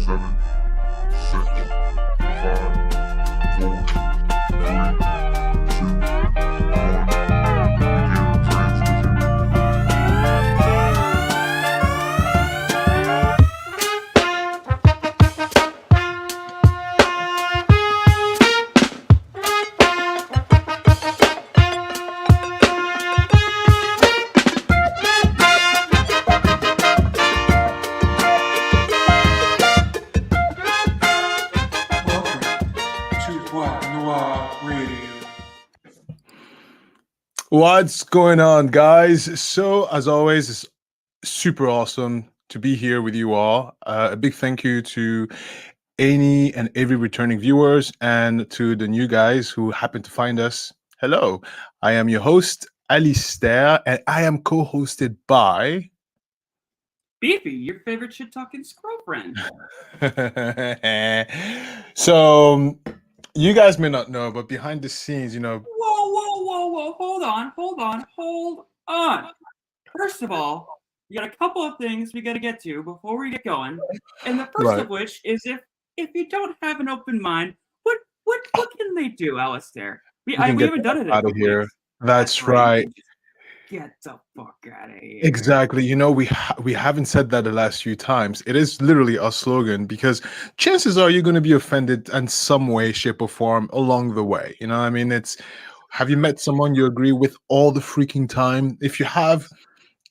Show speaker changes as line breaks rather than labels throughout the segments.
7, 6, 5, 4, 3, 2, 1. Begin transmission.
Welcome to Bois Noir Radio.
What's going on, guys? So, as always, it's super awesome to be here with you all. A big thank you to any and every returning viewers and to the new guys who happen to find us. Hello, I am your host, Alistair, and I am co-hosted by...
Beefy, your favorite shit-talking squirrel friend.
So, you guys may not know, but behind the scenes,
Whoa. Hold on. First of all, you got a couple of things we got to get to before we get going. And the first
Right.
of which is if you don't have an open mind, what can they do, Alistair? We
can get
haven't done it in a
out of
couple
here.
weeks.
That's right.
Get the fuck out of here.
Exactly. We haven't said that the last few times. It is literally our slogan because chances are you're going to be offended in some way, shape, or form along the way. You know what I mean? Have you met someone you agree with all the freaking time? If you have,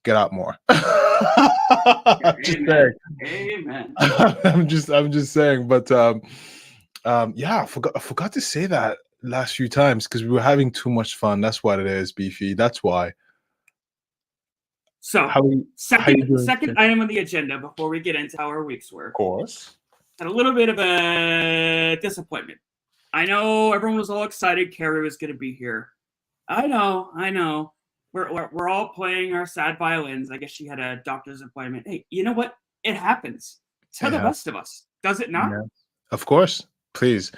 get out more. I'm just saying.
Amen.
I'm just saying. But yeah, I forgot to say that last few times because we were having too much fun. That's what it is, Beefy. That's why.
So,
How you doing?
second item on the agenda before we get into how our weeks were.
Of course.
Had a little bit of a disappointment. I know everyone was all excited Carrie was going to be here. I know. We're all playing our sad violins. I guess she had a doctor's appointment. Hey, you know what? It happens to the best of us. Does it not?
Yeah. Of course. Please.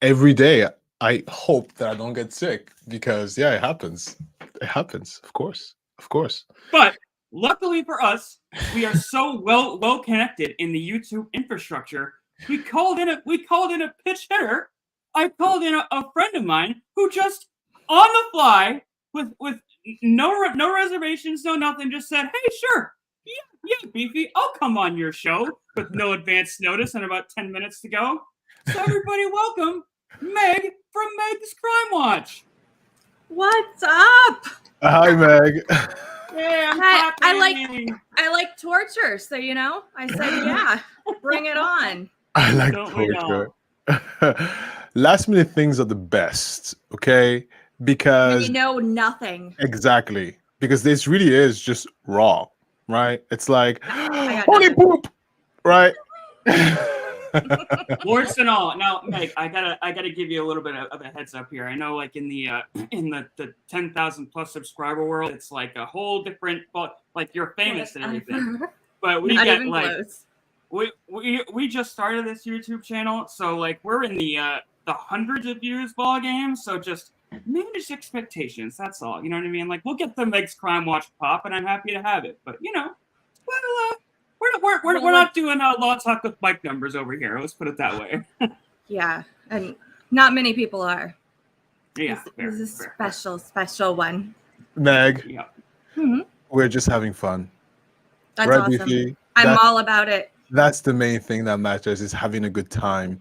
Every day, I hope that I don't get sick because, yeah, it happens. It happens. Of course.
But luckily for us, we are so well connected in the YouTube infrastructure. We called in a pitch hitter. I called in a friend of mine who just on the fly with no reservations, no nothing, just said, "Hey, sure, yeah, Beefy, I'll come on your show with no advance notice and about 10 minutes to go." So everybody, welcome Meg from Meg's Crime Watch.
What's up?
Hi, Meg.
Yeah,
Hi, I like torture, so I said, yeah, bring it on.
I like
Don't we
torture. Last minute things are the best, okay? Because
When you know nothing.
exactly. Because this really is just raw, right? It's like
got
holy
nothing.
poop, right?
Warts and all. Now, Meg, I gotta give you a little bit of a heads up here. I know, like in the 10,000 plus subscriber world, it's like a whole different. Well, like you're famous and everything, but we
Not
get
even
like
close.
we just started this YouTube channel, so like we're in the hundreds of views ball game. So just manage expectations. That's all. You know what I mean? Like we'll get the Meg's Crime Watch pop, and I'm happy to have it. But well. We're not doing law talk with mic numbers over here. Let's put it that way.
Yeah, and not many people are.
Yeah,
This is a special one.
Meg,
Yeah.
we're just having fun.
That's
Right,
awesome.
Beefy?
I'm all about it.
That's the main thing that matters is having a good time,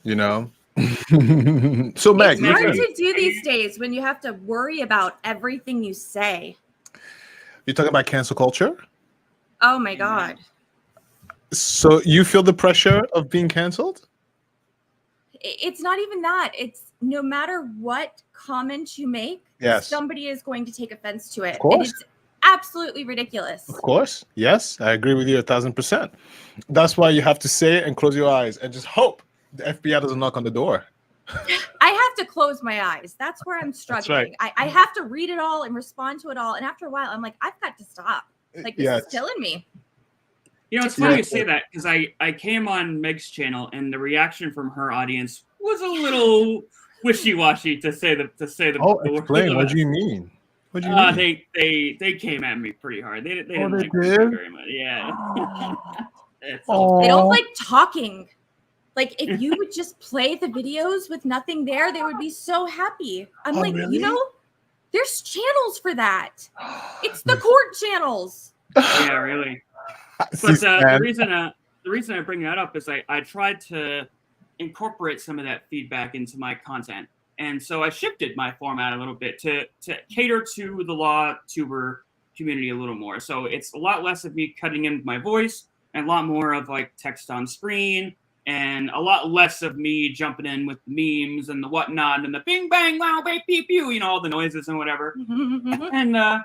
So, Meg,
It's hard
listen,
to do these days when you have to worry about everything you say.
you talking about cancel culture?
Oh my God.
So you feel the pressure of being canceled?
It's not even that. It's no matter what comment you make,
Yes.
somebody is going to take offense to it.
Of course.
And it's absolutely ridiculous.
Of course. Yes, I agree with you 1,000%. That's why you have to say it and close your eyes and just hope the FBI doesn't knock on the door.
I have to close my eyes. That's where I'm struggling.
right.
I have to read it all and respond to it all. And after a while, I'm like, I've got to stop. Like, this is killing me.
You know, it's funny you say that because I came on Meg's channel and the reaction from her audience was a little wishy-washy to say the
Oh,
the
explain.
word.
What do you mean? What do you mean?
They came at me pretty hard. They didn't
they
like me
did?
very much. Yeah. It's
They don't
Oh,
like talking. Like, if you would just play the videos with nothing there, they would be so happy. I'm
oh,
like,
really?
there's channels for that. It's the court channels.
yeah, really. But the reason I bring that up is I tried to incorporate some of that feedback into my content, and so I shifted my format a little bit to cater to the law tuber community a little more. So it's a lot less of me cutting in my voice and a lot more of like text on screen, and a lot less of me jumping in with memes and the whatnot and the bing bang wow bang pew pew, you know, all the noises and whatever. And now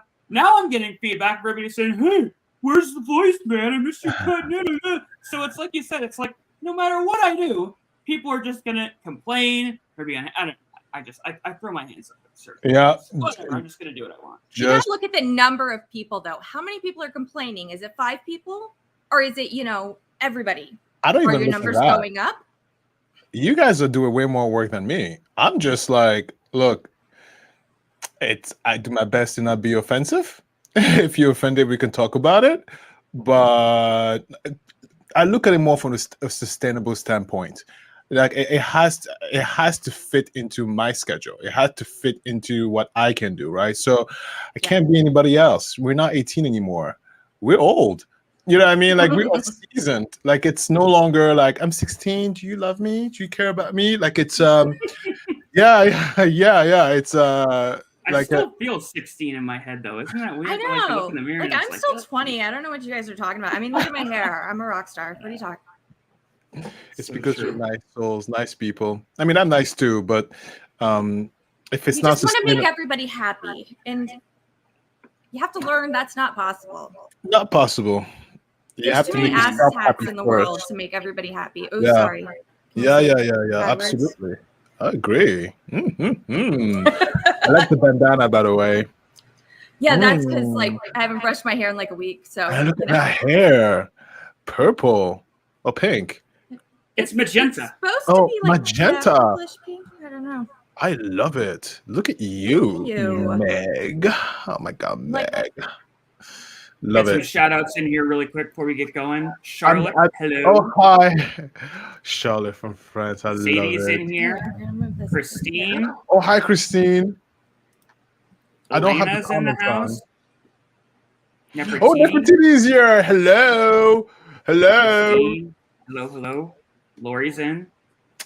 I'm getting feedback from everybody saying, "Hey, where's the voice, man? I miss you cutting in." So it's like you said, it's like no matter what I do, people are just gonna complain or be. I throw my hands up at certain
Yeah,
things. Whatever, I'm just gonna do what I want.
You gotta
just
look at the number of people, though. How many people are complaining? Is it 5 people, or is it everybody?
I don't
Are
even
your
look at
numbers
that.
going up?
You guys are doing way more work than me. I'm just like, look, I do my best to not be offensive. If you're offended, we can talk about it. But I look at it more from a sustainable standpoint. Like it has to fit into my schedule. It has to fit into what I can do, right? So I can't be anybody else. We're not 18 anymore. We're old. You know what I mean? Like we are seasoned. Like it's no longer like I'm 16. Do you love me? Do you care about me? Like it's yeah. It's
I
like
still feel 16 in my head though. Isn't that weird?
I
Like, you
know.
look in the mirror
Like,
and
I'm
it's
still
like,
20. I don't know what you guys are talking about. I mean, look at my hair. I'm a rock star. What are you talking?
it's
so
because
true.
we're nice souls, nice people. I mean, I'm nice too, but if it's
You
not
just want to make
sustainable,
everybody happy, and you have to learn that's not possible.
not possible. You
There's
have
too
to
many
make
ass
yourself
hats
happy
in the
first.
world to make everybody happy. Oh,
Yeah.
sorry. Can I
Yeah,
say
yeah.
bad words?
Absolutely. I agree. I like the bandana, by the way.
Yeah, that's because
Mm.
I haven't brushed my hair in like a week. So
And look at that hair. Purple or pink.
It's magenta.
supposed
Oh,
to be like
magenta.
purplish pink. I don't know.
I love it. Look at you,
you.
Meg. Oh my God,
Like-
Meg.
Get
Love
some
it.
shout outs in here really quick before we get going. Charlotte, hello.
Oh, hi. Charlotte from France. I love
Sadie's
it.
in here.
I'm gonna move this.
Christine.
Oh, hi, Christine. I don't have the
Elena's in the
comments on.
house. Nefertiti.
Oh, Nefertiti's here. Hello. Hello.
Christine. Hello. Lori's in.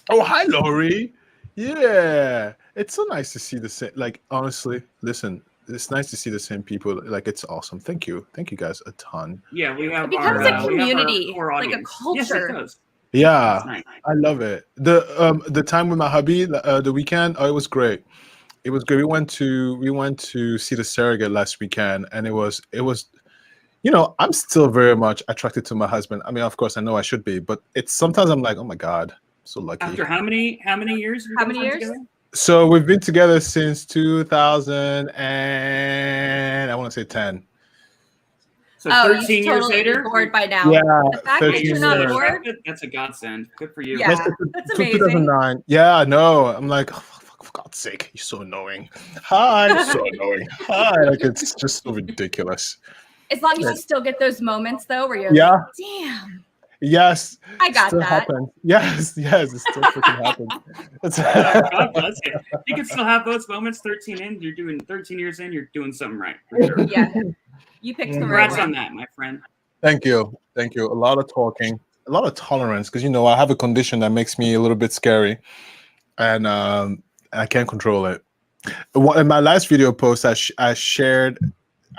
Oh, hi, Lori. Yeah. It's so nice to see the same. Like, honestly, listen, it's nice to see the same people. Like, it's awesome. Thank you. Thank you guys a ton.
Yeah, we have
It becomes
our,
a
we have our
community,
core
like a
audience. Yes, it
culture.
does.
Yeah.
That's nice.
I love it. The time with my hubby, the weekend, it was great. It was good. We went to see the surrogate last weekend, and it was I'm still very much attracted to my husband. I mean, of course, I know I should be, but it's sometimes I'm like, oh my God, I'm so lucky.
After how many years? have you
How
guys
many
been
years?
together?
So we've been together since 2000 and I want to say 10.
So
Oh,
13
you're
years
totally
later.
bored by now.
Yeah,
The fact that
13
you're not
years.
bored.
That's a godsend. Good for you.
Yeah. That's amazing.
2009. Yeah, I know. I'm like, oh, for God's sake, you're so annoying. Hi, you're so annoying. Hi, like it's just so ridiculous.
As long as you still get those moments though, where you're
Yeah.
like, damn,
Yes.
I got
still
that.
happens. Yes, it still freaking happens.
God bless you. You can still have those moments. 13 years in, you're doing something right. For sure.
Yeah, you picked the right
Congrats
one.
on that, my friend.
Thank you. A lot of talking, a lot of tolerance, because I have a condition that makes me a little bit scary, and I can't control it. In my last video post, I shared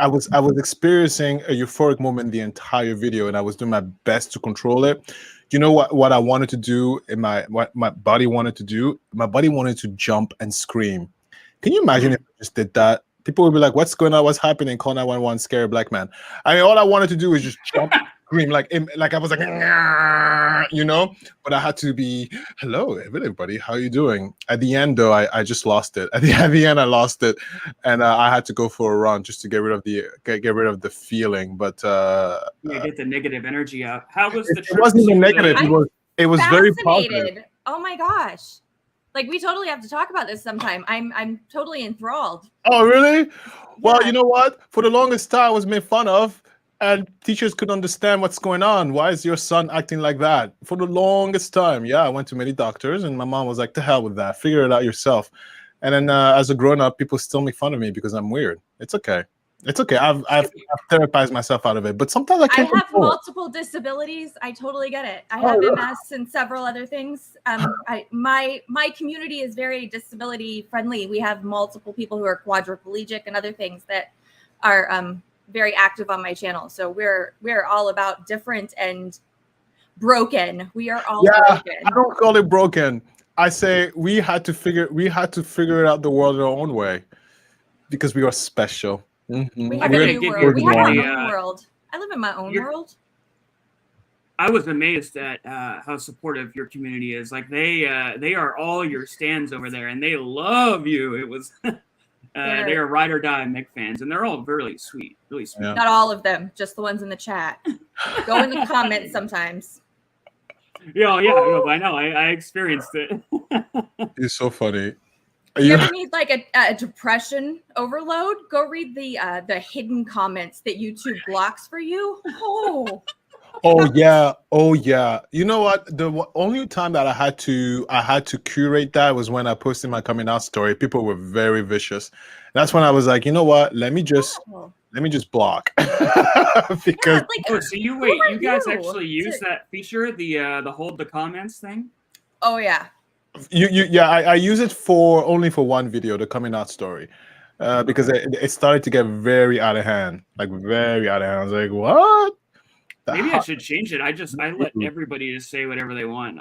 I was experiencing a euphoric moment the entire video, and I was doing my best to control it. You know what I wanted to do, what my body wanted to do? My body wanted to jump and scream. Can you imagine if I just did that? People would be like, "What's going on? What's happening?" Call 911, scary black man. I mean, all I wanted to do was just jump, scream, like I was like, But I had to be, "Hello, everybody, how are you doing?" At the end, though, I just lost it. At the end, I lost it, and I had to go for a run just to get rid of the feeling. But
get the negative energy out. How was the
it
trip?
wasn't even
to,
negative. It was very positive.
Fascinated. Oh my gosh. Like, we totally have to talk about this sometime. I'm totally enthralled.
Oh, really? Well,
Yeah.
you know what? For the longest time, I was made fun of And teachers couldn't understand what's going on. Why is your son acting like that? For the longest time, yeah, I went to many doctors, and my mom was like, "To hell with that. Figure it out yourself." And then, as a grown-up, people still make fun of me because I'm weird. It's okay. It's okay. I've therapized myself out of it, but sometimes I
I
can't
have
control it.
multiple disabilities. I totally get it. I
Oh,
have
yeah.
MS and several other things. My community is very disability friendly. We have multiple people who are quadriplegic and other things that are very active on my channel. So we're all about different and broken. We are all
Yeah, I
broken.
don't call it broken. I say we had to figure it out the world our own way because we are special.
We
Mhm.
have
I
a
gotta
new
give
world.
your
We have our
community,
own world. I live in my own
your-
world.
I was amazed at how supportive your community is. Like they are all your stands over there, and they love you. It was they are ride or die Mick fans, and they're all really sweet, really sweet.
Yeah.
Not all of them, just the ones in the chat. Go in the comments sometimes.
Yeah, no, I know. I experienced it.
It's so funny.
You ever need like a depression overload? Go read the hidden comments that YouTube blocks for you.
Oh yeah. You know what? The only time that I had to curate that was when I posted my coming out story. People were very vicious. That's when I was like, you know what? Let me just block because
Oh, so you guys actually use that feature, the hold the comments thing?
Oh yeah.
I use it only for one video, the coming out story. Because it started to get very out of hand. Like very out of hand. I was like, what?
Maybe I should change it. I let everybody just say whatever they want.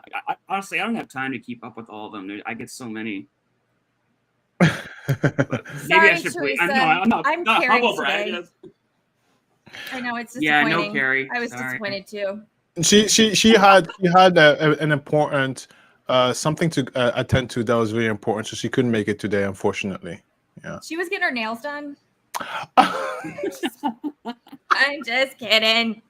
Honestly, I don't have time to keep up with all of them. I get so many. But maybe I should.
Teresa.
I'm not
Carrie
humble brag.
today. I know it's
Yeah,
disappointing.
no, Carrie.
I was
Sorry.
disappointed too.
She had an important something to attend to that was very important, so she couldn't make it today, unfortunately. Yeah.
She was getting her nails done. I'm just kidding.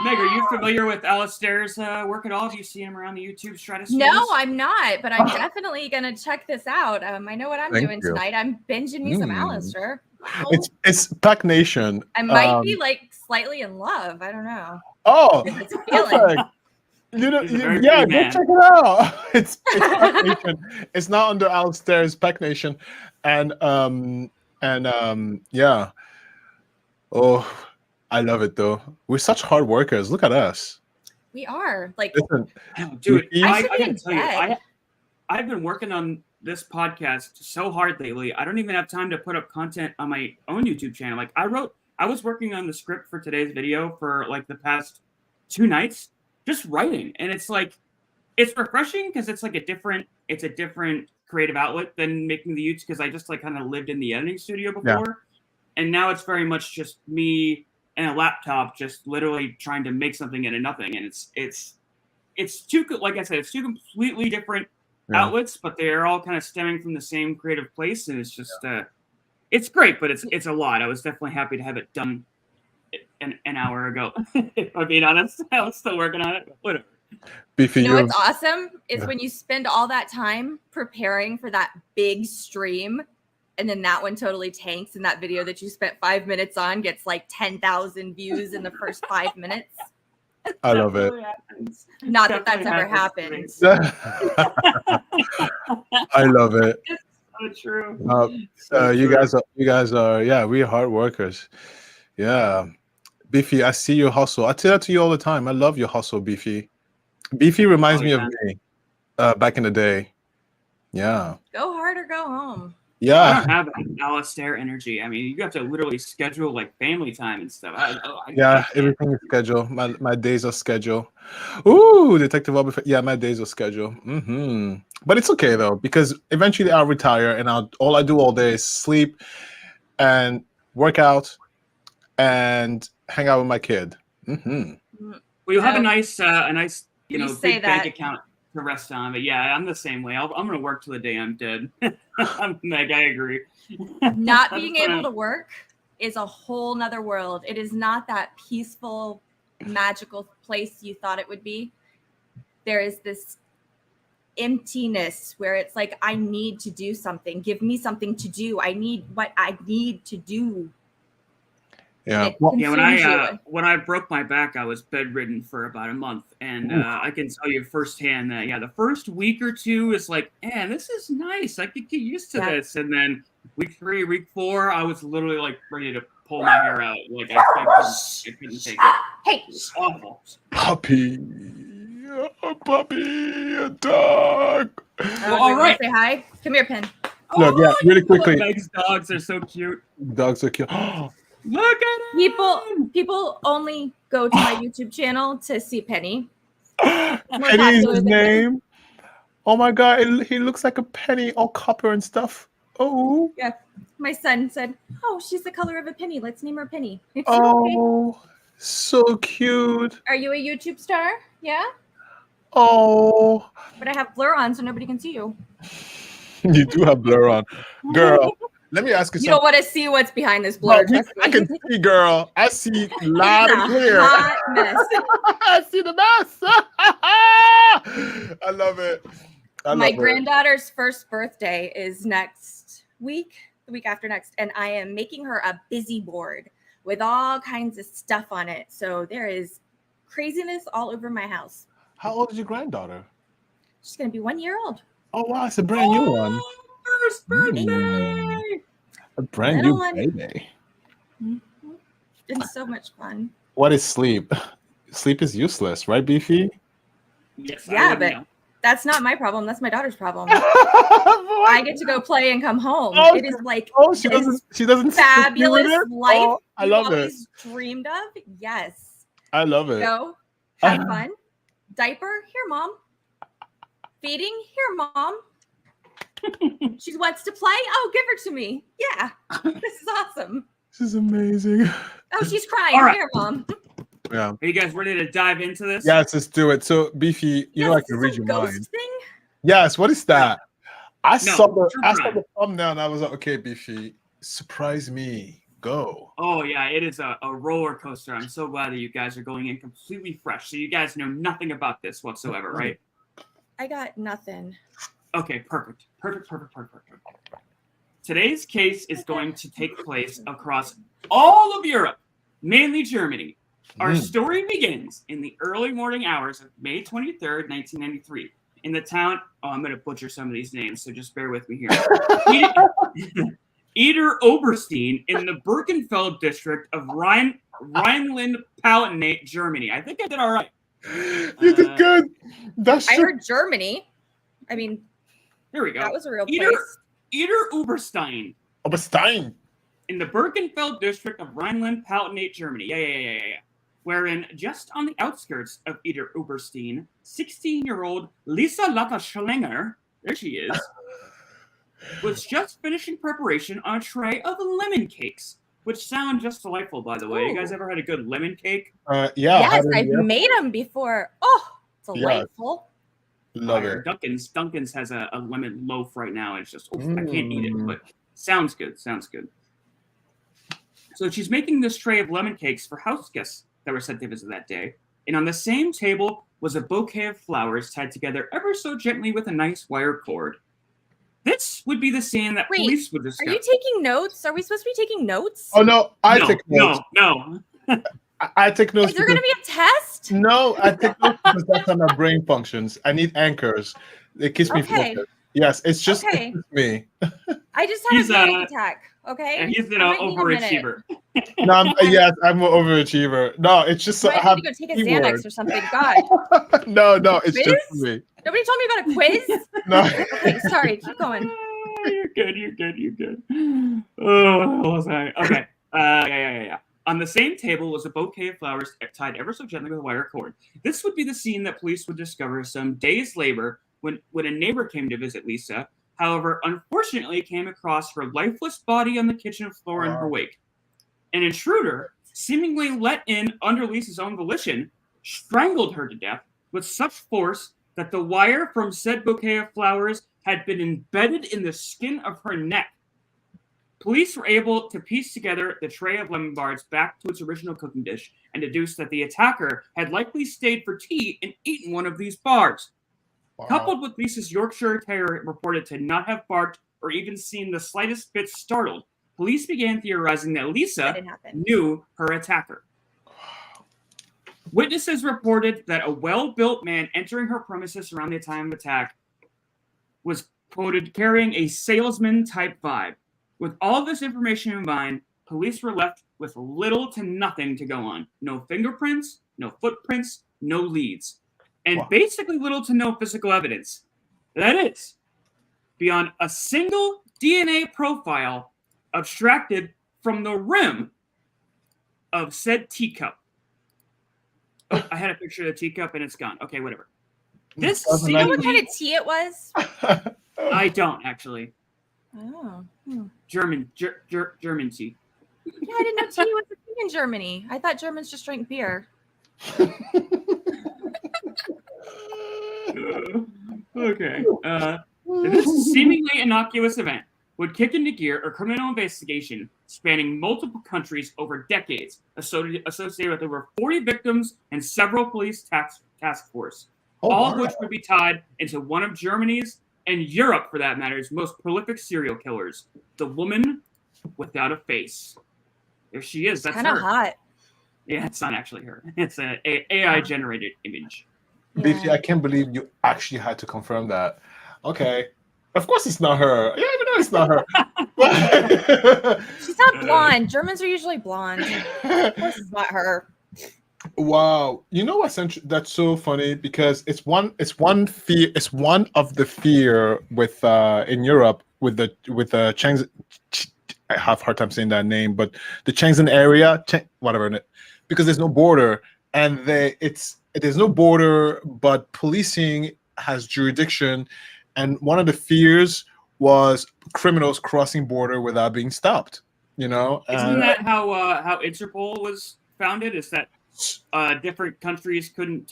Meg, are you familiar with Alistair's work at all? Do you see him around the YouTube stratosphere?
No, I'm not, but I'm definitely gonna check this out. I know what I'm
Thank
doing
you.
tonight. I'm binging me some Alistair. Wow.
It's Pac Nation.
I might be like slightly in love. I don't know.
Oh,
It's a feeling.
perfect. Yeah, go check it out. It's Pac Nation. It's not under Alistair's Pac Nation, and yeah. Oh, I love it though. We're such hard workers. Look at us.
We are like,
Listen,
dude.
I should be
gotta
in
tell you,
bed.
I've been working on this podcast so hard lately. I don't even have time to put up content on my own YouTube channel. Like I was working on the script for today's video for like the past 2 nights, just writing, and it's like it's refreshing because it's like a different creative outlet than making the YouTube, because I just like kind of lived in the editing studio before, and now it's very much just me and a laptop, just literally trying to make something out of nothing, and it's two, like I said, it's two completely different outlets, but they're all kind of stemming from the same creative place, and it's just it's great, but it's a lot. I was definitely happy to have it done an hour ago. If I'm being honest, I was still working on it, but whatever.
Beefy,
you know what's awesome is when you spend all that time preparing for that big stream, and then that one totally tanks, and that video that you spent 5 minutes on gets like 10,000 views in the first 5 minutes.
I love it.
Not that that's ever happened.
I love it.
It's so true.
You guys are, yeah, we're hard workers. Yeah. Beefy, I see your hustle. I tell that to you all the time. I love your hustle, Beefy. Beefy reminds me of me back in the day. Yeah.
Go hard or go home.
Yeah.
I don't have that Alistair energy. I mean, you have to literally schedule like family time and stuff.
Everything is scheduled. My days are scheduled. Ooh, Detective Aubrey. Yeah, my days are scheduled. But it's okay though, because eventually I'll retire, and all I do all day is sleep and work out and hang out with my kid.
Well, you have a nice big
say
bank account to rest on. But yeah, I'm the same way. I'm gonna work till the day I'm dead. I'm Meg, I agree.
Not being able to work is a whole nother world. It is not that peaceful, magical place you thought it would be. There is this emptiness where it's like, I need to do something. Give me something to do. I need what I need to do.
Yeah.
It
Well,
Yeah,
consumes you.
when I broke my back, I was bedridden for about a month, and I can tell you firsthand that the first week or two is like, man, this is nice. I could get used to this, and then week 3, week 4, I was literally like ready to pull my hair out. Like I couldn't take it.
Hey,
It was awful.
puppy, a puppy, a dog.
Well, all right.
Say hi. Come here, Pen.
Look, yeah, really quickly.
Meg's dogs are so cute.
Dogs are cute.
Look at him.
People only go to my YouTube channel to see Penny.
Penny is his name. Oh my god, he looks like a penny, all copper and stuff. Oh.
Yeah. My son said, "Oh, she's the color of a penny. Let's name her Penny."
Oh, so cute.
Are you a YouTube star? Yeah.
Oh.
But I have blur on, so nobody can see you.
You do have blur on. Girl, let me ask you
You
something.
don't want to see what's behind this
No,
blur. trust me.
I can see, girl. I see loud and clear.
Hot mess.
I see the mess. I love it.
My granddaughter's first birthday is next week, the week after next, and I am making her a busy board with all kinds of stuff on it. So there is craziness all over my house.
How old is your granddaughter?
She's going to be 1 year old.
Oh, wow. It's a brand new one.
First birthday.
A brand
Little
new
one.
baby.
Been so much fun.
What is sleep? Sleep is useless, right, Beefy?
Yes.
Yeah,
I
but
know.
that's not my problem. That's my daughter's problem. I get to go play and come home.
Oh,
It is like
she
this
doesn't
fabulous life
Oh, I love
you
it.
always dreamed of. Yes.
I love it.
Go, have fun. Diaper, here, mom. Feeding, here, mom. She wants to play. Oh, give her to me. Yeah, this is awesome.
This is amazing.
Oh, she's crying.
All right.
Here, mom.
Yeah.
Are you guys ready to dive into this?
Yes, let's do it. So, Beefy, you know I
Yes,
can
this
read
is
your
a ghost
mind.
thing.
Yes, what is that? I saw
true
the
crime.
thumbnail and I was like, okay, Beefy, surprise me. Go.
Oh yeah, it is a roller coaster. I'm so glad that you guys are going in completely fresh. So you guys know nothing about this whatsoever, right?
I got nothing.
Okay, perfect. Today's case is going to take place across all of Europe, mainly Germany. Our story begins in the early morning hours of May 23rd, 1993, in the town. Oh, I'm going to butcher some of these names, so just bear with me here. Eder Oberstein in the Birkenfeld district of Rhineland-Palatinate, Germany. I think I did all right.
You did good. That's
I heard Germany. I mean,
Here we go.
that was a real
Eder
place.
Oberstein
Oberstein.
in the Birkenfeld district of Rhineland-Palatinate, Germany. Yeah. Wherein, just on the outskirts of Eder Oberstein, 16-year-old Lisa Lotta Schlenger, there she is, was just finishing preparation on a tray of lemon cakes, which sound just delightful, by the way.
Ooh.
You guys ever had a good lemon cake?
Yeah.
Yes, I've made them before. Oh, delightful.
Love
Fire.
it.
Dunkin's has a lemon loaf right now. It's just, I can't eat it, but sounds good. So she's making this tray of lemon cakes for house guests that were sent to visit that day. And on the same table was a bouquet of flowers tied together ever so gently with a nice wire cord. This would be the scene that
Wait,
police would
Are
discover.
you taking notes? Are we supposed to be taking notes?
Oh no, I take notes.
No.
I take notes.
Is there going to be a test?
No, I take notes because that's how my brain functions. I need anchors. It keeps me
Okay.
focused. Yes, it's just
Okay.
me.
I just had
He's,
a panic attack. Okay.
And he's an
I might need a minute.
overachiever.
No, I'm an overachiever. No, it's just so
I
I have
need to go take a
keywords.
Xanax or something. God.
No, it's just
Quiz?
me.
Nobody told me about a quiz?
No.
Okay, sorry. Keep going.
You're good. Oh, what was I? Okay. Yeah. On the same table was a bouquet of flowers tied ever so gently with a wire cord. This would be the scene that police would discover some days later when a neighbor came to visit Lisa. However, unfortunately, came across her lifeless body on the kitchen floor in her wake. An intruder, seemingly let in under Lisa's own volition, strangled her to death with such force that the wire from said bouquet of flowers had been embedded in the skin of her neck. Police were able to piece together the tray of lemon bars back to its original cooking dish and deduce that the attacker had likely stayed for tea and eaten one of these bars.
Wow.
Coupled with Lisa's Yorkshire Terrier reported to not have barked or even seemed the slightest bit startled, police began theorizing that
That
Lisa
didn't happen.
knew her attacker. Witnesses reported that a well-built man entering her premises around the time of attack was quoted carrying a salesman-type vibe. With all of this information in mind, police were left with little to nothing to go on. No fingerprints, no footprints, no leads, and
Wow.
basically little to no physical evidence. That is, beyond a single DNA profile abstracted from the rim of said teacup. Oh, I had a picture of the teacup and it's gone. Okay, whatever. This
Doesn't
You know what
seemingly-
kind of tea it was?
I don't actually.
Oh.
German German tea.
Yeah, I didn't know tea was a thing in Germany. I thought Germans just drank beer.
Okay. This seemingly innocuous event would kick into gear a criminal investigation spanning multiple countries over decades, associated with over 40 victims and several police task force, all of which would be tied into one of Germany's and Europe, for that matter, most prolific serial killers, the woman without a face. There she is. That's
Kind of
her.
hot.
Yeah, it's not actually her. It's an AI-generated image.
BT, I can't believe you actually had to confirm that. Okay. Of course it's not her. Yeah, I know it's not her.
She's not blonde. Germans are usually blonde. Of course it's not her.
Wow. You know what's that's so funny because it's one of the fear with in Europe with the Changs. I have a hard time saying that name, but the Changzhen area, whatever, because there's no border and there's no border, but policing has jurisdiction, and one of the fears was criminals crossing border without being stopped. You know,
Isn't that how Interpol was founded? Is that different countries couldn't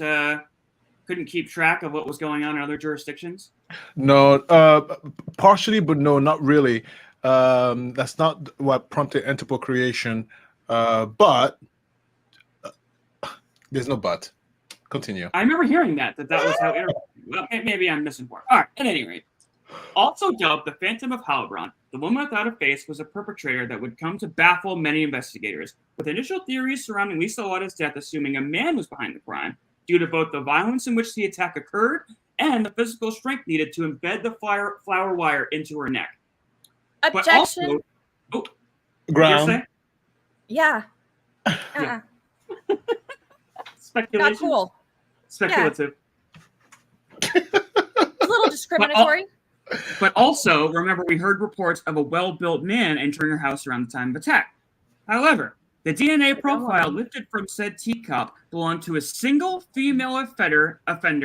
keep track of what was going on in other jurisdictions?
No, partially, but no, not really. That's not what prompted Interpol creation. But there's no but. Continue.
I remember hearing that was how Interpol. Well, maybe I'm misinformed. All right. At any rate, also dubbed the Phantom of Heilbronn, the woman without a face was a perpetrator that would come to baffle many investigators, with initial theories surrounding Lisa Lotta's death assuming a man was behind the crime due to both the violence in which the attack occurred and the physical strength needed to embed the flower wire into her neck. But
Objection.
also,
Ground.
Yeah.
Yeah.
Not
speculation.
cool.
Speculative.
A little discriminatory.
But also, remember, we heard reports of a well-built man entering her house around the time of attack. However, the DNA profile lifted from said teacup belonged to a single female offender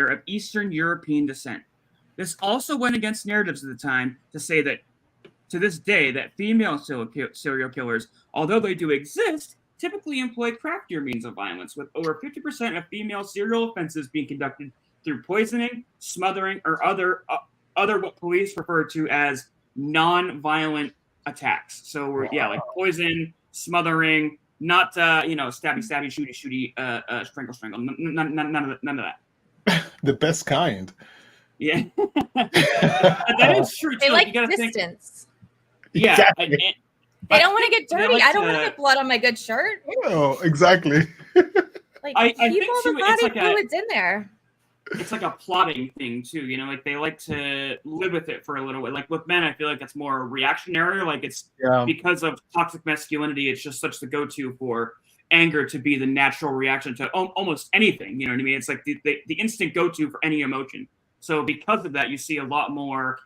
of Eastern European descent. This also went against narratives at the time to say that, to this day, that female serial killers, although they do exist, typically employ craftier means of violence, with over 50% of female serial offenses being conducted through poisoning, smothering, or other what police refer to as non-violent attacks. So like poison, smothering, not stabby, shooty, strangle. None of that.
The best kind.
Yeah, that is true too.
They like
You gotta
distance.
Yeah,
Exactly.
They don't want to get
they
dirty.
like
I don't want
to-
to get blood on my good shirt.
Oh, exactly.
Like
I think
keep all the
too, it's
body
like a-
fluids in there.
It's like a plotting thing too, like they like to live with it for a little bit. Like with men, I feel like it's more reactionary. Like it's because of toxic masculinity, it's just such the go-to for anger to be the natural reaction to almost anything. You know what I mean? It's like the instant go-to for any emotion. So because of that, you see a lot more,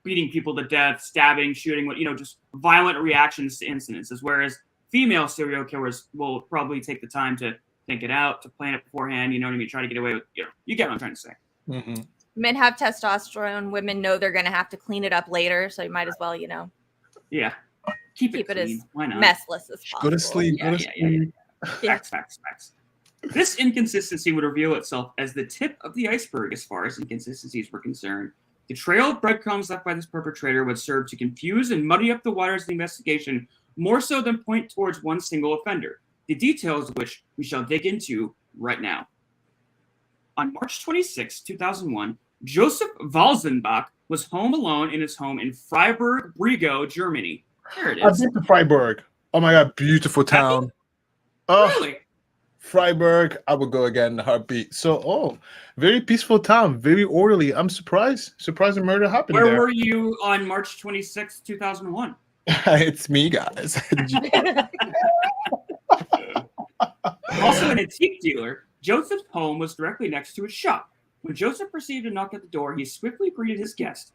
beating people to death, stabbing, shooting, just violent reactions to incidences. Whereas female serial killers will probably take the time to think it out, to plan it beforehand. You know what I mean? Try to get away with, you get what I'm trying to say.
Mm-hmm.
Men have testosterone. Women know they're going to have to clean it up later, so you might as well,
Yeah. Keep it
as
clean. Why not?
messless as possible.
Go to sleep.
Yeah.
Yeah.
Facts. This inconsistency would reveal itself as the tip of the iceberg as far as inconsistencies were concerned. The trail of breadcrumbs left by this perpetrator would serve to confuse and muddy up the waters of the investigation more so than point towards one single offender, the details of which we shall dig into right now. On March 26, 2001, Joseph Walzenbach was home alone in his home in Freiburg, Brego, Germany. There it
I've
is.
been to Freiburg. Oh my god, beautiful
Have you?
town. Oh,
Really?
Freiburg, I would go again in a heartbeat. So, very peaceful town, very orderly. I'm surprised. Surprised a murder happened
Where
there.
were you on March 26, 2001?
It's me, guys.
Also an antique dealer, Joseph's home was directly next to his shop. When Joseph received a knock at the door, he swiftly greeted his guest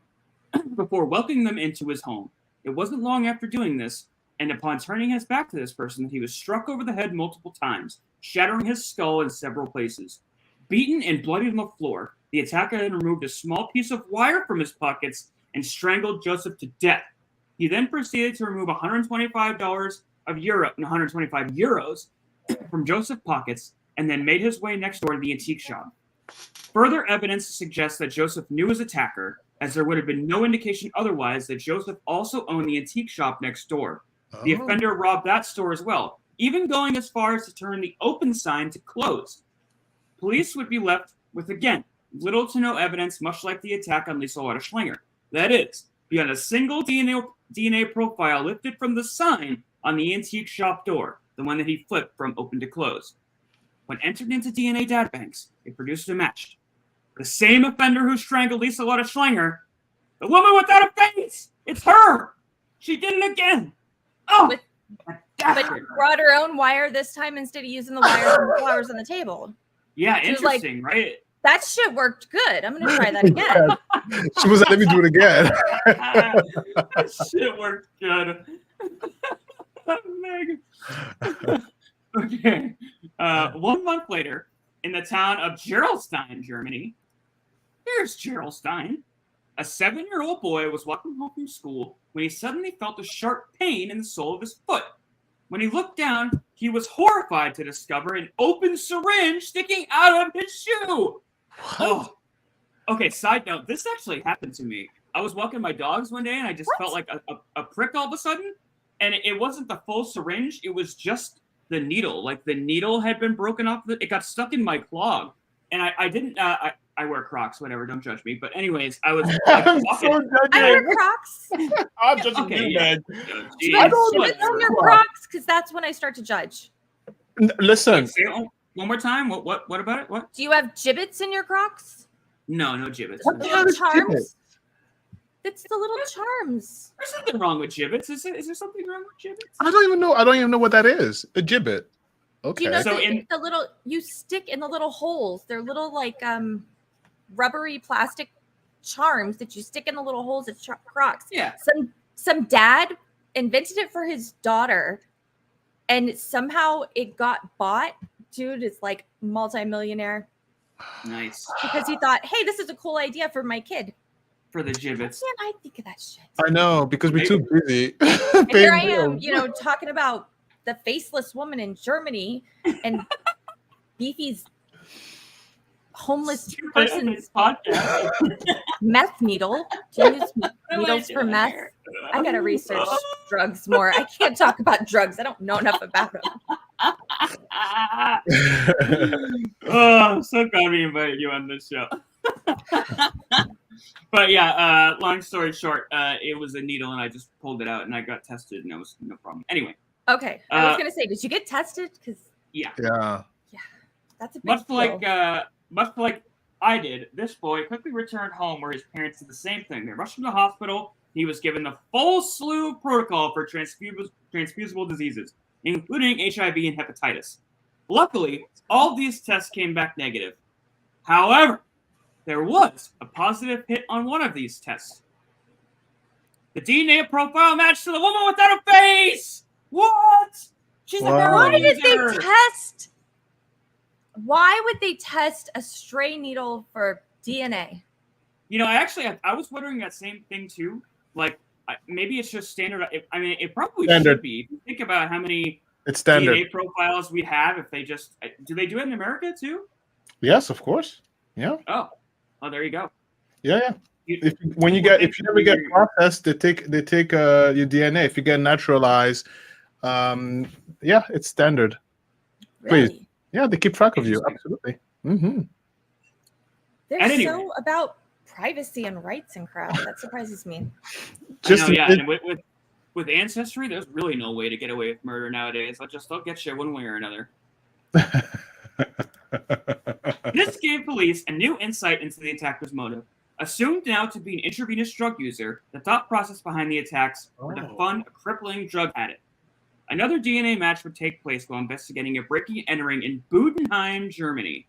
before welcoming them into his home. It wasn't long after doing this, and upon turning his back to this person, that he was struck over the head multiple times, shattering his skull in several places. Beaten and bloodied on the floor, the attacker then removed a small piece of wire from his pockets and strangled Joseph to death. He then proceeded to remove $125 of euro and 125 euros from Joseph's pockets and then made his way next door to the antique shop. Further evidence suggests that Joseph knew his attacker, as there would have been no indication otherwise that Joseph also owned the antique shop next door. The offender robbed that store as well, even going as far as to turn the open sign to closed. Police would be left with, again, little to no evidence, much like the attack on Lieselotte Schlinger. That is, beyond a single DNA profile lifted from the sign on the antique shop door, the one that he flipped from open to close. When entered into DNA databanks, it produced a match. The same offender who strangled Lieselotte Schlinger, the woman without a face! It's her! She did it again! Oh!
But brought her own wire this time instead of using the wire from the flowers on the table.
Yeah,
She was like,
interesting, right?
that shit worked good. I'm gonna try that again.
She was like, let me do it again.
That shit worked good. Meg. Okay. 1 month later, in the town of Gerolstein, Germany, here's Gerolstein. A 7-year-old boy was walking home from school when he suddenly felt a sharp pain in the sole of his foot. When he looked down, he was horrified to discover an open syringe sticking out of his shoe. Oh. Okay, side note, this actually happened to me. I was walking my dogs one day and I just felt like a prick all of a sudden. And it wasn't the full syringe, it was just the needle. Like the needle had been broken off. It got stuck in my clog. And I didn't, I wear Crocs, whatever, don't judge me. But anyways, I was like,
I'm
walking.
so
I wear
judging.
Crocs.
I'm judging
Okay,
you,
yeah.
man.
Do you
I
have
don't
divots on your Crocs? Because that's when I start to judge.
Listen,
Say it one more time. What about it? What?
Do you have gibbets in your Crocs?
No gibbets.
What
The
the hell
little
is gibbet?
charms? It's the little charms.
There's nothing wrong with gibbets. Is there something wrong with gibbets?
I don't even know what that is. A gibbet. Okay.
Do you know
So
the little you stick in the little holes? They're little like rubbery plastic charms that you stick in the little holes of Crocs.
Yeah.
Some dad invented it for his daughter, and somehow it got bought. Dude is like multimillionaire
Nice.
because he thought, hey, this is a cool idea for my kid.
For the
Why
gibbets.
can't I think of that shit?
I know, because we're too busy.
And here I
paying
am,
bills.
talking about the faceless woman in Germany and Beefy's homeless person's
podcast.
meth needle. Do you use needles for meth? I gotta research drugs more. I can't talk about drugs. I don't know enough about them.
Oh, I'm so glad we invited you on this show. But yeah, long story short, it was a needle and I just pulled it out and I got tested and that was no problem. Anyway,
Okay, I was gonna say, did you get tested? Because
yeah.
Yeah.
that's a big
Much
deal.
like I did, this boy quickly returned home where his parents did the same thing. They rushed him to the hospital. He was given the full slew of protocol for transfusible diseases, including HIV and hepatitis. Luckily, all these tests came back negative. However, there was a positive hit on one of these tests. The DNA profile matched to the woman without a face! What? She's a
Wow.
Why
heroin
did they
user.
test? Why would they test a stray needle for DNA?
You know, I was wondering that same thing too. Like, maybe it's just standard. I mean, it probably
Standard.
should be. If you think about how many
It's standard.
DNA profiles we have, if they just do they do it in America too?
Yes, of course. Yeah.
Oh, there you go.
Yeah.
You-
If you never get processed, they take your DNA. If you get naturalized, yeah, it's standard. Please.
Really?
Yeah, they keep track of you.
Interesting.
Absolutely. Mm-hmm.
They're
At any
so
rate.
about privacy and rights and crap. That surprises me.
Just
I know, yeah.
to-
And with ancestry, there's really no way to get away with murder nowadays. They'll get you one way or another. This gave police a new insight into the attacker's motive. Assumed now to be an intravenous drug user, the thought process behind the attacks were to fund a crippling drug addict. Another DNA match would take place while investigating a breaking and entering in Budenheim, Germany.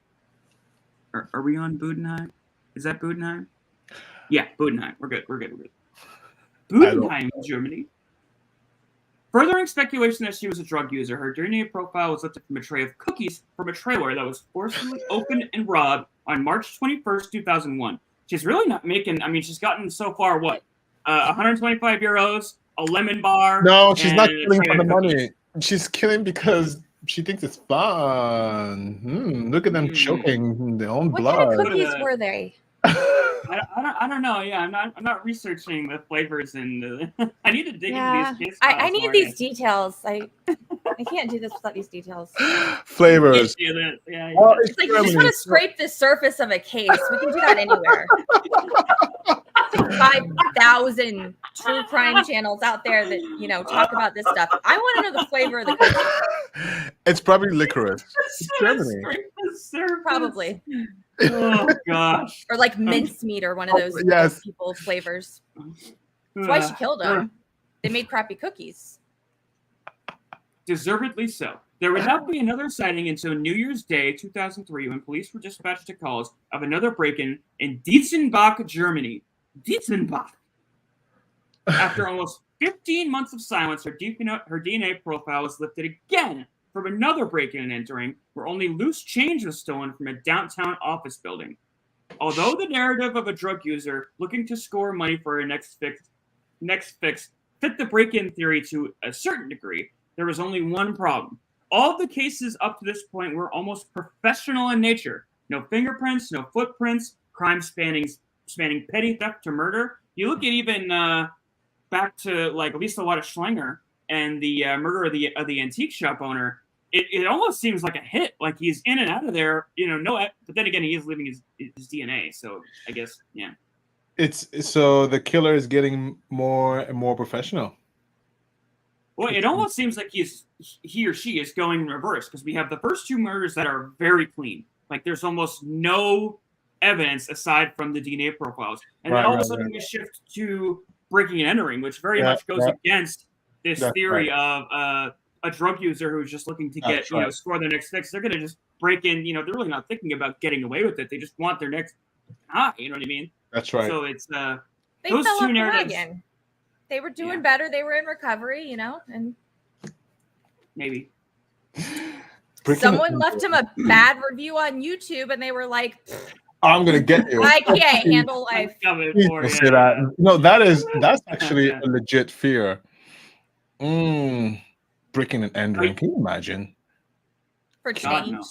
Are we on Budenheim? Is that Budenheim? Yeah, Budenheim. We're good. Budenheim, Germany. Furthering speculation that she was a drug user, her DNA profile was lifted from a tray of cookies from a trailer that was forcibly opened and robbed on March 21st, 2001. She's really not making, she's gotten so far, what? 125 euros, a lemon bar.
No, she's not
and a
killing
tray
for
of
the
cookies.
money. She's killing because she thinks it's fun. Look at them choking their own
What
blood.
kind of cookies were they?
I don't know. Yeah, I'm not researching the flavors and the. I need to dig
Yeah,
into these case
I
files
need
more,
these
guys.
details. I can't do this without these details.
Flavors.
Yeah.
Well, it's
It's like you just want to scrape the surface of a case. We can do that anywhere. There's like 5,000 true crime channels out there that talk about this stuff. I want to know the flavor of the cookie.
It's probably licorice. It's Germany.
Probably.
Oh gosh.
Or like mincemeat or one of those
yes.
people flavors. That's why she killed them. They made crappy cookies.
Deservedly so. There would not be another sighting until New Year's Day 2003 when police were dispatched to calls of another break-in in Dietzenbach, Germany. Dietzenbach. After almost 15 months of silence, her DNA profile was lifted again from another break-in and entering, where only loose change was stolen from a downtown office building. Although the narrative of a drug user looking to score money for her next fix fit the break-in theory to a certain degree, there was only one problem. All the cases up to this point were almost professional in nature. No fingerprints, no footprints, crime spanning petty theft to murder. You look at even back to like Lisa Lotta Schlanger and the murder of the antique shop owner. It almost seems like a hit. Like he's in and out of there, but then again, he is leaving his DNA. So I guess, yeah.
So the killer is getting more and more professional.
Well, it almost seems like he or she is going in reverse because we have the first two murders that are very clean. Like there's almost no evidence aside from the DNA profiles. And then all of a sudden we shift to breaking and entering, which very much goes against this theory of a drug user who's just looking to get, score their next fix. They're going to just break in, they're really not thinking about getting away with it. They just want their next high, you know what I mean?
That's right.
So it's
They
those
fell
two
off the
narratives.
wagon. They were doing better. They were in recovery, and
Maybe.
someone left him a bad review on YouTube, and they were like,
I'm gonna get you.
I can't handle life.
No, that's actually a legit fear. Breaking and entering. Can you imagine?
For
God,
change.
no.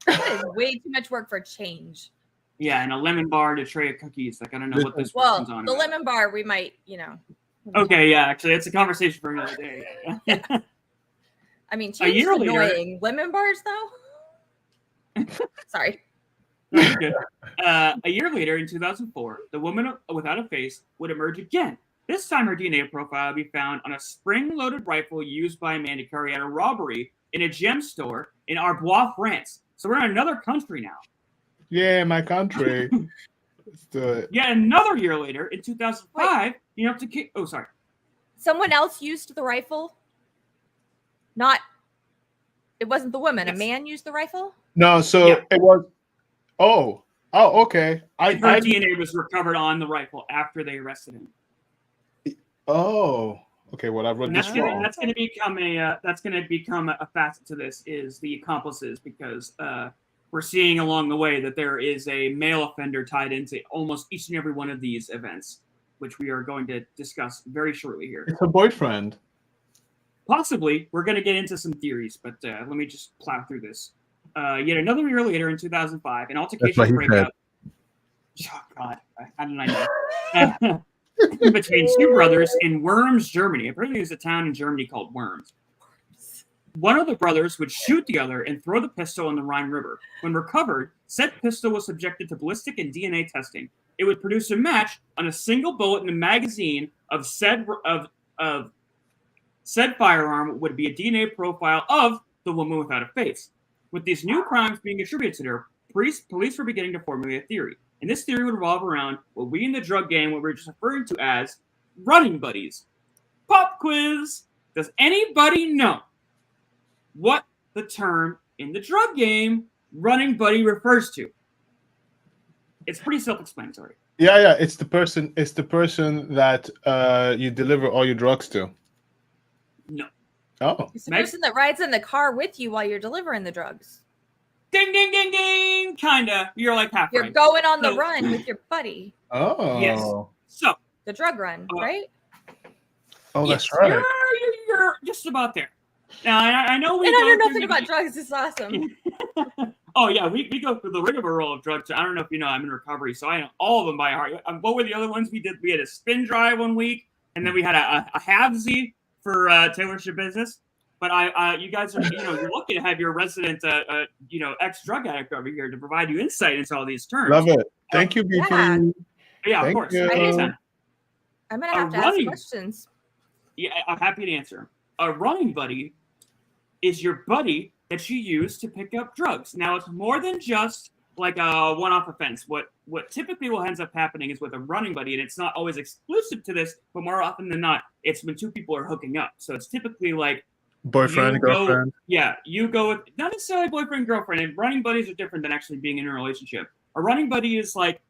That is way too much work for change.
Yeah, and a lemon bar and a tray of cookies. Like I don't know what this
Well,
person's on
the
about.
lemon bar, we might,
Okay, yeah, actually, it's a conversation for another day.
I mean, change is annoying. Lemon bars, though? Sorry.
Good. A year later, in 2004, the woman without a face would emerge again. This time, her DNA profile would be found on a spring-loaded rifle used by a man to carry out a robbery in a gem store in Arbois, France. So we're in another country now.
Yeah, my country. Let's do it.
Yeah, another year later, in 2005, sorry.
Someone else used the rifle? It wasn't the woman. Yes. A man used the rifle?
No, so it was. Oh, okay.
Her DNA was recovered on the rifle after they arrested him.
Oh, okay. Well, I wrote this wrong.
That's going to become a facet to this is the accomplices because we're seeing along the way that there is a male offender tied into almost each and every one of these events, which we are going to discuss very shortly here.
It's a boyfriend.
Possibly. We're going to get into some theories, but let me just plow through this. Yet another year later in 2005, an altercation breakout. Oh, God. How did I know? Between two brothers in Worms, Germany. Apparently there's a town in Germany called Worms. One of the brothers would shoot the other and throw the pistol in the Rhine River. When recovered, said pistol was subjected to ballistic and DNA testing. It would produce a match on a single bullet in the magazine of said firearm would be a DNA profile of the woman without a face. With these new crimes being attributed to her, police were beginning to formulate a theory. And this theory would revolve around what we in the drug game, what we were just referring to as running buddies. Pop quiz. Does anybody know what the term in the drug game running buddy refers to? It's pretty self-explanatory.
Yeah. It's the person that you deliver all your drugs to.
No.
Oh.
It's the
Meg?
person that rides in the car with you while you're delivering the drugs.
Ding, ding, ding, ding. Kinda. You're like half
You're
right.
going on the
So-
run with your buddy.
Oh.
Yes. So,
The drug run, right?
Oh,
yes,
that's right.
You're just about there. Now, I know we
And I
go
don't know
through
nothing
the-
about drugs. It's awesome.
Oh, yeah, we go through the rigmarole of drugs. I don't know if you know, I'm in recovery, so I know all of them by heart. What were the other ones we did? We had a spin dry one week, and then we had a halvesy for Taylor's business. But you guys are, you're lucky to have your resident, ex-drug addict over here to provide you insight into all these terms.
Love it. Thank you, BP.
Yeah.
Yeah, of
Thank
course.
you.
Anytime.
I'm going to have to
running-
ask questions.
Yeah, I'm happy to answer. A running buddy is your buddy that you use to pick up drugs. Now, it's more than just like a one-off offense. What typically will ends up happening is with a running buddy, and it's not always exclusive to this, but more often than not, it's when two people are hooking up. So it's typically like
Boyfriend,
you go-
girlfriend.
you go with not necessarily boyfriend, girlfriend. And running buddies are different than actually being in a relationship. A running buddy is like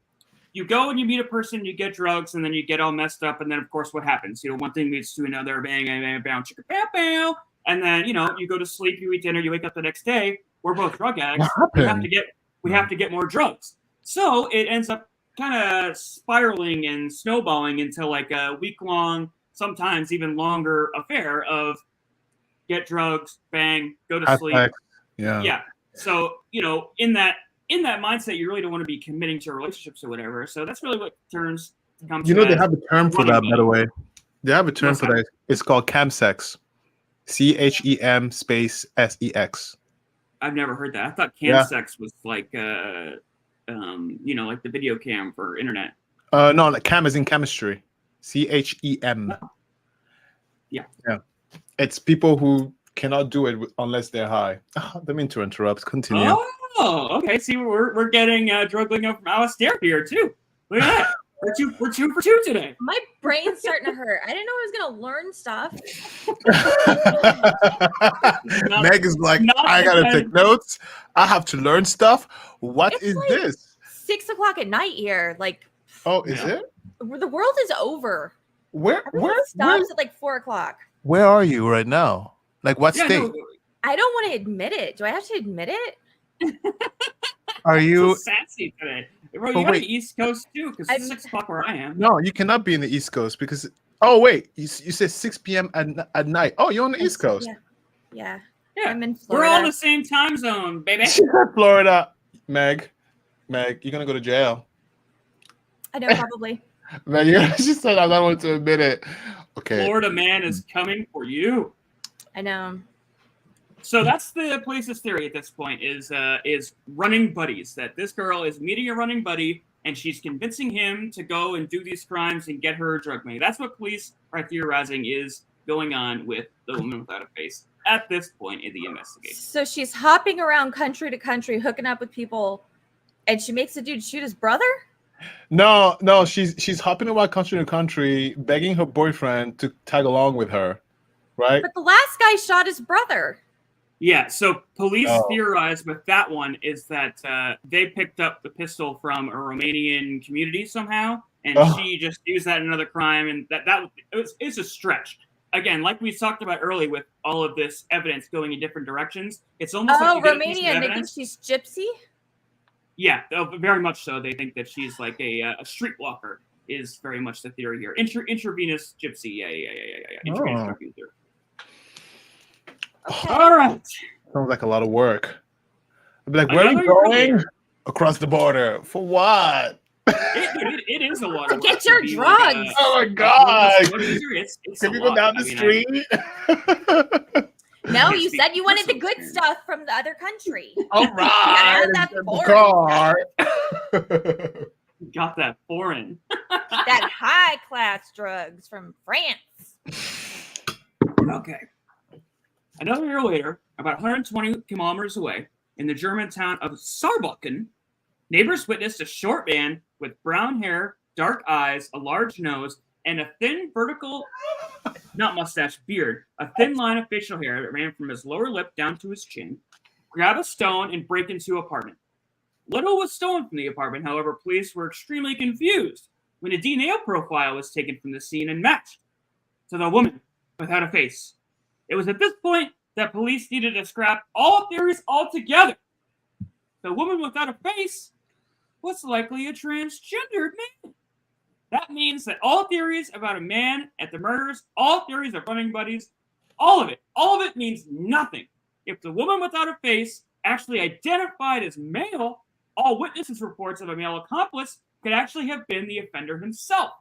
you go and you meet a person, you get drugs, and then you get all messed up, and then of course what happens? One thing leads to another, bang, bang, bang, bang, chicka, pow, pow, and then you go to sleep, you eat dinner, you wake up the next day. We're both drug addicts.
What
We have
happened?
to get more drugs. So it ends up kind of spiraling and snowballing into like a week-long, sometimes even longer affair of get drugs, bang, go to sleep.
Aspect. Yeah.
Yeah. So, in that mindset, you really don't want to be committing to relationships or whatever. So that's really what turns comes
You know,
to
they
as
have a term for
running
that, by the
buddy.
way. They have a term
What's
for
that?
that. It's called chemsex. CHEM space SEX.
I've never heard that. I thought
Yeah.
sex was like, like the video cam for internet.
No, like chem is in chemistry. CHEM.
Yeah.
Yeah. It's people who cannot do it unless they're high. I didn't mean to interrupt. Continue.
Oh, okay. See, we're getting drug lingo from Alistair here too. Look at that. We're two for two today.
My brain's starting to hurt. I didn't know I was going to learn stuff.
Not-
Meg is like,
not
I gotta
the
take notes. I have to learn stuff. What
It's
is
like-
this?
6:00 at night here. Like,
Oh, is
Yeah.
it?
the world is over.
Where
Everyone stops at like 4:00.
where are you right now? Like what
Yeah,
state?
no,
I don't want to admit it. Do I have to admit it?
Are you?
it's so sassy today. Bro,
Oh,
you got
wait.
the East Coast too, because it's
I'm-
6:00 where I am.
No, you cannot be in the East Coast because. Oh wait, you said 6 p.m. at night. Oh, you're on the East Coast.
Yeah.
Yeah,
I'm in
we're
Florida.
all in the same time zone, baby.
Florida. Meg, you're gonna go to jail.
I know, probably.
Meg, she said I don't want to admit it. Okay.
Florida man is coming for you.
I know.
So that's the police's theory at this point is running buddies. That this girl is meeting a running buddy and she's convincing him to go and do these crimes and get her drug money. That's what police are theorizing is going on with the woman without a face at this point in the investigation.
So she's hopping around country to country, hooking up with people, and she makes a dude shoot his brother?
No, she's hopping around country to country, begging her boyfriend to tag along with her, right?
But the last guy shot his brother.
Yeah, so police
Oh.
theorize with that one is that they picked up the pistol from a Romanian community somehow, and
Oh.
she just used that in another crime, and it's a stretch. Again, like we talked about earlier with all of this evidence going in different directions, it's almost like
Oh,
you get a piece of
Romanian. They think
evidence.
she's gypsy?
Yeah, very much so. They think that she's like a streetwalker is very much the theory here. Intravenous gypsy. Yeah. Intravenous
Oh.
drug user.
Okay.
All right.
Sounds like a lot of work. I'd be like, where are you
Another
going?
career.
Across the border. For what?
It is a lot
To
of
get
work
your
be
drugs.
Oh my
a
God.
drug user. It's
Can
a
you go
lot.
down the
I mean,
street?
No, you said you wanted the good stuff from the other country.
All
Gotta
right.
have that
The
foreign
car.
You got that foreign.
that high class drugs from France.
Okay. Another year later, about 120 kilometers away, in the German town of Saarbrücken, neighbors witnessed a short man with brown hair, dark eyes, a large nose, and a thin vertical, not mustache, beard, a thin line of facial hair that ran from his lower lip down to his chin, grab a stone and break into an apartment. Little was stolen from the apartment, however, police were extremely confused when a DNA profile was taken from the scene and matched to the woman without a face. It was at this point that police needed to scrap all theories altogether. The woman without a face was likely a transgendered man. That means that all theories about a man at the murders, all theories of running buddies, all of it means nothing. If the woman without a face actually identified as male, all witnesses' reports of a male accomplice could actually have been the offender himself.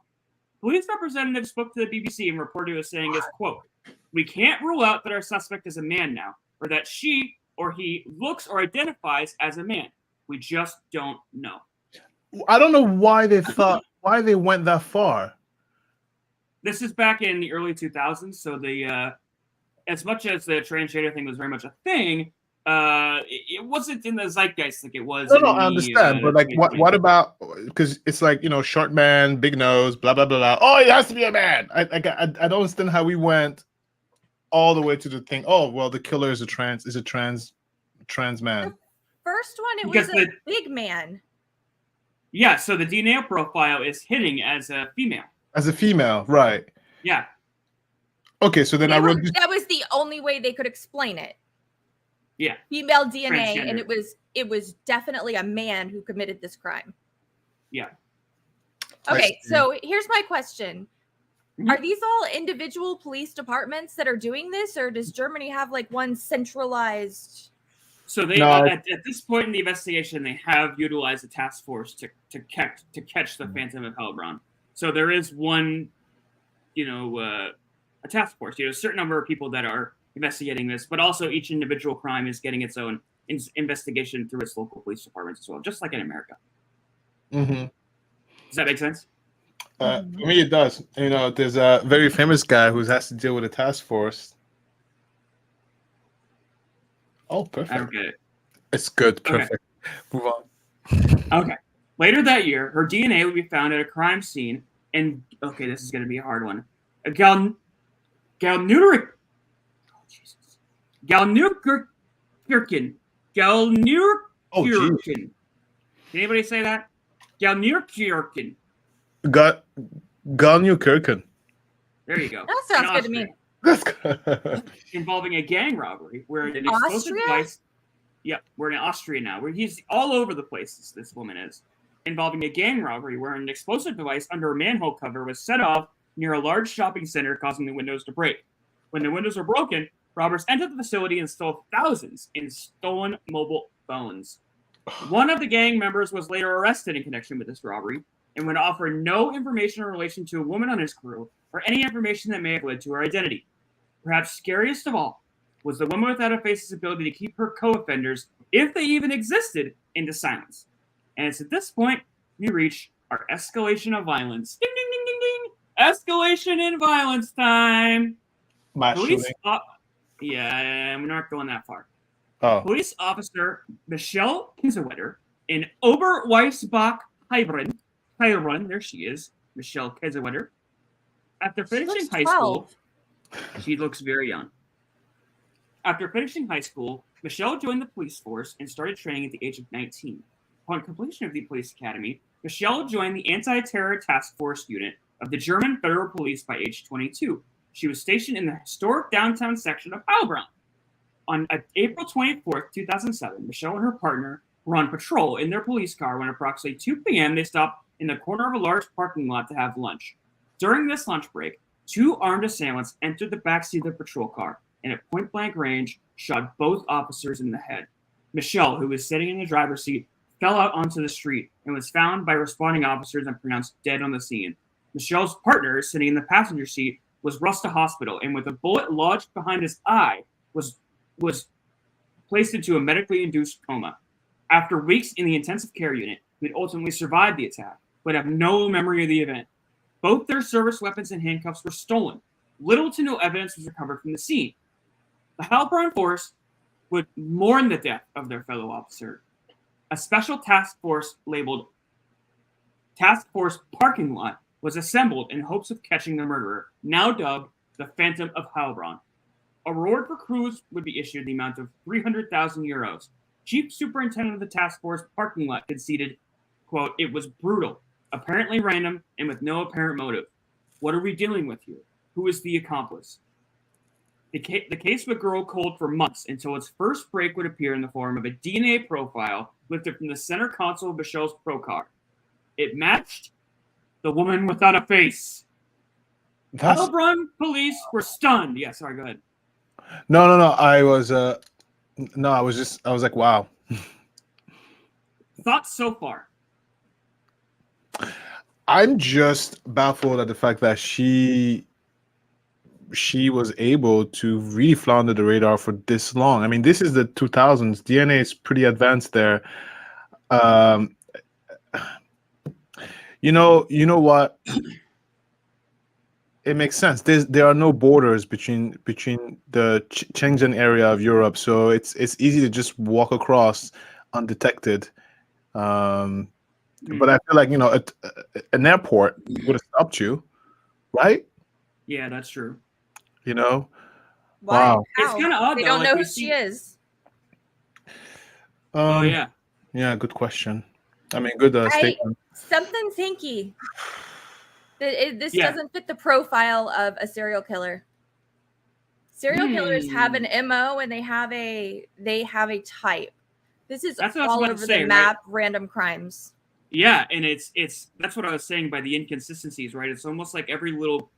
Police representatives spoke to the BBC and reported as saying, as quote, "We can't rule out that our suspect is a man now, or that she or he looks or identifies as a man. We just don't know."
I don't know why they went that far.
This is back in the early 2000s, so the as much as the transgender thing was very much a thing, it wasn't in the zeitgeist like it was.
No, I understand, but like, what about? Because it's like, short man, big nose, blah blah blah blah. Oh, it has to be a man. I don't understand how we went all the way to the thing. Oh, well, the killer is a trans man.
First one, it
Because
was a big man.
Yeah, so the DNA profile is hitting as a female.
As a female, right?
Yeah.
Okay, so then
That was the only way they could explain it.
Yeah.
Female DNA,
Transgender.
and it was definitely a man who committed this crime.
Yeah.
Okay, so here's my question.
Mhm.
Are these all individual police departments that are doing this, or does Germany have like one centralized?
So they at this point in the investigation, they have utilized a task force to catch the Phantom of Heilbronn. So there is one, a task force. A certain number of people that are investigating this, but also each individual crime is getting its own investigation through its local police departments as well, just like in America.
Mm-hmm.
Does that make sense?
For me, it does. There's a very famous guy who has to deal with a task force. Oh, perfect.
I don't get it.
It's good. Perfect. Okay. Move on.
Okay. Later that year, her DNA would be found at a crime scene in, this is going to be a hard one. Galnurkirchen.
Oh, geez.
Can anybody say that? Galnurkirchen.
Galnurkirchen.
There you go.
That sounds good to me.
That's good.
Involving a gang robbery where an explosive device. Yep, we're in Austria now. Where he's all over the place. This woman is involving a gang robbery where an explosive device under a manhole cover was set off near a large shopping center, causing the windows to break. When the windows were broken, robbers entered the facility and stole thousands in stolen mobile phones. One of the gang members was later arrested in connection with this robbery and would offer no information in relation to a woman on his crew or any information that may have led to her identity. Perhaps scariest of all was the woman without a face's ability to keep her co-offenders, if they even existed, into silence. And it's at this point we reach our escalation of violence. Ding, ding, ding, ding, ding. Escalation in violence time. Police we're not going that far.
Oh.
Police officer Michelle Kiesewetter in Oberweisbach, Heilbronn, there she is, Michelle Kiesewetter. After finishing high school, she looks very young. After finishing high school, Michelle joined the police force and started training at the age of 19. Upon completion of the police academy, Michelle joined the anti-terror task force unit of the German Federal Police by age 22. She was stationed in the historic downtown section of Heilbronn. On April 24th, 2007, Michelle and her partner were on patrol in their police car when approximately 2 p.m. they stopped in the corner of a large parking lot to have lunch. During this lunch break, 2 armed assailants entered the backseat of the patrol car and at point-blank range shot both officers in the head. Michelle, who was sitting in the driver's seat, fell out onto the street and was found by responding officers and pronounced dead on the scene. Michelle's partner, sitting in the passenger seat, was rushed to hospital and with a bullet lodged behind his eye, was placed into a medically induced coma. After weeks in the intensive care unit, he would ultimately survive the attack, but have no memory of the event. Both their service weapons and handcuffs were stolen. Little to no evidence was recovered from the scene. The Heilbronn force would mourn the death of their fellow officer. A special task force labeled Task Force Parking Lot was assembled in hopes of catching the murderer, now dubbed the Phantom of Heilbronn. A reward for crews would be issued in the amount of 300,000 euros. Chief Superintendent of the Task Force Parking Lot conceded, quote, "It was brutal, apparently random, and with no apparent motive. What are we dealing with here? Who is the accomplice?" The case would grow cold for months until its first break would appear in the form of a DNA profile lifted from the center console of Michelle's Pro car. It matched the woman without a face. Heilbronn police were stunned. Yeah, sorry, go ahead.
No. I was like, wow.
Thoughts so far?
I'm just baffled at the fact that she was able to really fly under the radar for this long. I mean, this is the 2000s. DNA is pretty advanced there. You know what? It makes sense. There are no borders between the Shenzhen area of Europe, so it's easy to just walk across undetected. But I feel like an airport would have stopped you, right?
Yeah, that's true.
Why?
Wow.
It's kind of odd.
They
though.
don't know
we
who she is.
Oh yeah.
Yeah, good question. I mean, good statement.
Something's hinky. This
Yeah.
doesn't fit the profile of a serial killer. Serial killers have an MO and they have a type. This is
That's what I was
all
about
over
to say,
the map, random crimes.
Yeah, and it's that's what I was saying by the inconsistencies, right? It's almost like every little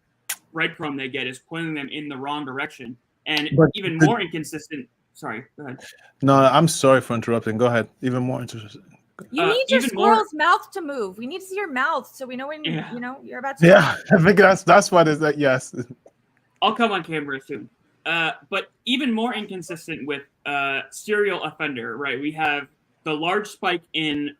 breadcrumb they get is pointing them in the wrong direction, and
But
even more inconsistent. Sorry, go ahead.
No, I'm sorry for interrupting. Go ahead. Even more interesting.
You need your
even more-
squirrel's mouth to move. We need to see your mouth so we know when
Yeah.
you're about to.
Yeah, I think that's what is that. Yes.
I'll come on camera soon. But even more inconsistent with serial offender, right? We have the large spike in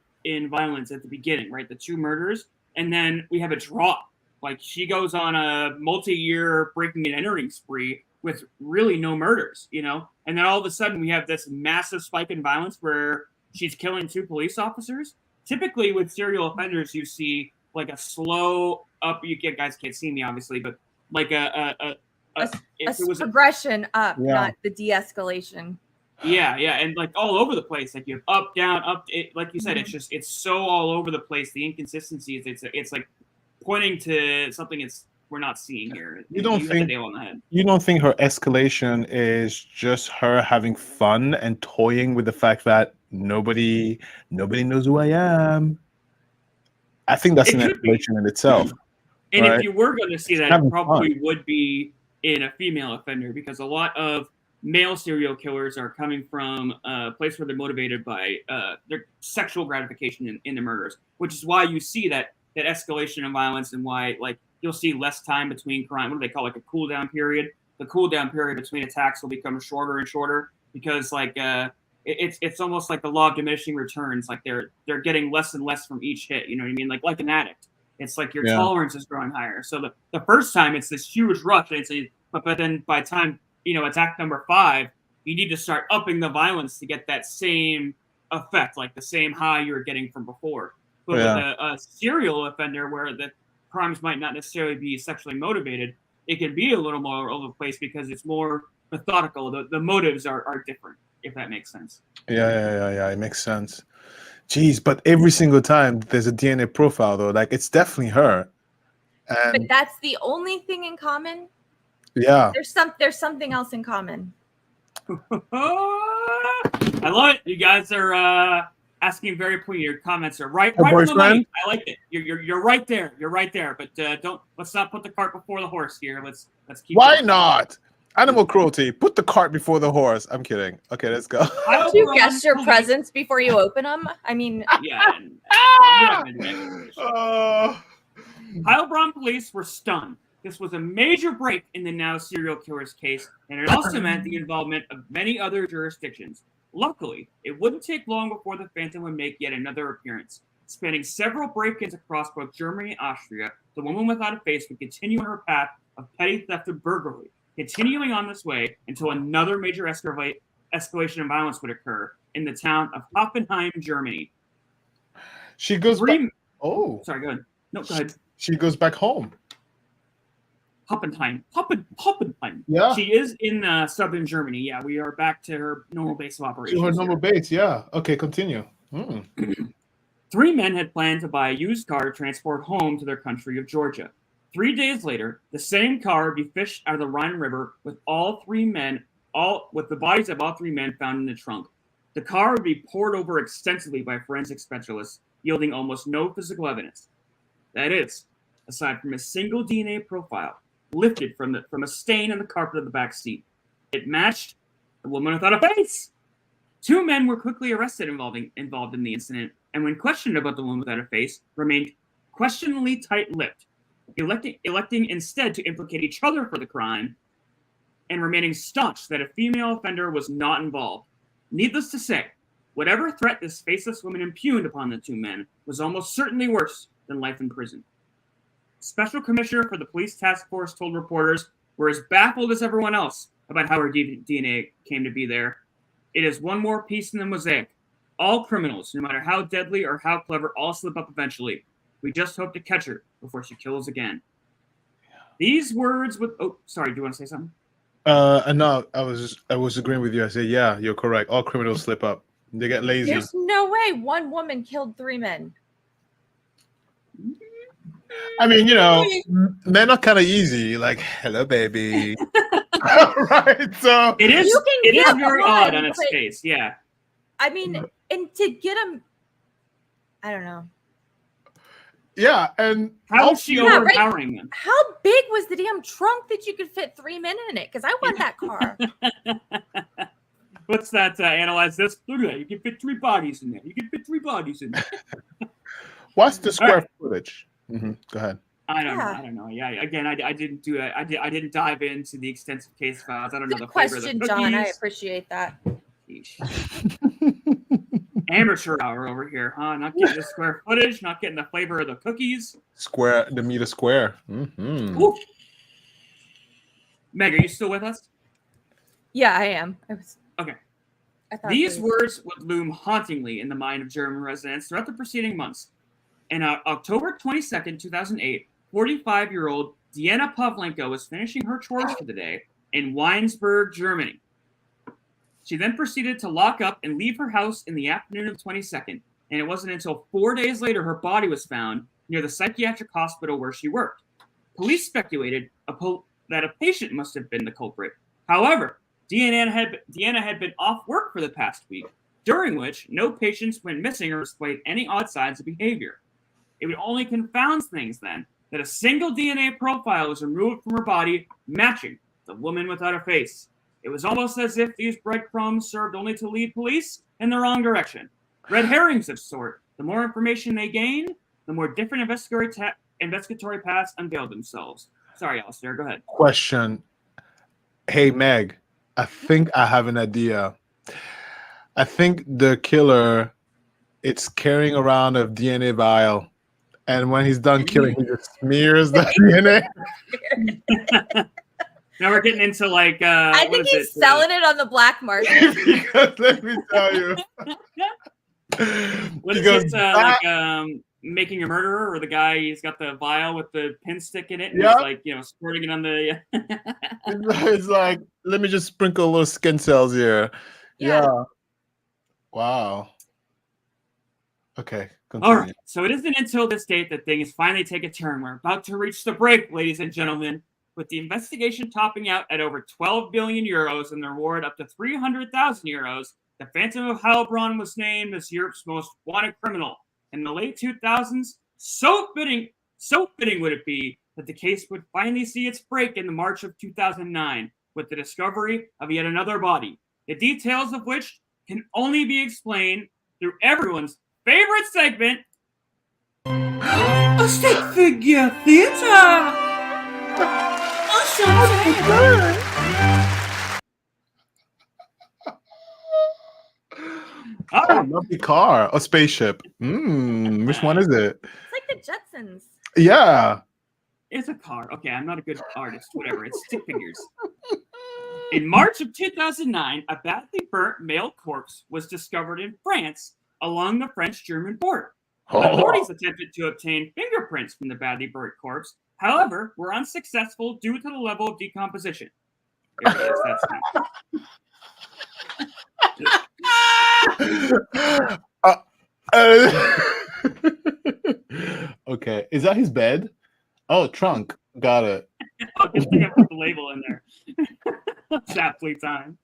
violence at the beginning, right? The 2 murders, and then we have a drop. Like she goes on a multi-year breaking and entering spree with really no murders, and then all of a sudden we have this massive spike in violence where she's killing 2 police officers. Typically with serial offenders, you see like a slow up. You guys can't see me obviously, but like a
progression up,
Yeah.
not the de-escalation.
Yeah, and like all over the place. Like you have up, down, up. Like you said, it's so all over the place. The inconsistencies. It's like pointing to something we're not seeing here.
You don't
hit
think-
the nail on the head.
You don't think her escalation is just her having fun and toying with the fact that nobody knows who I am? I think that's
It
an
could be.
escalation in itself.
And
Right.
if you were going to see that,
having
it probably would be in a female offender because a lot of male serial killers are coming from a place where they're motivated by their sexual gratification in the murders, which is why you see that escalation of violence and why like you'll see less time between crime. What do they call like a cool down period? The cool down period between attacks will become shorter and shorter because like it's almost like the law of diminishing returns. Like they're getting less and less from each hit. You know what I mean? Like an addict. It's like your tolerance is growing higher. So the first time it's this huge rush, but then by the time attack number 5, you need to start upping the violence to get that same effect, like the same high you were getting from before. But with a serial offender where the crimes might not necessarily be sexually motivated, it can be a little more all over the place because it's more methodical. The motives are different, if that makes sense.
Yeah. It makes sense. Jeez, but every single time there's a DNA profile though, like it's definitely her.
But
And
that's the only thing in common.
yeah,
There's something else in common.
I love it. You guys are asking very poignant. Your comments are right
Her
on the
boyfriend?
money. I like it. You're right there. You're right there. But let's not put the cart before the horse here. Let's keep.
why
going.
not? Animal cruelty. Put the cart before the horse. I'm kidding. Okay, let's go.
Don't you guess your presents before you open them? I mean,
Yeah. We're not gonna do that.
Oh.
Heilbronn police were stunned. This was a major break in the now serial killer's case, and it also meant the involvement of many other jurisdictions. Luckily, it wouldn't take long before the Phantom would make yet another appearance. Spanning several break-ins across both Germany and Austria, the woman without a face would continue on her path of petty theft and burglary, continuing on this way until another major escalation of violence would occur in the town of Hoffenheim, Germany.
She goes back. Oh,
Sorry, go ahead. No, go ahead.
She goes back home.
Hoppenheim.
Yeah.
She is in southern Germany. Yeah, we are back to her normal base of operations.
To her normal base, yeah. Okay, continue.
3 men had planned to buy a used car to transport home to their country of Georgia. 3 days later, the same car would be fished out of the Rhine River with the bodies of all 3 men found in the trunk. The car would be pored over extensively by forensic specialists, yielding almost no physical evidence. That is, aside from a single DNA profile lifted from a stain in the carpet of the back seat. It matched the woman without a face. 2 men were quickly arrested involved in the incident, and when questioned about the woman without a face, remained questionably tight-lipped, electing instead to implicate each other for the crime, and remaining staunch that a female offender was not involved. Needless to say, whatever threat this faceless woman impugned upon the 2 men was almost certainly worse than life in prison. Special Commissioner for the Police Task Force told reporters we're as baffled as everyone else about how her DNA came to be there. It is one more piece in the mosaic. All criminals, no matter how deadly or how clever, all slip up eventually. We just hope to catch her before she kills again. These words with... Oh, sorry, do you want to say something?
No, I was agreeing with you. I said, yeah, you're correct. All criminals slip up. They get lazy.
There's no way one woman killed 3 men.
I mean, men are kind of easy. Like, hello, baby. Right? So
it is very odd on its
but,
face. Yeah.
I mean, and to get him, I don't know.
Yeah, and
how is she overpowering them?
How big was the damn trunk that you could fit 3 men in it? Because I want that car.
What's that? Analyze this. Look at that. You can fit 3 bodies in there.
What's the square footage? Mm-hmm. Go ahead.
I don't know. Yeah. Again, I didn't do it. I didn't dive into the extensive case files. I don't know the flavor of the cookies.
John. I appreciate that.
Amateur hour over here, huh? Not getting the square footage, not getting the flavor of the cookies.
The meter square. Mm-hmm.
Meg, are you still with us?
Yeah, I am.
Okay. These words would loom hauntingly in the mind of German residents throughout the preceding months. And on October 22nd, 2008, 45-year-old Diana Pavlenko was finishing her chores for the day in Weinsberg, Germany. She then proceeded to lock up and leave her house in the afternoon of the 22nd, and it wasn't until 4 days later her body was found near the psychiatric hospital where she worked. Police speculated that a patient must have been the culprit. However, Diana had been off work for the past week, during which no patients went missing or displayed any odd signs of behavior. It would only confound things then that a single DNA profile was removed from her body, matching the woman without a face. It was almost as if these breadcrumbs served only to lead police in the wrong direction. Red herrings of sort. The more information they gained, the more different investigatory paths unveiled themselves. Sorry, Alistair, go ahead.
Question. Hey, Meg, I think I have an idea. I think the killer, it's carrying around a DNA vial. And when he's done killing, he just smears the DNA.
Now we're getting into like
I think he's selling it on the black market.
Because let me tell you.
What is it like making a murderer, or the guy, he's got the vial with the pin stick in it and he's like, squirting it on the
It's like, let me just sprinkle a little skin cells here. Yeah. Wow. Okay. Continue.
All right. So it isn't until this date that things finally take a turn. We're about to reach the break, ladies and gentlemen. With the investigation topping out at over 12 billion euros and the reward up to 300,000 euros, the Phantom of Heilbronn was named as Europe's most wanted criminal. In the late 2000s, so fitting would it be that the case would finally see its break in the March of 2009 with the discovery of yet another body, the details of which can only be explained through everyone's favorite segment, a stick figure theater. Oh, champagne. All
Oh,
right.
lovely car. A spaceship. Which one is it?
It's like the Jetsons.
Yeah.
It's a car. Okay, I'm not a good artist. Whatever. It's stick figures. In March of 2009, a badly burnt male corpse was discovered in France along the French-German border. Authorities attempted to obtain fingerprints from the badly burnt corpse, however, were unsuccessful due to the level of decomposition. There it is. That's
Okay. Is that his bed? Oh, trunk. Got it.
I think I put the label in there. Saply time.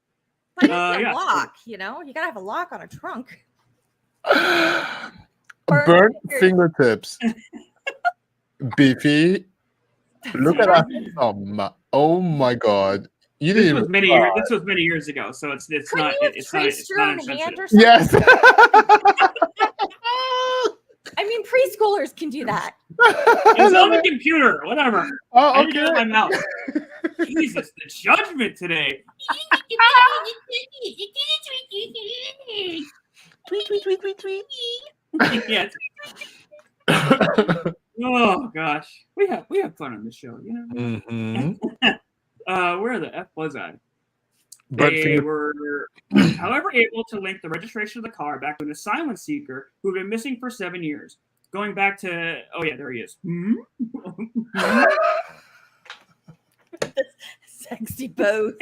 But it's a
yeah.
lock, you know? You gotta have a lock on a trunk.
Burnt fingertips. Beefy. Look at that thumb. Oh my god. You
This
didn't
was many years. This was many years ago, so it's
Couldn't
not.
you have
It's not.
traced
It's
your
not
own hand
insensitive.
or something?
Yes.
I mean, preschoolers can do that.
It was on the computer. Whatever.
Oh,
I didn't do it with
okay.
my mouth. Jesus, the judgment today.
Tweet, tweet, tweet, tweet, tweet.
Yes. Oh gosh, we have fun on this show, you know. Where the F was I? They were, however, able to link the registration of the car back to an asylum seeker who had been missing for 7 years. Going back to, oh yeah, there he is.
Sexy pose.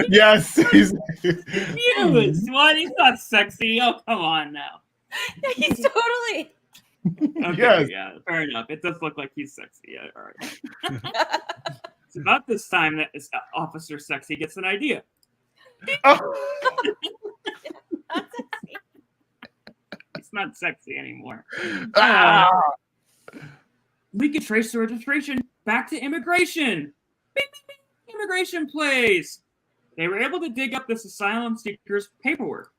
Yes.
Confused. What? He's not sexy. Oh, come on now.
He's totally.
Okay,
Yes.
yeah, fair enough. It does look like he's sexy. Yeah, all right. It's about this time that this Officer Sexy gets an idea. It's not sexy anymore. We could trace the registration back to immigration. Bing, bing, bing. Immigration place. They were able to dig up this asylum seeker's paperwork.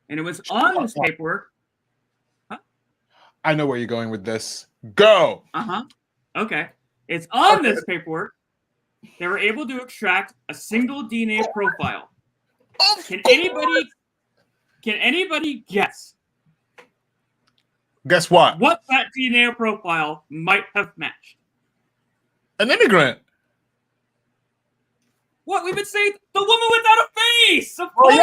And it was on this paperwork.
I know where you're going with this. Go.
Okay. It's on this paperwork. They were able to extract a single DNA profile. Can anybody guess
Guess what?
what that DNA profile might have matched?
An immigrant.
What we've been saying, the woman without a face. Of course.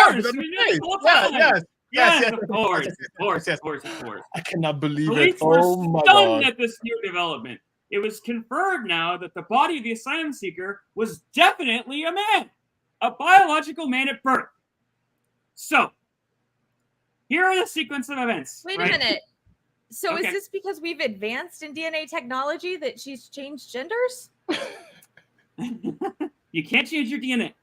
Yes, of course.
I cannot believe
Police
it.
were
Oh my
stunned
god.
at this new development. It was confirmed now that the body of the asylum seeker was definitely a man, a biological man at birth. So, here are the sequence of events.
Wait a minute. So
Okay.
is this because we've advanced in DNA technology that she's changed genders?
You can't change your DNA.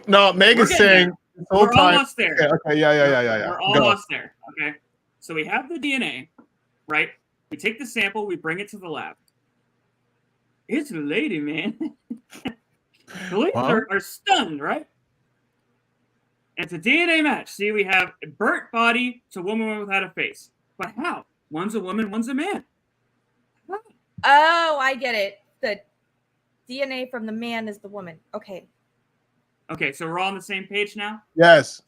No, Meg
We're
is
getting
saying this whole
We're
time.
almost there.
Okay, yeah.
We're
Go.
almost there. Okay. So we have the DNA, right? We take the sample, we bring it to the lab. It's a lady, man. Police are stunned, right? It's a DNA match. See, we have a burnt body to a woman without a face. But how? One's a woman, one's a man. How?
Oh, I get it. The DNA from the man is the woman. Okay.
Okay, so we're all on the same page now?
Yes.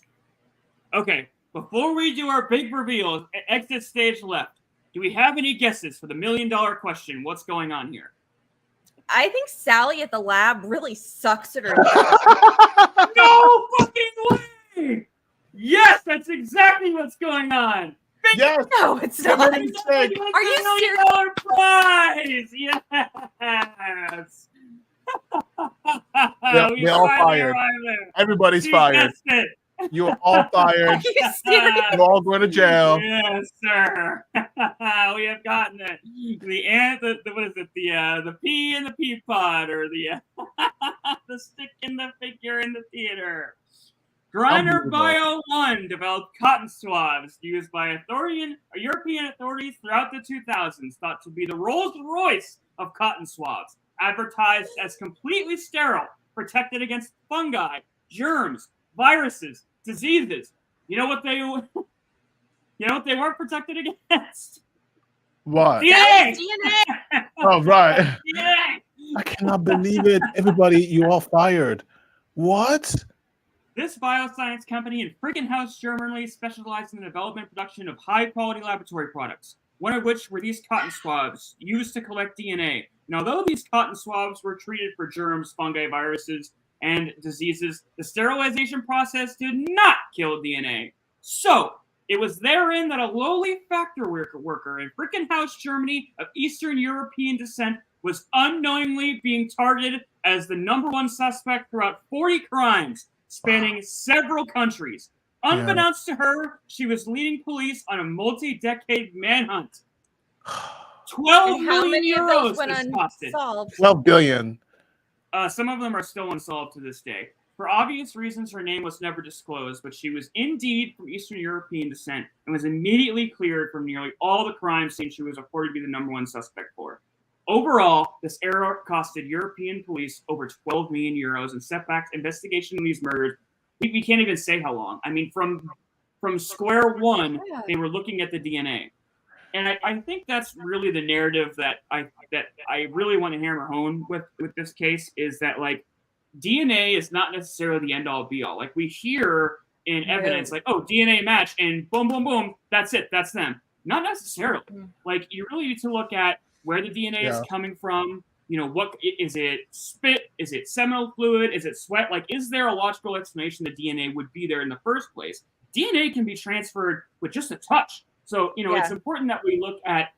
Okay, before we do our big reveal, exit stage left, do we have any guesses for the $1 million question? What's going on here?
I think Sally at the lab really sucks at her.
No fucking way! Yes, that's exactly what's going on.
Yes.
No, it's not.
Are you
Are you serious?
$1 prize? Yes.
They're all fired. Everybody's
She
fired.
guessed it.
You're all fired.
Are you serious?
You're all going to jail.
Yes, sir. We have gotten it. The ant, what is it? The pea in the pea pod, or the the stick in the figure in the theater. Griner Bio 1 developed cotton swabs used by European authorities throughout the 2000s, thought to be the Rolls Royce of cotton swabs, advertised as completely sterile, protected against fungi, germs, viruses, diseases. You know what they weren't protected against?
What?
That
DNA.
was DNA.
Oh, right.
DNA.
I cannot believe it. Everybody, you all fired. What?
This bioscience company in Frickenhaus, Germany, specialized in the development and production of high-quality laboratory products, one of which were these cotton swabs used to collect DNA. And although these cotton swabs were treated for germs, fungi, viruses, and diseases, the sterilization process did not kill DNA. So, it was therein that a lowly factory worker in Frickenhaus, Germany, of Eastern European descent, was unknowingly being targeted as the #1 suspect throughout 40 crimes, spanning several countries. Unbeknownst to her, she was leading police on a multi-decade manhunt. 12
And how
million
many of
euros
those went
this costed.
unsolved?
12 billion.
Some of them are still unsolved to this day. For obvious reasons, her name was never disclosed, but she was indeed from Eastern European descent and was immediately cleared from nearly all the crime scenes she was reported to be the #1 suspect for. Overall, this error costed European police over 12 million euros and set back investigation of these murders. We can't even say how long. I mean, from square one, they were looking at the DNA. And I think that's really the narrative that I really want to hammer home with this case is that, like, DNA is not necessarily the end all be all. Like, we hear in evidence, like, oh, DNA match, and boom, boom, boom, that's it, that's them. Not necessarily. Like, you really need to look at where the DNA is coming from. You know, what is it? Spit? Is it seminal fluid? Is it sweat? Like, is there a logical explanation that DNA would be there in the first place? DNA can be transferred with just a touch. So, you know, it's important that we look at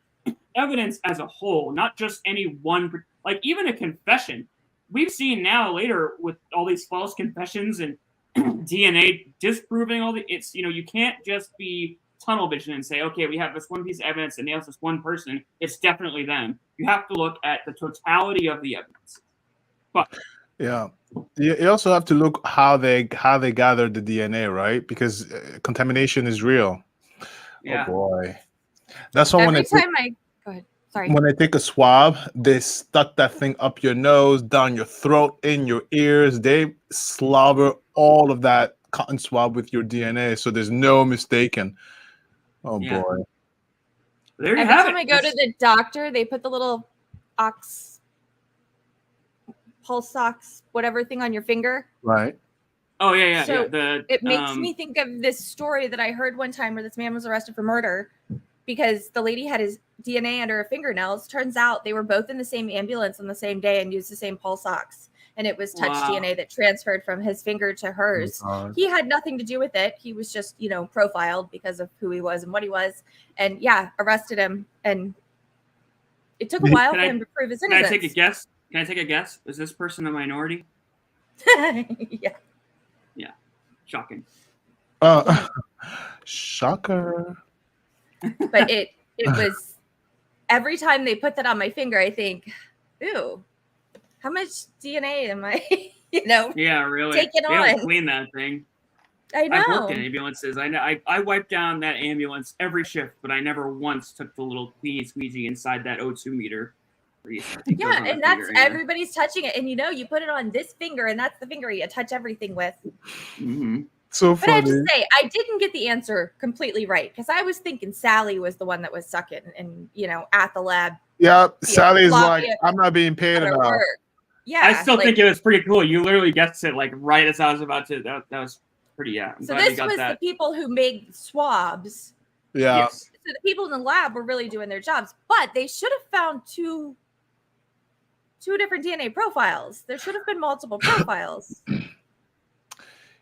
evidence as a whole, not just any one, like even a confession. We've seen now later with all these false confessions and DNA disproving all the, it's, you know, you can't just be tunnel vision and say, okay, we have this one piece of evidence and nails this one person. It's definitely them. You have to look at the totality of the evidence. But
yeah, you also have to look how they gathered the DNA, right? Because contamination is real.
yeah.
Oh boy, that's why
Every time I go ahead. Sorry.
when I take a swab, they stuck that thing up your nose, down your throat, in your ears. They slobber all of that cotton swab with your DNA, so there's no mistaking. Oh
Yeah.
boy.
There you
Every
have
time
it.
I go to the doctor, they put the little pulse ox, whatever thing on your finger.
Right.
Oh yeah.
So
The
it makes me think of this story that I heard one time where this man was arrested for murder because the lady had his DNA under her fingernails. Turns out they were both in the same ambulance on the same day and used the same pulse ox. And it was touch DNA that transferred from his finger to hers.
Oh,
He had nothing to do with it. He was just, you know, profiled because of who he was and what he was. And yeah, arrested him. And it took a while for him to prove his innocence.
Can I take a guess? Can I take a guess? Is this person a minority?
Yeah.
Yeah. Shocking.
Shocker.
But it was every time they put that on my finger, I think, ooh, how much DNA am I, you know?
Yeah, really.
Taking
They don't
on.
clean that thing.
I know.
I've worked in ambulances. I wiped down that ambulance every shift, but I never once took the little clean squeegee inside that O2 meter.
Yeah, and that's everybody's touching it. And you know, you put it on this finger, and that's the finger you touch everything with.
Mm-hmm.
So
But I have
funny.
to say, I didn't get the answer completely right because I was thinking Sally was the one that was sucking and, you know, at the lab.
Yeah, Sally's
floppy
like, I'm not being paid
at her
enough.
work. Yeah.
I still think it was pretty cool. You literally guessed it like right as I was about to. That was pretty. Yeah. I'm
so
glad you
this
got
was
that.
the people who made swabs.
Yeah.
Yes.
So the people in the lab were really doing their jobs, but they should have found two different DNA profiles. There should have been multiple profiles.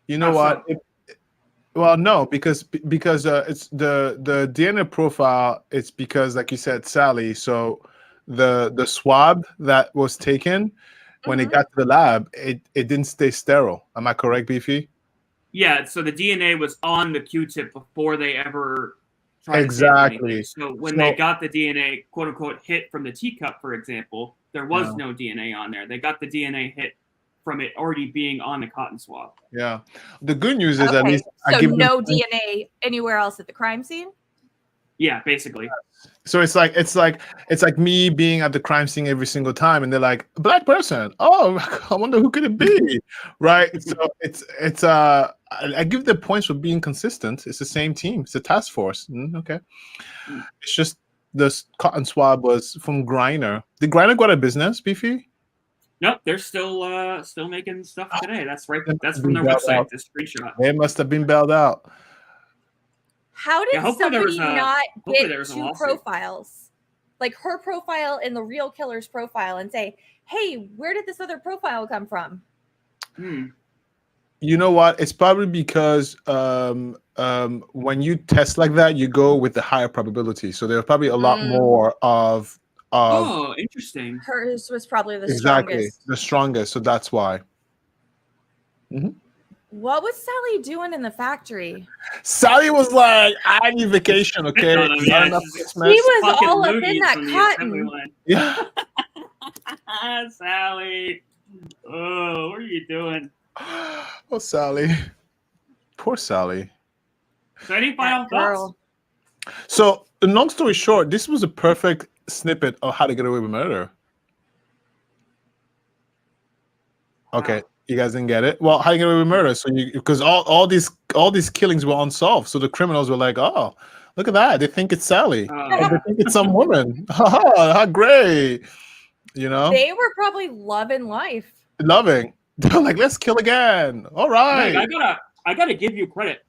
You know what? Well, no, because it's the DNA profile. It's because, like you said, Sally. So the swab that was taken when it got to the lab, it didn't stay sterile. Am I correct, Beefy?
Yeah. So the DNA was on the Q-tip before they ever tried
Exactly.
to sample anything. So when they got the DNA, quote unquote, hit from the teacup, for example, there was no DNA on there. They got the DNA hit from it already being on the cotton swab.
Yeah. The good news is at
Okay,
least
so no DNA anywhere else at the crime scene.
Yeah, basically.
So it's like me being at the crime scene every single time, and they're like, black person. Oh, I wonder who could it be, right? So it's I give the points for being consistent. It's the same team. It's a task force. Okay, it's just cotton swab was from Griner. Did Griner go out of business, Beefy?
Nope, they're still making stuff today. That's right.
They must
That's
have
from
been
their
bailed
website.
out.
This screenshot.
They must have been bailed out.
How did
Yeah, hopefully there
somebody
was a-
not
hopefully there
get
was a
two
lawsuit.
profiles, like her profile and the real killer's profile, and say, "Hey, where did this other profile come from?"
You know what? It's probably because when you test like that, you go with the higher probability. So there's probably a lot more of
Oh, interesting.
Hers was probably the
exactly
strongest.
the strongest. So that's why.
What was Sally doing in the factory?
Sally was like, "I need vacation, okay?
on him,
Not
yeah,
enough
she's
Christmas."
She was
Fucking
all up in
loogies
that
from the assembly
cotton.
line.
Yeah.
Sally. Oh, what are you doing?
Oh, Sally. Poor Sally.
So any final
That
thoughts?
girl.
So, long story short, this was a perfect snippet of How to Get Away with Murder. Okay, you guys didn't get it. Well, How to Get Away with Murder. So, because all these killings were unsolved, so the criminals were like, "Oh, look at that! They think it's Sally. Or they think it's some woman. How great!" You know,
They were probably loving life.
loving. They're like, "Let's kill again." All right.
Meg, I gotta give you credit,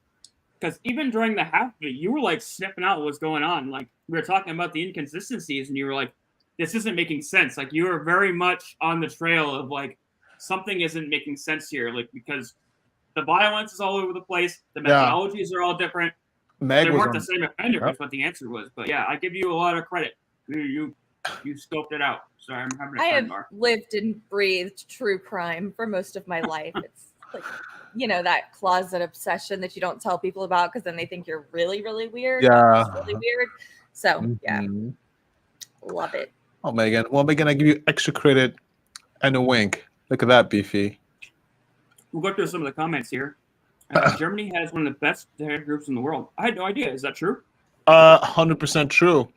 because even during the half of it, you were like sniffing out what's going on. Like we were talking about the inconsistencies, and you were like, "This isn't making sense." Like you were very much on the trail of like something isn't making sense here. Like because the violence is all over the place, the methodologies are all different.
Meg
They
was
weren't
on.
the same offender.
Yep.
Is what the answer was. But yeah, I give you a lot of credit. You scoped it out. Sorry, I'm having a
I
fun
have
bar.
lived and breathed true crime for most of my life. It's like, that closet obsession that you don't tell people about because then they think you're really, really weird.
Yeah.
It's really weird. So, yeah,
Mhm.
love it.
Oh, Megan. Well, Megan, I give you extra credit and a wink. Look at that, Beefy.
We'll go through some of the comments here. Germany has one of the best terror groups in the world. I had no idea. Is that true?
100% true.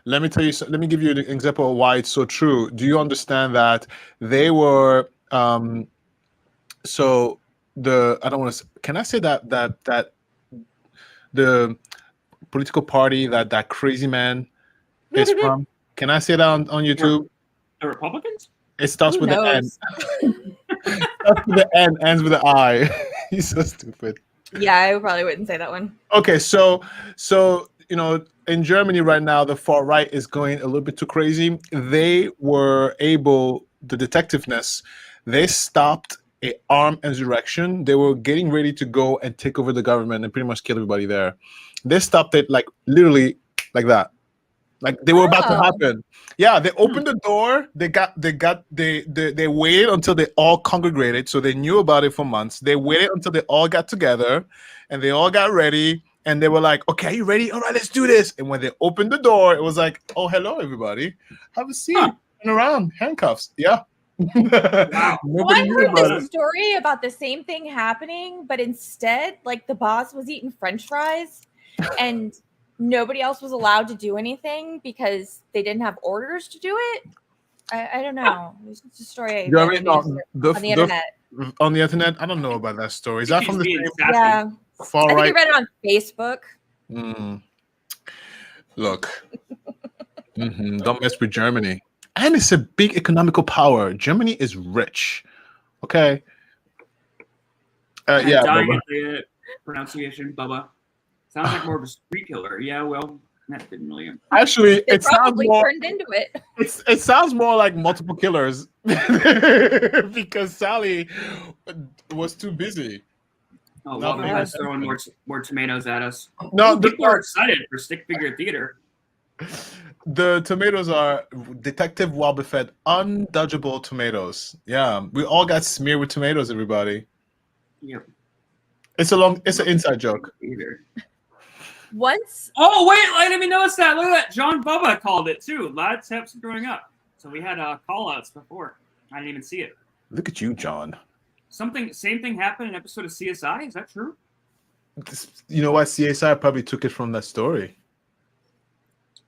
Let me tell you. Let me give you an example of why it's so true. Do you understand that they were? So I don't want to. Can I say that the political party that crazy man is from? Can I say that on YouTube?
The Republicans?
It starts
Who
with the N.
knows?
Starts with the N, ends with the I. He's so stupid.
Yeah, I probably wouldn't say that one.
Okay, so in Germany right now, the far right is going a little bit too crazy. They were able, the detectiveness, they stopped a armed insurrection. They were getting ready to go and take over the government and pretty much kill everybody there. They stopped it like literally like that. Like they were about to happen. Yeah, they opened the door. They waited until they all congregated. So they knew about it for months. They waited until they all got together and they all got ready. And they were like, "Okay, are you ready? All right, let's do this." And when they opened the door, it was like, "Oh, hello, everybody. Have a seat. Turn around, handcuffs." Yeah.
Wow.
Nobody
I
knew
heard
about
this story about the same thing happening, but instead, like the boss was eating French fries, and nobody else was allowed to do anything because they didn't have orders to do it. I don't know. It was just a story I read on the internet.
On the internet, I don't know about that story. Is that from the same
Yeah,
far
I think
right?
I read it on Facebook.
Look, don't mess with Germany. And it's a big economical power. Germany is rich. Okay.
I'm
Yeah.
dying
Bubba.
at the pronunciation, Bubba. Sounds like more of a street killer. Yeah, well, that didn't really.
Actually,
They
it sounds
probably
more.
turned into it.
It sounds more like multiple killers because Sally was too busy.
Oh,
No,
well,
they
that's
had-
throwing more tomatoes at us.
No,
Ooh, people are excited for stick figure theater.
The tomatoes are Detective Wobbuffet undodgeable tomatoes. Yeah, we all got smeared with tomatoes. Everybody.
Yep.
It's an inside joke.
Either.
Once.
Oh wait, I didn't even notice that. Look at that. John Bubba called it too. Loud tips growing up. So we had call outs before. I didn't even see it.
Look at you, John.
Same thing happened in an episode of CSI. Is that true?
You know what? CSI probably took it from that story.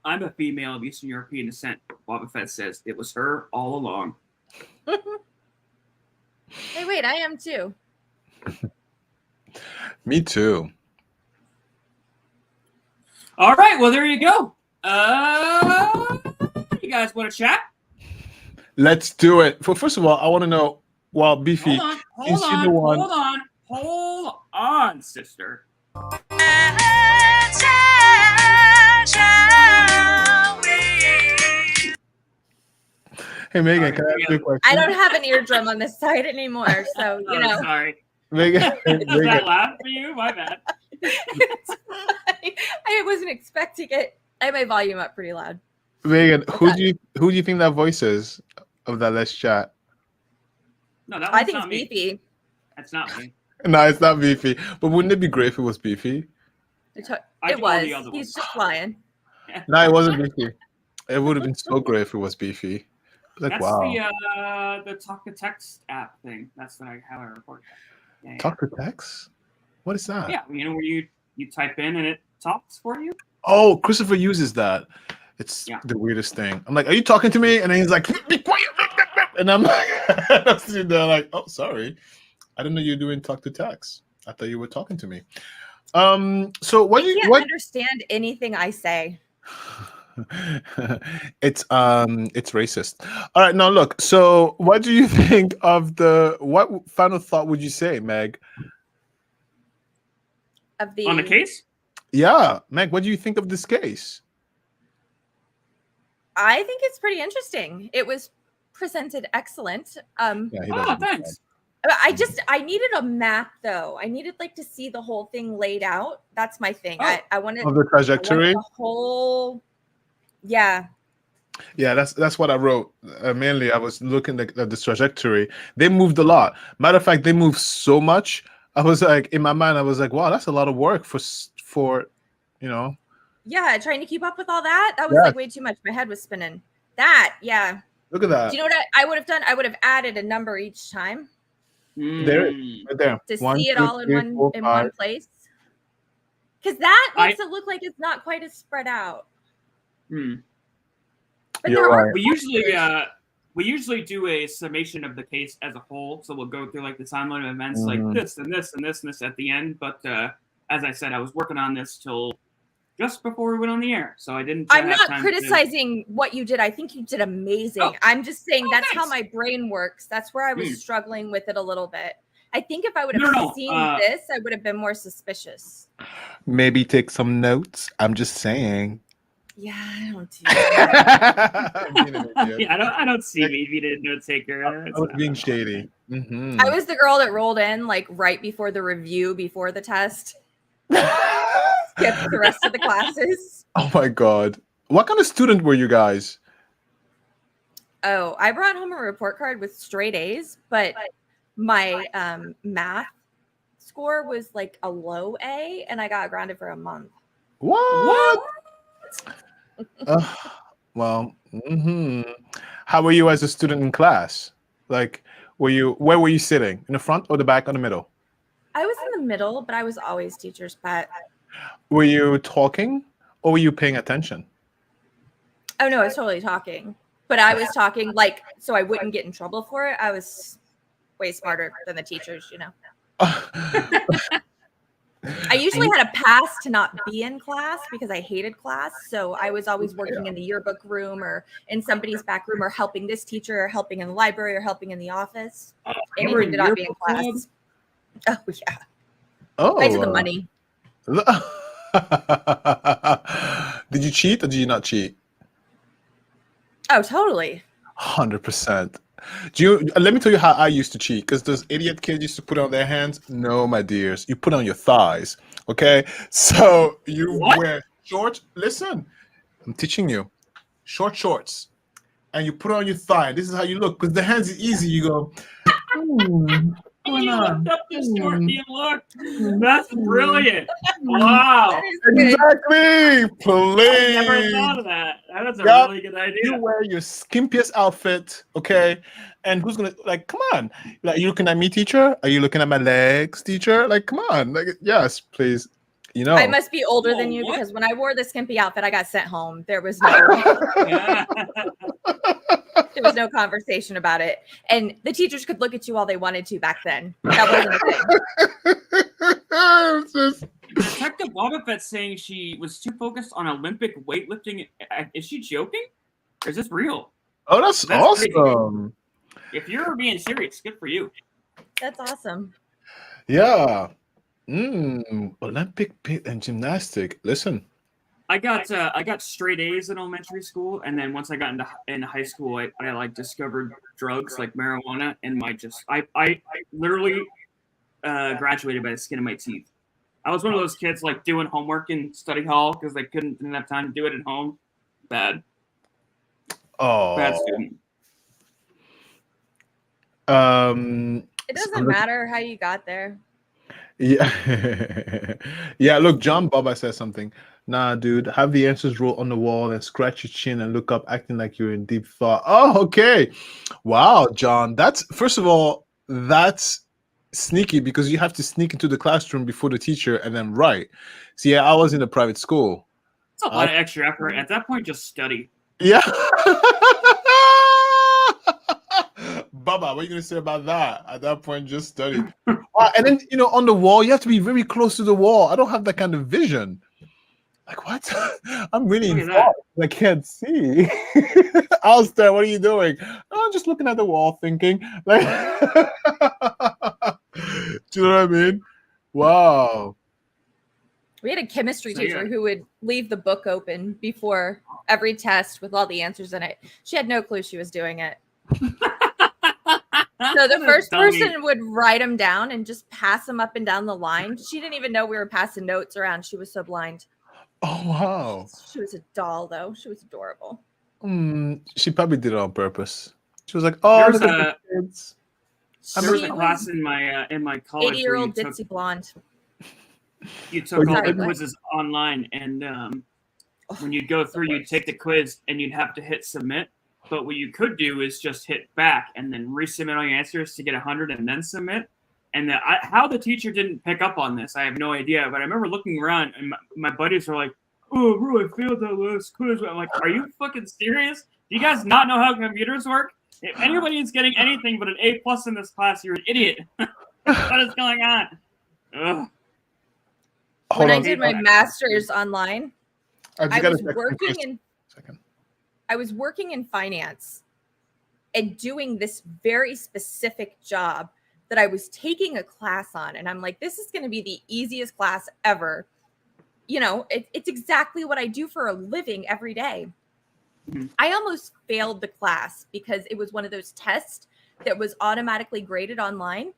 I'm a female of Eastern European descent. Boba Fett says it was her all along.
Hey, wait, I am too.
Me too.
All right, well there you go. You guys want to chat?
Let's do it. First of all, I want to know. Well, Beefy,
Hold on, sister.
Hey Megan, can I ask you a question?
I don't have an eardrum on this side anymore, so you know.
Sorry.
Megan,
Was that loud for you? My bad.
I wasn't expecting it. I have my volume up pretty loud.
Megan, who do you think that voice is of that Let's Chat?
No, that
I
one's
think
not
it's
me.
Beefy.
That's not me.
No, it's not Beefy. But wouldn't it be great if it was Beefy?
I
It
do all
was.
the other
He's
ones.
just flying.
No, it wasn't Beefy. It would have been so great if it was Beefy. Like,
That's
wow.
the talk to text app thing. That's how I record that. Yeah,
Talk to text? What is that?
yeah, you know where you type in and it talks for you.
Oh, Christopher uses that. It's
Yeah.
the weirdest thing. I'm like, are you talking to me? And then he's like, be quiet. And I'm like, I'm sitting there like, oh, sorry. I didn't know you were doing talk to text. I thought you were talking to me. So what
They
do you
can't
what
understand anything I say.
it's racist. All right, now look. So what do you think of what final thought would you say, Meg?
Of the
On the case?
Yeah, Meg, what do you think of this case?
I think it's pretty interesting. It was presented excellent.
Yeah, he does
Oh,
it.
thanks.
I needed a map though. I needed like to see the whole thing laid out. That's my thing.
Oh.
I wanted
Of the trajectory.
the whole. Yeah.
Yeah, that's what I wrote. Mainly, I was looking at the trajectory. They moved a lot. Matter of fact, they moved so much. I was like, in my mind, I was like, wow, that's a lot of work for, you know.
Yeah, trying to keep up with all that. That was
Yeah.
like way too much. My head was spinning. That, yeah.
Look at that.
Do you know what I would have done? I would have added a number each time
There, right there.
to
1,
see it
2,
all in
3,
one
4,
in
5.
one place. Because that makes it look like it's not quite as spread out. But
You're
there are
right.
We usually do a summation of the case as a whole, so we'll go through like the timeline of events, like
Mhm.
this and this and this and this at the end. But as I said, I was working on this till just before we went on the air, so I didn't.
I'm
have
not
time
criticizing what you did. I think you did amazing.
Oh.
I'm just saying that's how
thanks.
my brain works. That's where I was struggling with it a little bit. I think if I would have
No,
seen this, I would have been more suspicious.
Maybe take some notes. I'm just saying.
Yeah, I don't do that.
I'm being an idiot.
Yeah, I don't see me being a note taker.
I was being shady. Mhm.
I was the girl that rolled in like right before the review, before the test. Skipped the rest of the classes.
Oh my god. What kind of student were you guys?
Oh, I brought home a report card with straight A's, but my math score was like a low A, and I got grounded for a month.
What? Well, how were you as a student in class? Like, where were you sitting? In the front or the back or the middle?
I was in the middle, but I was always teacher's pet.
Were you talking or were you paying attention?
Oh no, I was totally talking. But I was talking like so I wouldn't get in trouble for it. I was way smarter than the teachers, you know. I usually had a pass to not be in class because I hated class. So I was always working in the yearbook room or in somebody's back room or helping this teacher or helping in the library or helping in the office. Anything to not be in class. Oh yeah.
Oh,
I did the money.
Did you cheat or did you not cheat?
Oh, totally.
100%. Let me tell you how I used to cheat, because those idiot kids used to put on their hands. No, my dears, you put on your thighs. Okay, so you wear short. Listen, I'm teaching you short shorts, and you put on your thigh. This is how you look, because the hands is easy. You go.
You looked up this short and look. That's brilliant. Wow.
Exactly. Please.
I never thought of that. That's a
Yep.
really good idea.
You wear your skimpiest outfit, okay? And who's gonna come on? Like, you looking at me, teacher? Are you looking at my legs, teacher? Like, come on. Like, yes, please. You know.
I must be older than you because when I wore the skimpy outfit, I got sent home. There was no there was no conversation about it. And the teachers could look at you all they wanted to back then. That wasn't a thing.
Detective Boba Fett's saying she was too focused on Olympic weightlifting. Is she joking? Or is this real?
Oh, that's
That's crazy.
awesome.
If you're being serious, good for you.
That's awesome.
Yeah. Olympic and gymnastic. Listen.
I got straight A's in elementary school, and then once I got into high school, I like discovered drugs like marijuana, and I literally graduated by the skin of my teeth. I was one of those kids like doing homework in study hall because they didn't have time to do it at home. Bad
Oh.
student.
It doesn't matter how you got there.
Yeah. Yeah, look, John Baba says something. Nah, dude, have the answers roll on the wall and scratch your chin and look up, acting like you're in deep thought. Oh, okay. Wow, John. That's, first of all, that's sneaky because you have to sneak into the classroom before the teacher and then write. See, yeah, I was in a private school.
It's a lot of extra effort. At that point, just study.
Yeah. Baba, what are you going to say about that? At that point, just study. And then, on the wall, you have to be very close to the wall. I don't have that kind of vision. Like, what? I'm really in thought. I can't see. I'll stare. What are you doing? Oh, I'm just looking at the wall thinking. Like, do you know what I mean? Wow.
We had a chemistry teacher who would leave the book open before every test with all the answers in it. She had no clue she was doing it. So the first person would write them down and just pass them up and down the line. She didn't even know we were passing notes around. She was so blind.
Oh, wow.
She was a doll, though. She was adorable.
She probably did it on purpose. She was like, "Oh,
there was a class in my college.
80-year-old ditzy blonde.
You took all the quizzes online, and when you'd go through, you'd take the quiz, and you'd have to hit submit. But what you could do is just hit back and then resubmit all your answers to get 100 and then submit. And how the teacher didn't pick up on this, I have no idea. But I remember looking around, and my buddies were like, "Oh, bro, I failed that last quiz." I'm like, "Are you fucking serious? Do you guys not know how computers work? If anybody is getting anything but an A+ in this class, you're an idiot." What is going on? Ugh.
When I did my master's online, I was working in finance and doing this very specific job that I was taking a class on. And I'm like, this is going to be the easiest class ever. It's exactly what I do for a living every day. Mm-hmm. I almost failed the class because it was one of those tests that was automatically graded online.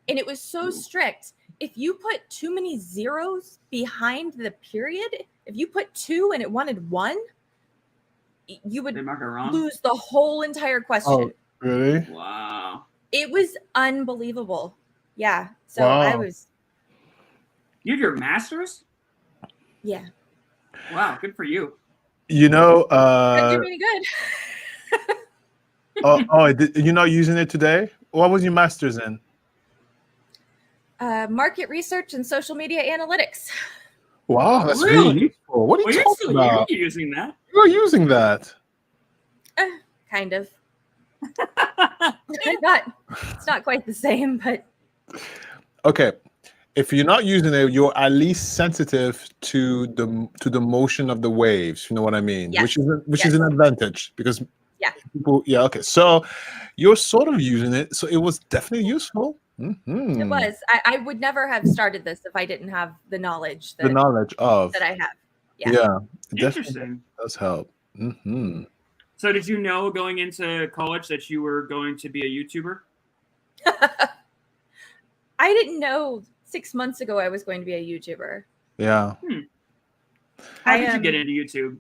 And it was so strict. If you put too many zeros behind the period, if you put 2 and it wanted 1, you would lose the whole entire question.
Oh, really?
Wow.
It was unbelievable. Yeah. So
wow.
You did your master's?
Yeah.
Wow, good for you.
Didn't do any good.
You're not using it today? What was your master's in?
Market research and social media analytics.
Wow, that's really useful. What are you talking about?
You're using that.
You're using that.
Kind of. It's not quite the same, but
okay. If you're not using it, you're at least sensitive to the motion of the waves. You know what I mean?
Yes.
Which is an advantage because people. Yeah. Okay. So you're sort of using it. So it was definitely useful. Mm-hmm.
It was. I would never have started this if I didn't have the knowledge that I have.
Yeah.
Interesting.
Does help. Mm-hmm.
So did you know going into college that you were going to be a YouTuber?
I didn't know 6 months ago I was going to be a YouTuber.
Yeah.
How did you get into YouTube?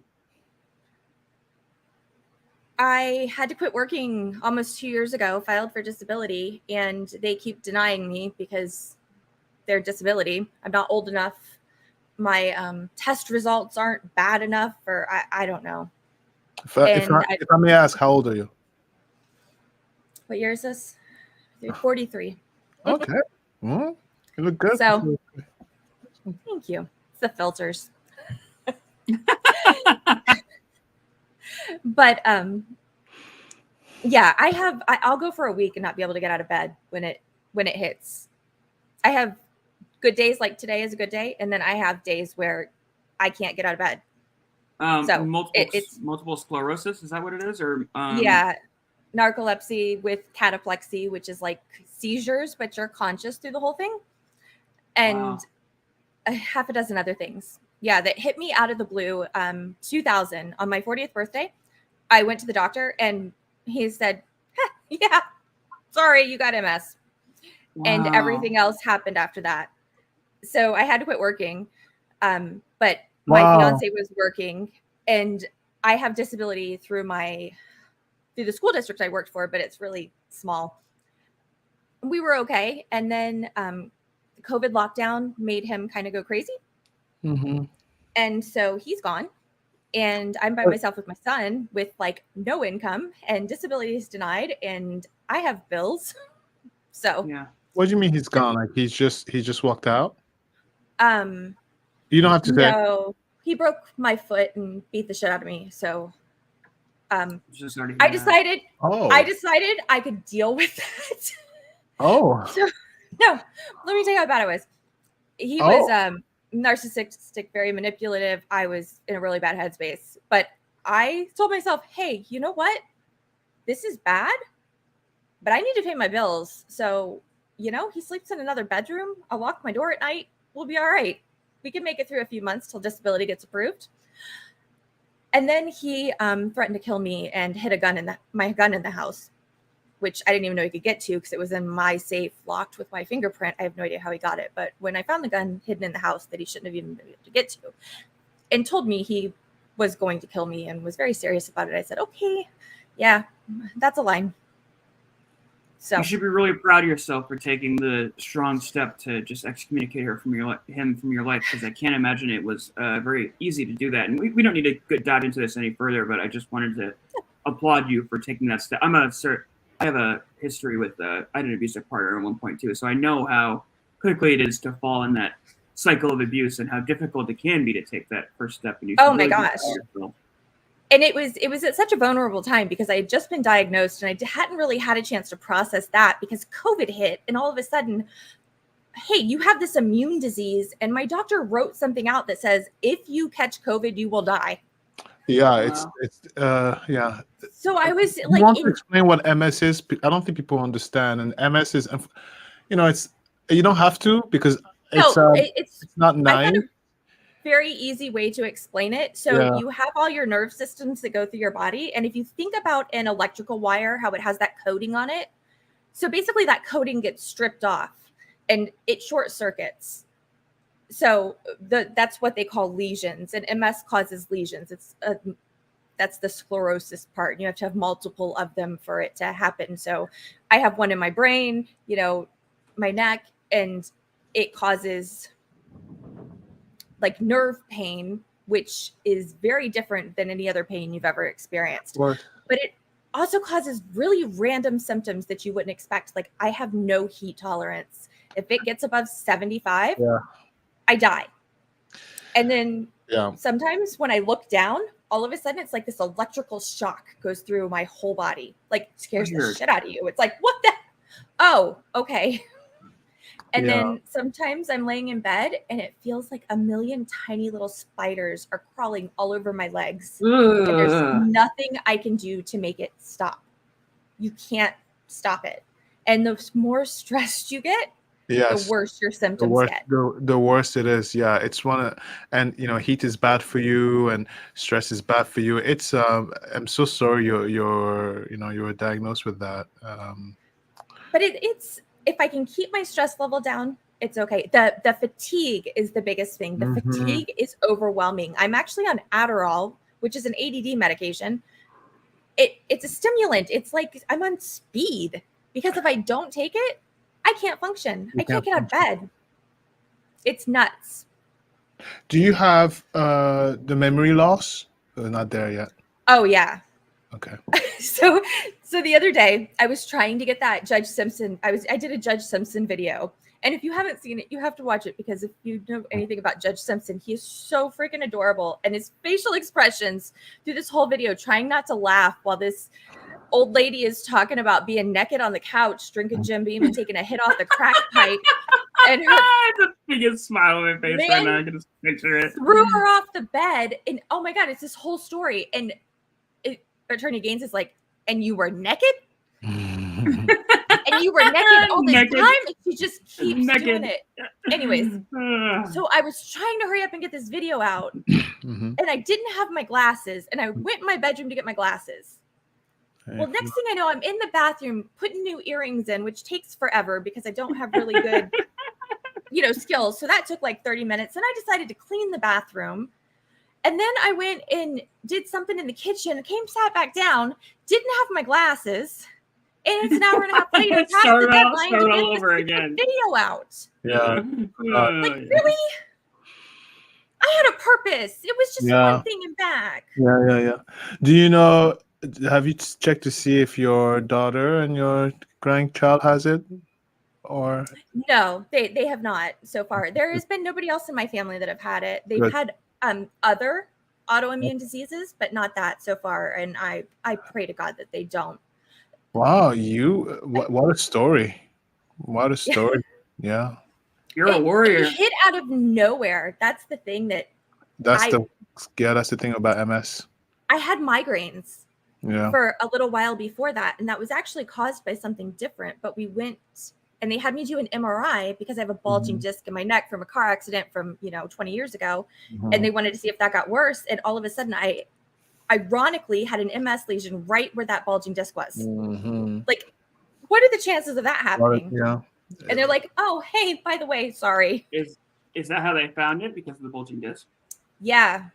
I had to quit working almost 2 years ago, filed for disability, and they keep denying me because their disability. I'm not old enough. My test results aren't bad enough, or I don't know.
If I may ask, how old are you?
What year is this? 43.
Okay. You look good.
So, thank you. It's the filters. But yeah, I'll go for a week and not be able to get out of bed when it hits. I have good days like today is a good day, and then I have days where I can't get out of bed. So it's
multiple sclerosis. Is that what it is? Or
yeah, narcolepsy with cataplexy, which is like seizures, but you're conscious through the whole thing, and a half a dozen other things. Yeah, that hit me out of the blue. 2000 on my 40th birthday, I went to the doctor and he said, "Yeah, sorry, you got MS." And everything else happened after that. So I had to quit working. But my fiance was working, and I have disability through the school district I worked for, but it's really small. We were okay. And then the COVID lockdown made him kind of go crazy.
Mm-hmm.
And so he's gone. And I'm by myself with my son with like no income and disabilities denied. And I have bills. So
yeah.
What do you mean he's gone? Like he just walked out? You don't have to say.
No, he broke my foot and beat the shit out of me. So I decided I could deal with that.
Oh.
So, no, let me tell you how bad I was. He was narcissistic, very manipulative. I was in a really bad headspace. But I told myself, hey, you know what? This is bad, but I need to pay my bills. So, he sleeps in another bedroom. I'll lock my door at night. We'll be all right. We can make it through a few months till disability gets approved. And then he threatened to kill me and hid my gun in the house, which I didn't even know he could get to because it was in my safe, locked with my fingerprint. I have no idea how he got it. But when I found the gun hidden in the house that he shouldn't have even been able to get to, and told me he was going to kill me and was very serious about it, I said, okay, yeah, that's a line. So
you should be really proud of yourself for taking the strong step to just excommunicate him from your life, because I can't imagine it was very easy to do that. And we don't need to dive into this any further, but I just wanted to applaud you for taking that step. I have a history with I had an abusive partner at one point too, so I know how quickly it is to fall in that cycle of abuse and how difficult it can be to take that first step. And
oh my gosh. And it was at such a vulnerable time because I had just been diagnosed and I hadn't really had a chance to process that because COVID hit, and all of a sudden, hey, you have this immune disease, and my doctor wrote something out that says if you catch COVID, you will die.
Yeah, it's yeah.
So I was
You
like,
want to explain what MS is? I don't think people understand. And MS is, it's you don't have to because it's not nice.
Very easy way to explain it. So you have all your nerve systems that go through your body. And if you think about an electrical wire, how it has that coating on it. So basically that coating gets stripped off and it short circuits. So that's what they call lesions, and MS causes lesions. That's the sclerosis part. You have to have multiple of them for it to happen. So I have one in my brain, my neck, and it causes like nerve pain, which is very different than any other pain you've ever experienced. But it also causes really random symptoms that you wouldn't expect. Like I have no heat tolerance. If it gets above 75, I die. And then sometimes when I look down, all of a sudden it's like this electrical shock goes through my whole body, like scares the shit out of you. It's like, what the? Oh, okay. And then sometimes I'm laying in bed and it feels like a million tiny little spiders are crawling all over my legs. And there's nothing I can do to make it stop. You can't stop it. And the more stressed you get, the worse your symptoms get.
The worse it is. Yeah. It's and heat is bad for you and stress is bad for you. It's I'm so sorry you were diagnosed with that.
But it's if I can keep my stress level down, it's okay. The fatigue is the biggest thing. The fatigue is overwhelming. I'm actually on Adderall, which is an ADD medication. It's a stimulant. It's like I'm on speed because if I don't take it, I can't function. I can't get out of bed. It's nuts.
Do you have the memory loss? Or not there yet?
Oh, yeah.
Okay.
So the other day I was trying to get that Judge Simpson. I did a Judge Simpson video. And if you haven't seen it, you have to watch it because if you know anything about Judge Simpson, he is so freaking adorable. And his facial expressions through this whole video, trying not to laugh while this old lady is talking about being naked on the couch, drinking Jim Beam and taking a hit off the crack pipe. And her
the biggest smile on my face right now. I can just picture it.
threw her off the bed, and oh my god, it's this whole story. And Attorney Gaines is like, and you were naked? And you were naked all this
Naked.
time? And she just keeps
Naked.
doing it. Anyways, so I was trying to hurry up and get this video out,
Mhm.
and I didn't have my glasses, and I went in my bedroom to get my glasses. Well, next thing I know, I'm in the bathroom putting new earrings in, which takes forever because I don't have really good, skills. So that took like 30 minutes. And I decided to clean the bathroom. And then I went and did something in the kitchen, sat back down, didn't have my glasses. And it's an hour and a half later, past the deadline to get
all over again.
video out.
Yeah.
Like, really? I had a purpose. It was just one thing and back.
Yeah. Do you know, have you checked to see if your daughter and your grandchild has it? Or
No, they have not so far. There has been nobody else in my family that have had it. They've
Good.
had other autoimmune diseases, but not that so far. And I pray to God that they don't.
wow, what a story. What a story. Yeah.
You're a warrior.
It hit out of nowhere. That's the thing
That's the thing about MS.
I had migraines
Yeah.
for a little while before that. And that was actually caused by something different. But we went and they had me do an MRI because I have a bulging disc in my neck from a car accident from, 20 years ago. And they wanted to see if that got worse. And all of a sudden, I ironically had an MS lesion right where that bulging disc was.
Mhm.
Like, what are the chances of that happening?
Yeah.
And they're like, oh, hey, by the way, sorry.
Is that how they found it? Because of the bulging disc?
Yeah.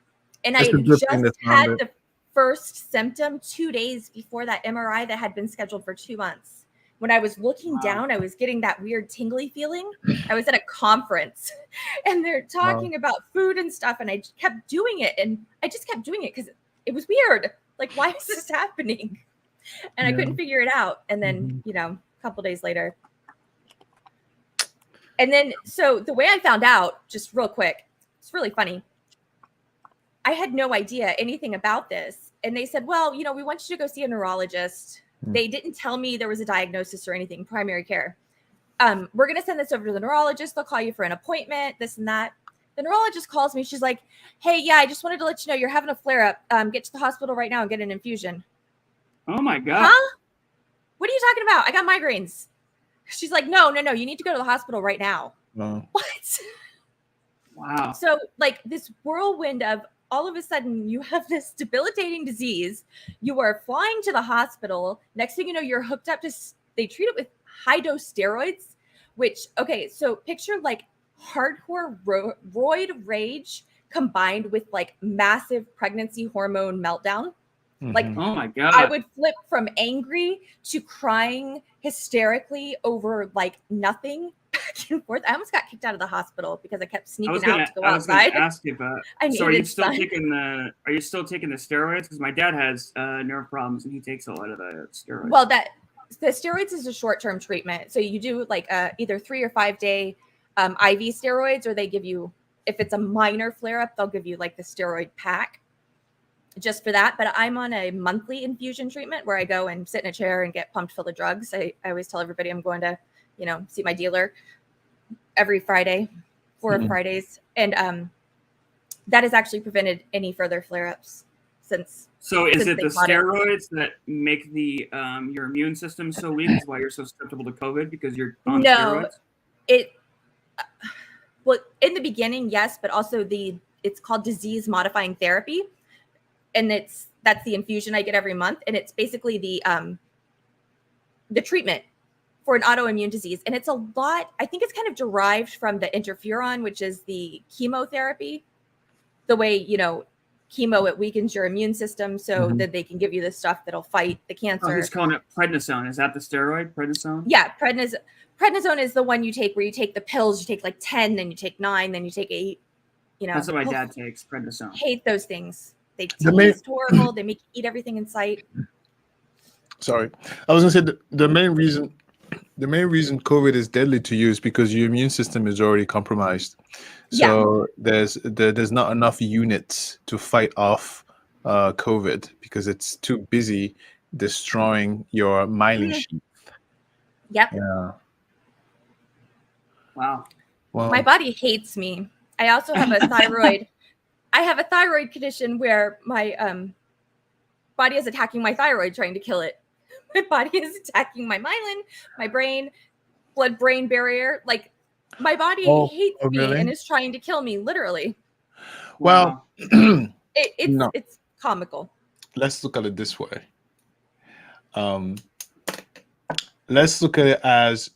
And
It's
I
a
had
good
just
thing they
had
found it.
the first symptom 2 days before that MRI that had been scheduled for 2 months. When I was looking down, I was getting that weird tingly feeling. I was at a conference and they're talking about food and stuff. And I kept doing it. And I just kept doing it because it was weird. Like, why is this happening? And I couldn't figure it out. And then, a couple days later. And then, so the way I found out, just real quick, it's really funny. I had no idea anything about this. And they said, well, we want you to go see a neurologist. They didn't tell me there was a diagnosis or anything, primary care. We're going to send this over to the neurologist. They'll call you for an appointment, this and that. The neurologist calls me. She's like, hey, yeah, I just wanted to let you know you're having a flare up. Get to the hospital right now and get an infusion.
Oh, my God.
Huh? What are you talking about? I got migraines. She's like, no. You need to go to the hospital right now.
Wow.
What?
Wow.
So like this whirlwind of all of a sudden you have this debilitating disease. You are flying to the hospital. Next thing you know, you're hooked up to, they treat it with high dose steroids, which, okay, so picture like hardcore roid rage combined with like massive pregnancy hormone meltdown. Like,
oh my God.
I would flip from angry to crying hysterically over like nothing back and forth. I almost got kicked out of the hospital because I kept sneaking out to go outside.
Ask you about. So are you still taking the steroids? Because my dad has nerve problems and he takes a lot of the steroids.
Well, the steroids is a short-term treatment. So you do like either 3 or 5 day IV steroids, or they give you, if it's a minor flare-up, they'll give you like the steroid pack just for that. But I'm on a monthly infusion treatment where I go and sit in a chair and get pumped full of drugs. I always tell everybody I'm going to, see my dealer every Friday, 4 Fridays. And that has actually prevented any further flare-ups since.
So is it the steroids that make the your immune system so weak? Is why you're so susceptible to COVID, because you're on steroids?
Well, in the beginning, yes, but also it's called disease modifying therapy. And that's the infusion I get every month. And it's basically the treatment for an autoimmune disease. And it's a lot, I think it's kind of derived from the interferon, which is the chemotherapy. The way, chemo, it weakens your immune system so that they can give you the stuff that'll fight the cancer.
Oh, he's calling it prednisone. Is that the steroid, prednisone?
Yeah, prednisone is the one you take where you take the pills. You take like 10, then you take 9, then you take 8.
That's what my dad takes, prednisone.
Hate those things. They taste horrible. They make you eat everything in sight.
Sorry, I was gonna say the main reason COVID is deadly to you is because your immune system is already compromised. So there's not enough units to fight off COVID because it's too busy destroying your myelin sheath.
Yep.
Yeah.
Wow.
Well,
My body hates me. I also have a thyroid. I have a thyroid condition where my body is attacking my thyroid, trying to kill it. My body is attacking my myelin, my brain, blood-brain barrier. Like my body hates me
really?
and is trying to kill me, literally.
Well,
Wow.
no.
It's comical.
Let's look at it this way. Let's look at it as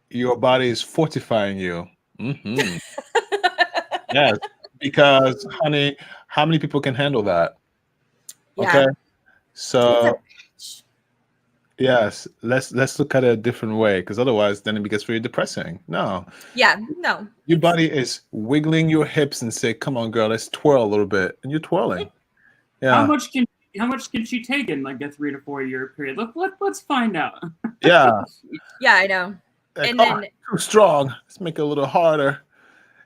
your body is fortifying you. Mhm. Yes, because honey, how many people can handle that?
Yeah.
Okay,
It's
so
a bitch.
yes, let's look at it a different way, because otherwise then it gets very depressing. No,
Yeah, no.
your body is wiggling your hips and say, "Come on, girl, let's twirl a little bit," and you're twirling.
How
Yeah,
much can she take in like a 3 to 4 year period? Let's find out.
yeah.
Yeah, I know.
Like,
And
oh,
then
too strong. Let's make it a little harder.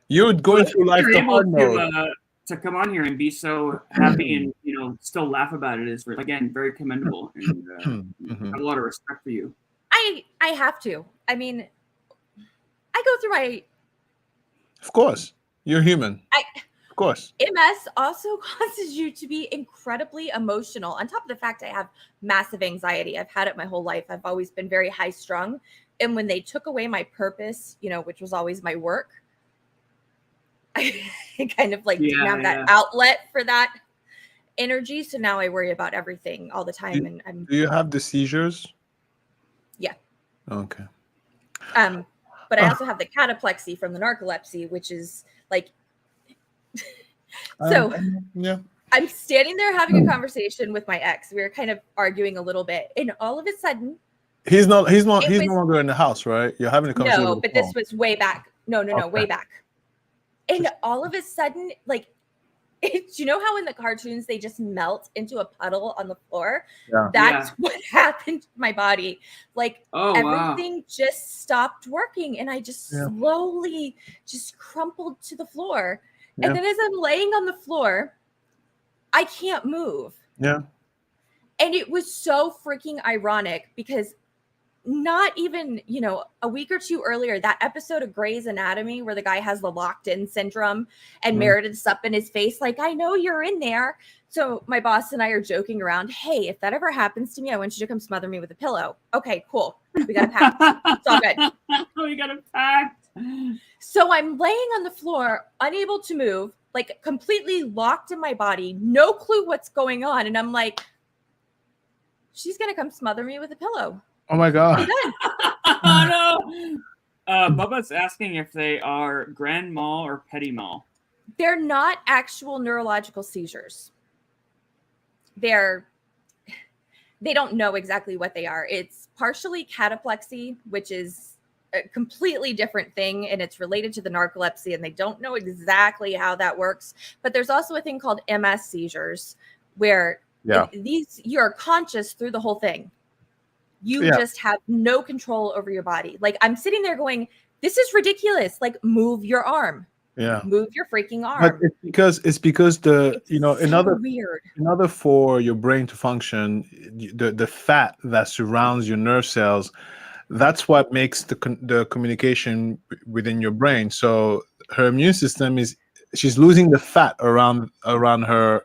You're going through life
You're
the
able
hard mode.
to come on here and be so happy and still laugh about it is again very commendable, and I have a lot of respect for you.
I have to. I mean, I go through my
Of course, you're human. Of course.
MS also causes you to be incredibly emotional. On top of the fact I have massive anxiety. I've had it my whole life. I've always been very high strung. And when they took away my purpose, which was always my work, I kind of didn't have that outlet for that energy. So now I worry about everything all the time.
Do you have the seizures?
Yeah.
Okay.
But I also have the cataplexy from the narcolepsy, which is so
yeah.
I'm standing there having a conversation with my ex. We were kind of arguing a little bit, and all of a sudden,
he's no longer in the house, right? You're having a conversation.
No, but this was way back. No, way back. And all of a sudden, you know how in the cartoons they just melt into a puddle on the floor?
Yeah.
That's what happened to my body.
Wow.
Everything just stopped working, and I just slowly just crumpled to the floor.
Yeah.
And then as I'm laying on the floor, I can't move.
Yeah.
And it was so freaking ironic because not even, a week or two earlier, that episode of Grey's Anatomy where the guy has the locked-in syndrome and Meredith's up in his face, I know you're in there. So my boss and I are joking around, hey, if that ever happens to me, I want you to come smother me with a pillow. Okay, cool. We got it packed. It's all good.
We got it packed.
So I'm laying on the floor, unable to move, completely locked in my body, no clue what's going on. And I'm like, she's going to come smother me with a pillow.
Oh my God.
Oh no. Bubba's asking if they are grand mal or petit mal.
They're not actual neurological seizures. They don't know exactly what they are. It's partially cataplexy, which is a completely different thing, and it's related to the narcolepsy, and they don't know exactly how that works. But there's also a thing called MS seizures, where you're conscious through the whole thing. You just have no control over your body. I'm sitting there going, this is ridiculous. Move your arm.
Yeah.
Move your freaking arm.
But it's because
Weird.
in order for your brain to function, the fat that surrounds your nerve cells, that's what makes the communication within your brain. So her immune system she's losing the fat around her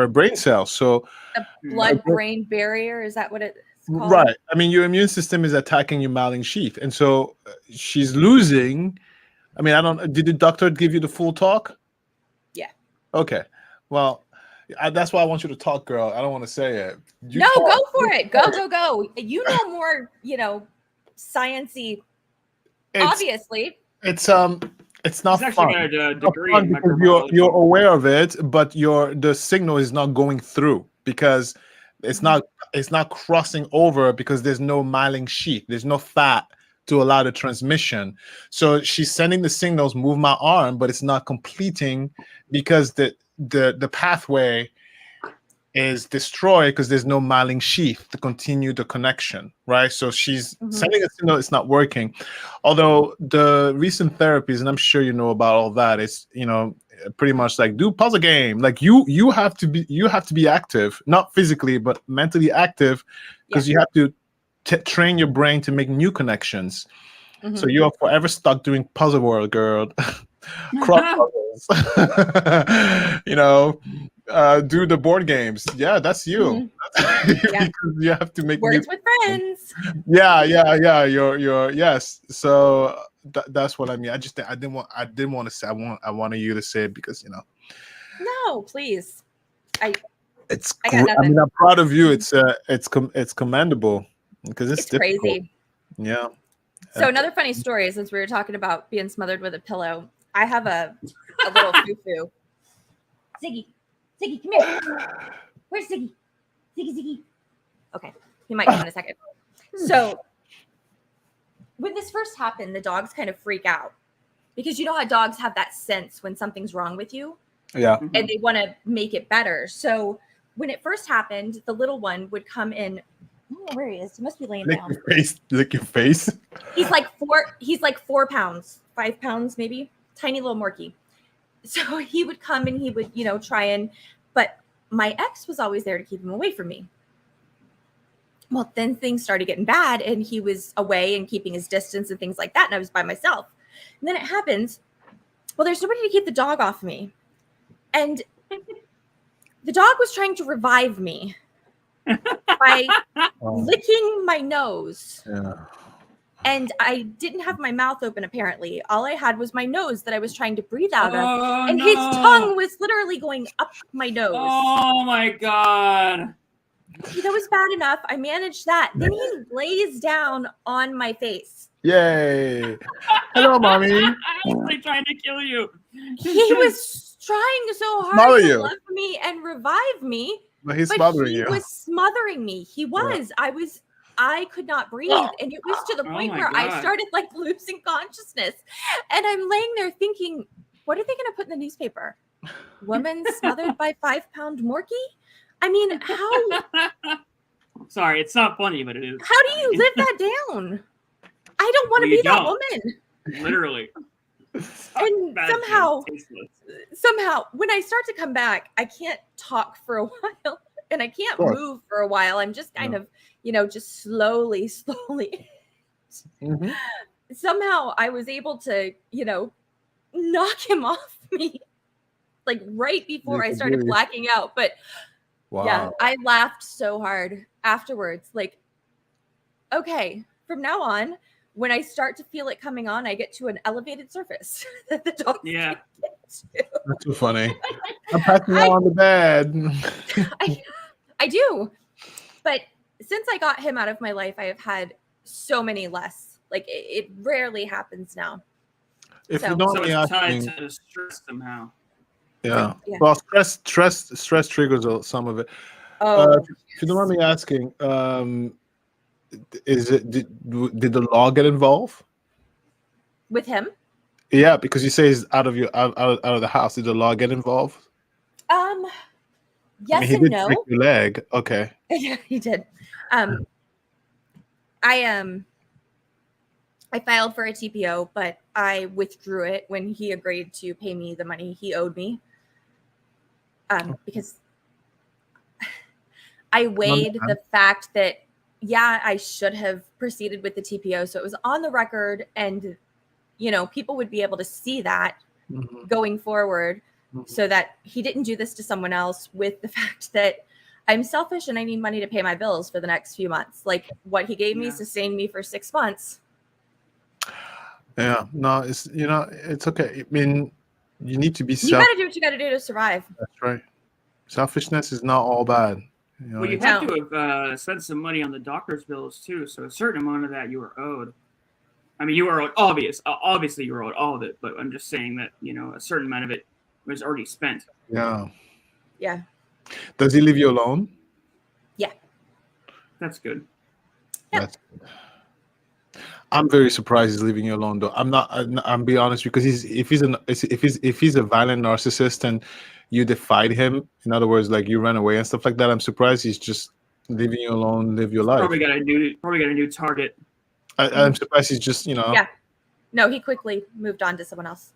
brain cells. So
the blood-brain barrier, is that what it's called?
Right. I mean, your immune system is attacking your myelin sheath, and so she's losing. I mean, did the doctor give you the full talk?
Yeah.
Okay. Well, that's why I want you to talk, girl. I don't want to say it.
Go for it. Go. You know more, science-y. Obviously.
It's not
He's
fun.
actually got a degree
Fun
in
because
microbiology.
you're aware of it, but the signal is not going through because it's not crossing over because there's no myelin sheath. There's no fat to allow the transmission. So she's sending the signals, move my arm, but it's not completing because the pathway is destroyed because there's no myelin sheath to continue the connection, right? So she's sending a signal, it's not working. Although the recent therapies, and I'm sure you know about all that, it's pretty much do puzzle game. You have to be active, not physically but mentally active, because you have to train your brain to make new connections. So you are forever stuck doing Puzzle World, girl. Cross puzzles. Do the board games. Yeah, that's you.
Yeah.
Because you have to make
Words with friends.
Yeah. You're yes. So that's what I mean. I didn't want to say. I wanted you to say it because
No, please.
it's.
I got
I mean,
nothing.
I'm proud of you. It's commendable because it's difficult.
Crazy.
Yeah.
So another funny story, since we were talking about being smothered with a pillow, I have a little foo-foo. Ziggy, come here. Where's Ziggy? Ziggy. Okay, he might come in a second. So when this first happened, the dogs kind of freak out because you know how dogs have that sense when something's wrong with you.
Yeah.
And they want to make it better. So when it first happened, the little one would come in. I don't know where he is. He must be laying down.
Lick your face.
He's like 4 pounds, 5 pounds maybe. Tiny little Morky. So he would come and he would, try and, but my ex was always there to keep him away from me. Well, then things started getting bad and he was away and keeping his distance and things like that. And I was by myself. And then it happens. Well, there's nobody to keep the dog off me. And the dog was trying to revive me by licking my nose.
Yeah.
And I didn't have my mouth open, apparently. All I had was my nose that I was trying to breathe out of. And his tongue was literally going up my nose.
Oh, my God.
That was bad enough. I managed that. Then he lays down on my face.
Yay. Hello, mommy.
I'm actually trying to kill you.
He was trying so hard
Smother
to
you.
love me and revive me.
But he's smothering
he
you.
was smothering me. He was. I could not breathe. And it was to the point
my
where I
God.
started like losing consciousness. And I'm laying there thinking, what are they going to put in the newspaper? Woman smothered by 5-pound Morky? I mean, how
Sorry, it's not funny, but it is.
how do you live that down? I don't want to be that woman.
Literally.
And
Bad
somehow,
joke, tasteless.
when I start to come back, I can't talk for a while and I can't
Sure.
move for a while. I'm just kind of, just slowly.
Mhm.
Somehow I was able to, knock him off me like right before
You
I
can
started
breathe.
blacking out. But
Wow.
yeah, I laughed so hard afterwards. Like, okay, from now on, when I start to feel it coming on, I get to an elevated surface that the dog
Yeah.
can't get to.
That's so funny. I'm passing out on the bed.
I do. But since I got him out of my life, I have had so many less. Like, it rarely happens now.
If
So-
you don't
So
mind
it's tied
asking,
to the stress somehow.
yeah.
Yeah.
Well, stress triggers some of it.
Oh,
If you don't mind me asking, did the law get involved?
with him?
Yeah, because you say he's out of the house. Did the law get involved?
Yes
I mean, he
and
did
no.
break your leg. Okay.
Yeah, he did. I filed for a TPO, but I withdrew it when he agreed to pay me the money he owed me. Because I weighed the fact that, yeah, I should have proceeded with the TPO. So it was on the record and, people would be able to see that
Mhm.
going forward so that he didn't do this to someone else, with the fact that I'm selfish and I need money to pay my bills for the next few months. Like, what he gave me
Yeah.
sustained me for 6 months.
Yeah. No, it's okay. I mean, you need to be
You got to do what you got to do to survive.
That's right. Selfishness is not all bad.
Well, you
No.
had to have spent some money on the doctor's bills too, so a certain amount of that you were owed. I mean, you were owed obviously you were owed all of it, but I'm just saying that a certain amount of it was already spent.
Yeah.
Yeah.
Does he leave you alone?
That's good.
Yep.
That's I'm very surprised he's leaving you alone, though. I'm being honest, because if he's a violent narcissist and you defied him, in other words, like you ran away and stuff like that, I'm surprised he's just leaving you alone, live your life.
Probably got a new target.
I'm surprised he's just
Yeah. No, he quickly moved on to someone else.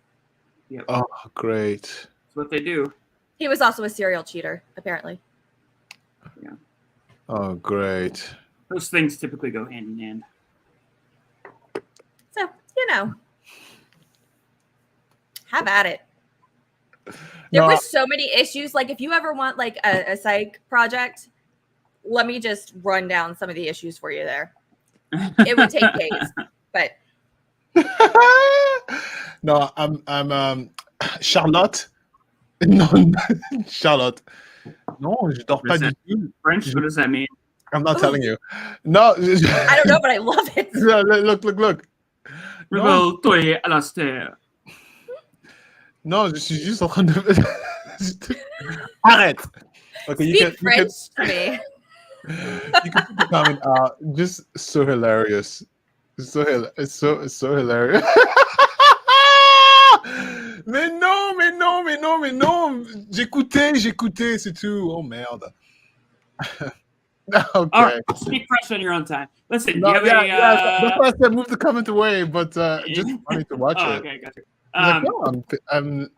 Yep.
Oh, great.
That's what they do.
He was also a serial cheater, apparently.
Oh, great.
Those things typically go hand in hand.
So, have at it. There
No,
were so many issues. Like, if you ever want like a psych project, let me just run down some of the issues for you there. It would take days, but
no, I'm Charlotte. Non, Charlotte. Non, je dors pas du tout.
French? What does that mean?
I'm not telling you. No,
I don't know, but I love it.
look. Non,
Réveille-toi, Alastair.
non, je suis juste en train de. Arrête. Okay,
Speak French to me.
you can put the comment out. Just so hilarious. It's so hilarious. Mais non. J'écoutais, c'est tout. Oh merde. Okay.
All right, speak French on your own time. Listen,
No,
do you have
that's why I said move the comment away, but just funny to watch
Oh,
it.
okay, gotcha.
Like, no,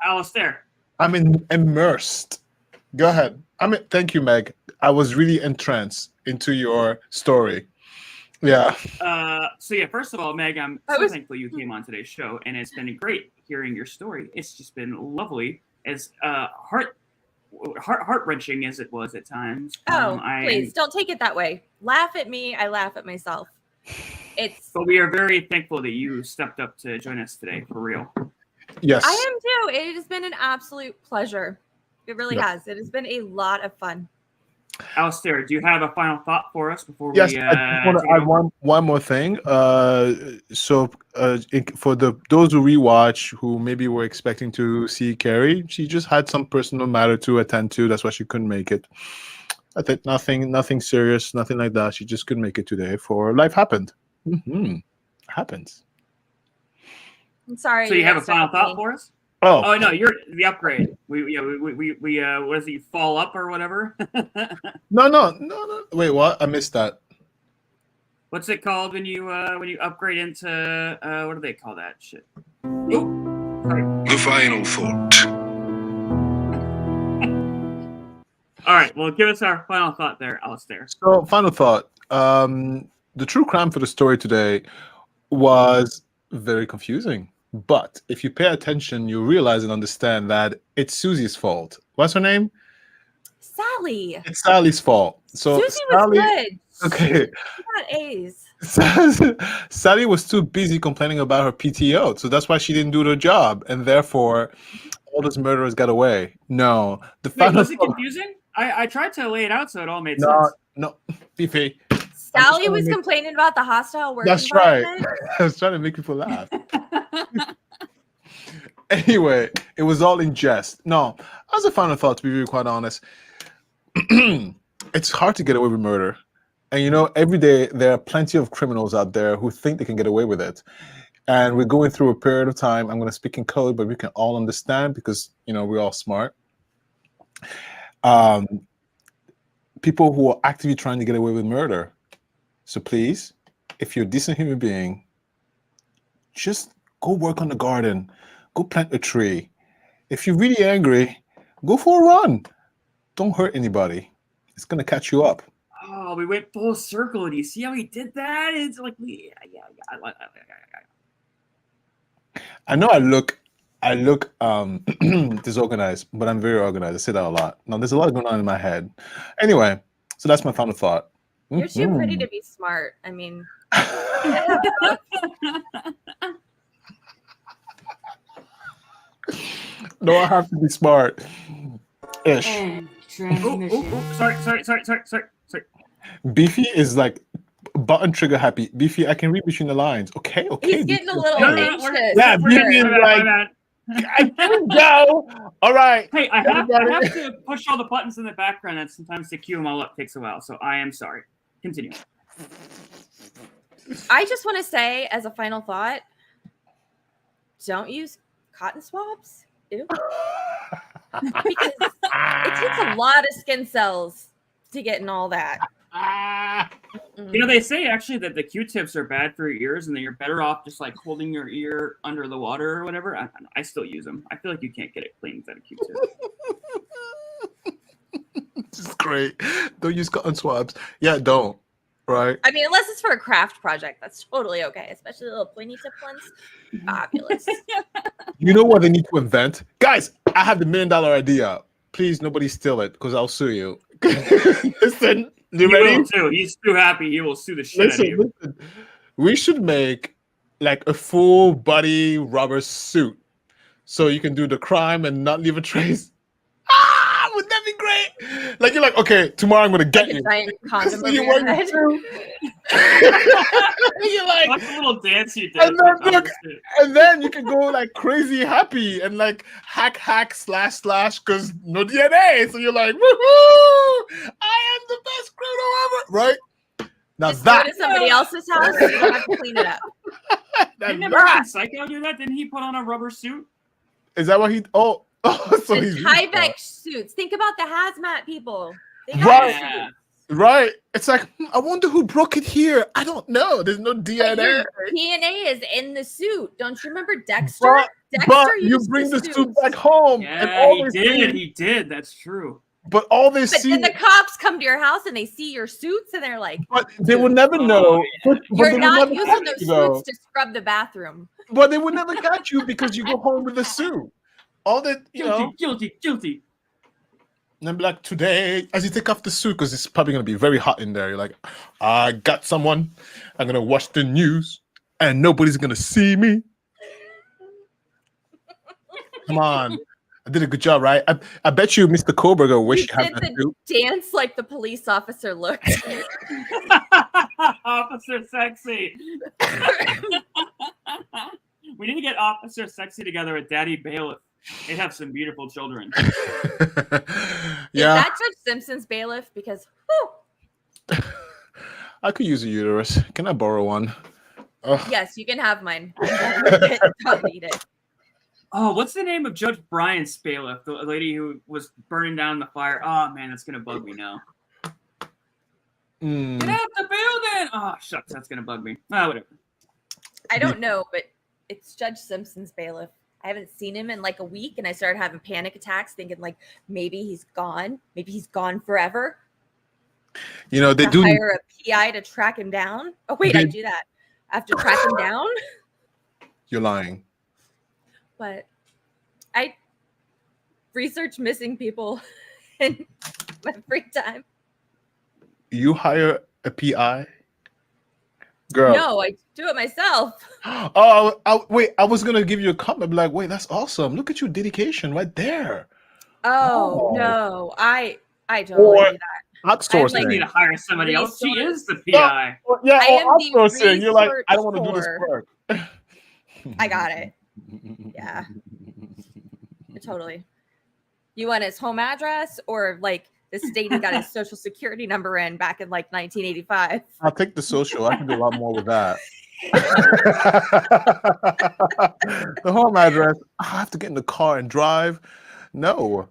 Alastair.
I'm immersed. Go ahead. Thank you, Meg. I was really entranced into your story. Yeah.
So yeah, first of all, Meg, I'm so thankful you came on today's show, and it's been great hearing your story. It's just been lovely, as heart-wrenching as it was at times.
Please don't take it that way. Laugh at me. I laugh at myself.
But we are very thankful that you stepped up to join us today, for real.
Yes.
I am too. It has been an absolute pleasure. It really has. It has been a lot of fun.
Alastair, do you have a final thought for us before
Yes,
we?
I just want to add one more thing. For those who rewatch, who maybe were expecting to see Carrie, she just had some personal matter to attend to. That's why she couldn't make it. I think nothing serious, nothing like that. She just couldn't make it today. For life happened. Happens.
I'm sorry.
So you have a final thought for us?
Oh
no, you're the upgrade. We what is it? You fall up or whatever?
No. Wait, what? I missed that.
What's it called when you upgrade into what do they call that shit? Oh, sorry.
The final thought.
All right, well, give us our final thought there, Alastair.
So, final thought. The true crime for the story today was very confusing. But if you pay attention, you realize and understand that it's Susie's fault. What's her name?
Sally.
It's Sally's fault. So
Susie was good.
Okay.
She got A's.
Sally was too busy complaining about her PTO, so that's why she didn't do the job, and therefore all those murderers got away. No,
was it confusing? I tried to lay it out so it all made sense.
No, Fifi.
Sally was complaining about the hostile work
That's
environment.
right. I was trying to make people laugh. Anyway, it was all in jest. No, as a final thought, to be really quite honest, it's hard to get away with murder. And every day there are plenty of criminals out there who think they can get away with it. And we're going through a period of time. I'm going to speak in code, but we can all understand because, we're all smart. People who are actively trying to get away with murder. So please, if you're a decent human being, just go work on the garden. Go plant a tree. If you're really angry, go for a run. Don't hurt anybody. It's going to catch you up.
Oh, we went full circle. Do you see how he did that? It's like
I know I look disorganized, but I'm very organized. I say that a lot. Now, there's a lot going on in my head. Anyway, so that's my final thought.
You're too pretty to be smart. I mean,
no, I have to be smart. Ish.
Sorry.
Beefy is like button trigger happy. Beefy, I can read between the lines. Okay.
He's getting a little anxious.
Yeah, Beefy is like, I can go. All right.
Hey, I have to push all the buttons in the background, and sometimes to cue them all up takes a while. So I am sorry. Continue.
I just want to say, as a final thought, don't use cotton swabs. Ew. Because it takes a lot of skin cells to get in all that.
They say actually that the Q-tips are bad for your ears and that you're better off just like holding your ear under the water or whatever. I still use them. I feel like you can't get it clean without a Q-tip.
This is great. Don't use cotton swabs. Yeah, don't. Right.
I mean, unless it's for a craft project, that's totally okay. Especially the little pointy tip ones. Fabulous.
You know what they need to invent? Guys, I have the $1 million idea. Please, nobody steal it because I'll sue you. Listen, you
He
ready?
will too. He's too happy. He will sue the shit out of you.
Listen. We should make like a full body rubber suit so you can do the crime and not leave a trace. Would that be great? Like you're like, okay, tomorrow I'm gonna get
Like a
you.
giant condom
So
over
you
your
wear your
head.
suit. You're like,
What's the little dance you did?
And then,
with
look,
Thomas?
and then you can go like crazy happy and like hack slash because no DNA. So you're like, woohoo! I am the best criminal ever, right? Now
Just go
that
to somebody else's house. You don't have to clean it up.
now
Didn't
that-
American Psycho do that? Didn't he put on a rubber suit?
is that what he? Oh, so
The
he's
Tyvek suits. Think about the hazmat people. They have
Right.
Yeah.
right. It's like I wonder who broke it here. I don't know. There's no
But
DNA.
your DNA is in the suit. Don't you remember Dexter?
But, but
Dexter
you
used
bring the
suits.
suit back home, and
Yeah,
all
he
they
did.
see,
He did. That's true.
but all they
But
see.
then the cops come to your house and they see your suits and they're like,
But they will never know.
Oh,
But they
"You're
will
not
never
using
catch
those
you, though.
suits to scrub the bathroom."
But they would never catch you because you go home with a suit. All that, you know,
Guilty.
and then be like, today, as you take off the suit, because it's probably going to be very hot in there, you're like, I got someone. I'm going to watch the news and nobody's going to see me. Come on. I did a good job, right? I bet you Mr. Koberger wish
You
you had
did
that
the
suit.
dance like the police officer looked.
Officer Sexy. We need to get Officer Sexy together with Daddy Bailiff. They'd have some beautiful children.
Is
Yeah,
that Judge Simpson's bailiff? Because whew,
I could use a uterus. Can I borrow one? Ugh.
yes, you can have mine. Don't need it.
Oh, what's the name of Judge Bryant's bailiff? The lady who was burning down the fire. Oh man, that's gonna bug me now.
Mm.
Get out the building! Oh shucks, that's gonna bug me. Ah, whatever.
I don't know, but it's Judge Simpson's bailiff. I haven't seen him in like a week, and I started having panic attacks, thinking like maybe he's gone, maybe he's gone forever.
You know, they
To
do.
hire a PI to track him down. Oh wait, I do that. I have to track him down,
You're lying.
but I research missing people in my free time.
You hire a PI? Girl.
No, I do it myself.
Oh, wait. I was gonna give you a comment. Be like, wait, that's awesome. Look at your dedication right there.
Oh,
Oh.
no, I totally
Or-
do that.
Outsourcing.
You need to hire somebody else. She
Resource.
is the PI.
Yeah,
I am the
outsourcing. You're like, I don't want to do this
research
work.
I got it. Yeah, totally. You want his home address or like the state he got his social security number in back in like 1985?
I'll take the social. I can do a lot more with that. The home address. I have to get in the car and drive. No.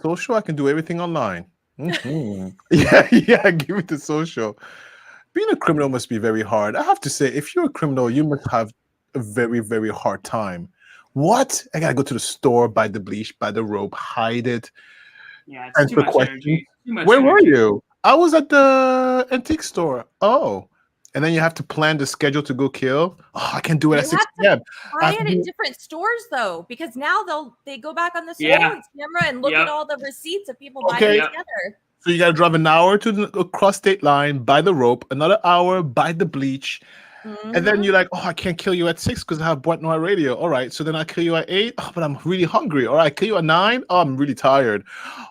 Social, I can do everything online. Mhm. Yeah, give it the social. Being a criminal must be very hard. I have to say, if you're a criminal, you must have a very, very hard time. What? I gotta go to the store, buy the bleach, buy the rope, hide it.
Yeah, it's
Answer
too much
questions.
energy. Too much
Where were
energy.
you? I was at the antique store. Oh. And then you have to plan the schedule to go kill. Oh, I can do it
You
at 6
have
p.m.
Buy
I
it
have
at
to-
different stores though, because now they go back on the
Yeah.
surveillance camera and look
Yep.
at all the receipts of people
Okay.
buying
Yep.
together.
So you got to drive an hour across state line, buy the rope, another hour, buy the bleach. And then
Mhm.
you're like, oh, I can't kill you at 6 because I have Boîte Noire radio. All right. So then I kill you at 8. Oh, but I'm really hungry. All right. I kill you at 9. Oh, I'm really tired.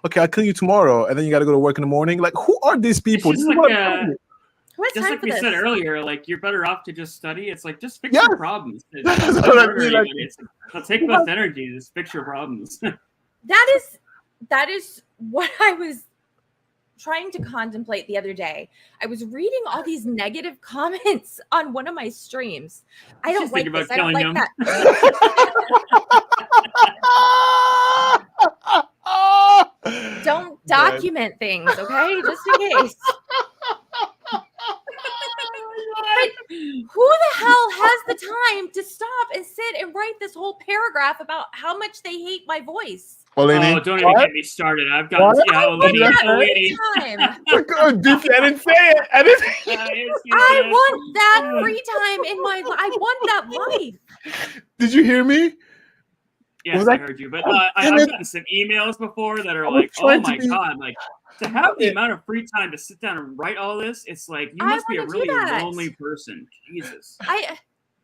Okay. I'll kill you tomorrow. And then you got to go to work in the morning. Like, who are these people?
just
This is
like
what I'm
a-
telling you.
Who has
Just
time
like
for
we
this?
said earlier, like you're better off to just study. It's like just fix
Yeah.
your problems. It's
That's
not
what I
murder
mean, like-
anybody. It'll take less energy. Just fix your problems.
That is what I was trying to contemplate the other day. I was reading all these negative comments on one of my streams. I don't
Just
like
think
this.
about
I don't like
killing him.
that. Don't document things, okay? Just in case. But who the hell has the time to stop and sit and write this whole paragraph about how much they hate my voice?
Oleni,
Oh, don't even get me started. I've got
What?
yeah, Oleni.
Free time.
Oh, Beefy, I didn't say it. I didn't.
I want that free time in my life. I want that life.
Did you hear me?
Yes,
Was
I
I-
heard you. But
Oh,
I've
damn it.
gotten some emails before that are
I was
like, "Oh
trying to
my
be-
god!" Like to have the amount of free time to sit down and write all this. It's like you
I
must be a
wanna do
really
that.
lonely person. Jesus.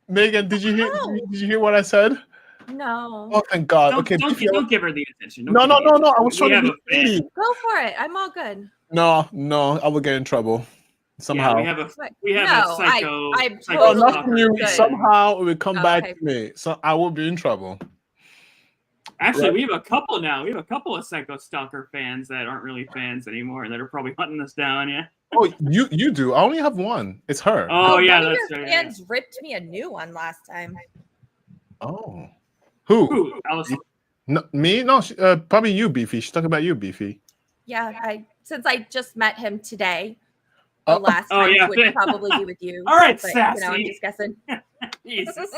Megan, did you hear?
Ow.
Did you hear what I said?
No.
Oh, thank God.
Don't,
Okay,
don't,
Beefy,
don't give her the attention. Don't
no,
give
no,
her the
no, no. I
attention.
was
We
trying
have
to
a
be
fan.
shady.
Go for it. I'm all good.
No, no, I will get in trouble somehow.
Yeah, we have a
But
psycho.
I'm
Oh,
totally
not
stalker
from you.
good.
Somehow it will come
Oh,
back
okay.
to me. So I will be in trouble.
Actually,
Right.
we have a couple now. We have a couple of Psycho Stalker fans that aren't really fans anymore that are probably hunting us down. Yeah.
Oh, you do. I only have one. It's her.
Oh yeah,
one of
that's
your
right.
fans ripped me a new one last time.
Oh, who?
Who? Alice?
No, me? No, probably you, Beefy. She's talking about you, Beefy.
Yeah, since I just met him today, the
Oh.
last
Oh,
time
yeah.
would probably be with you.
All right,
but,
sassy.
I'm just guessing.
Jesus.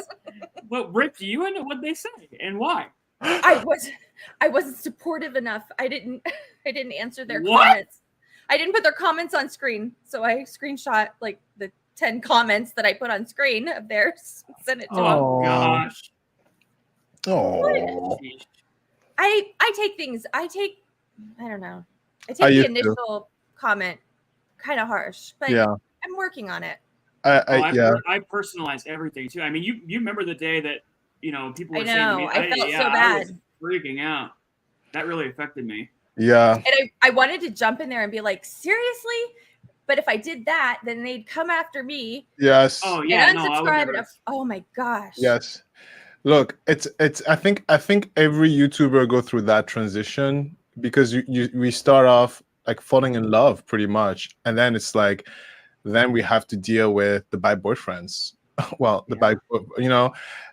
What ripped you into what they say and why?
I wasn't supportive enough. I didn't answer their
What?
comments. I didn't put their comments on screen, so I screenshot like the 10 comments that I put on screen of theirs, sent it to them.
Oh
Aw.
gosh.
Oh,
Jeez.
I don't know. I
I
take the
used to.
initial comment kind of harsh, but
yeah.
I'm working on it.
I
I personalize everything too. I mean, you remember the day that people were
I
saying
know.
to me,
I felt so
I was
bad.
freaking out. That really affected me.
yeah.
And I wanted to jump in there and be like, seriously? But if I did that, then they'd come after me
Yes.
Oh yeah,
and
no, I would
unsubscribe.
never.
Oh my gosh.
Yes. Look, it's I think every YouTuber go through that transition because we start off like falling in love pretty much, and then it's like then we have to deal with the bad boyfriends. Well, the bad,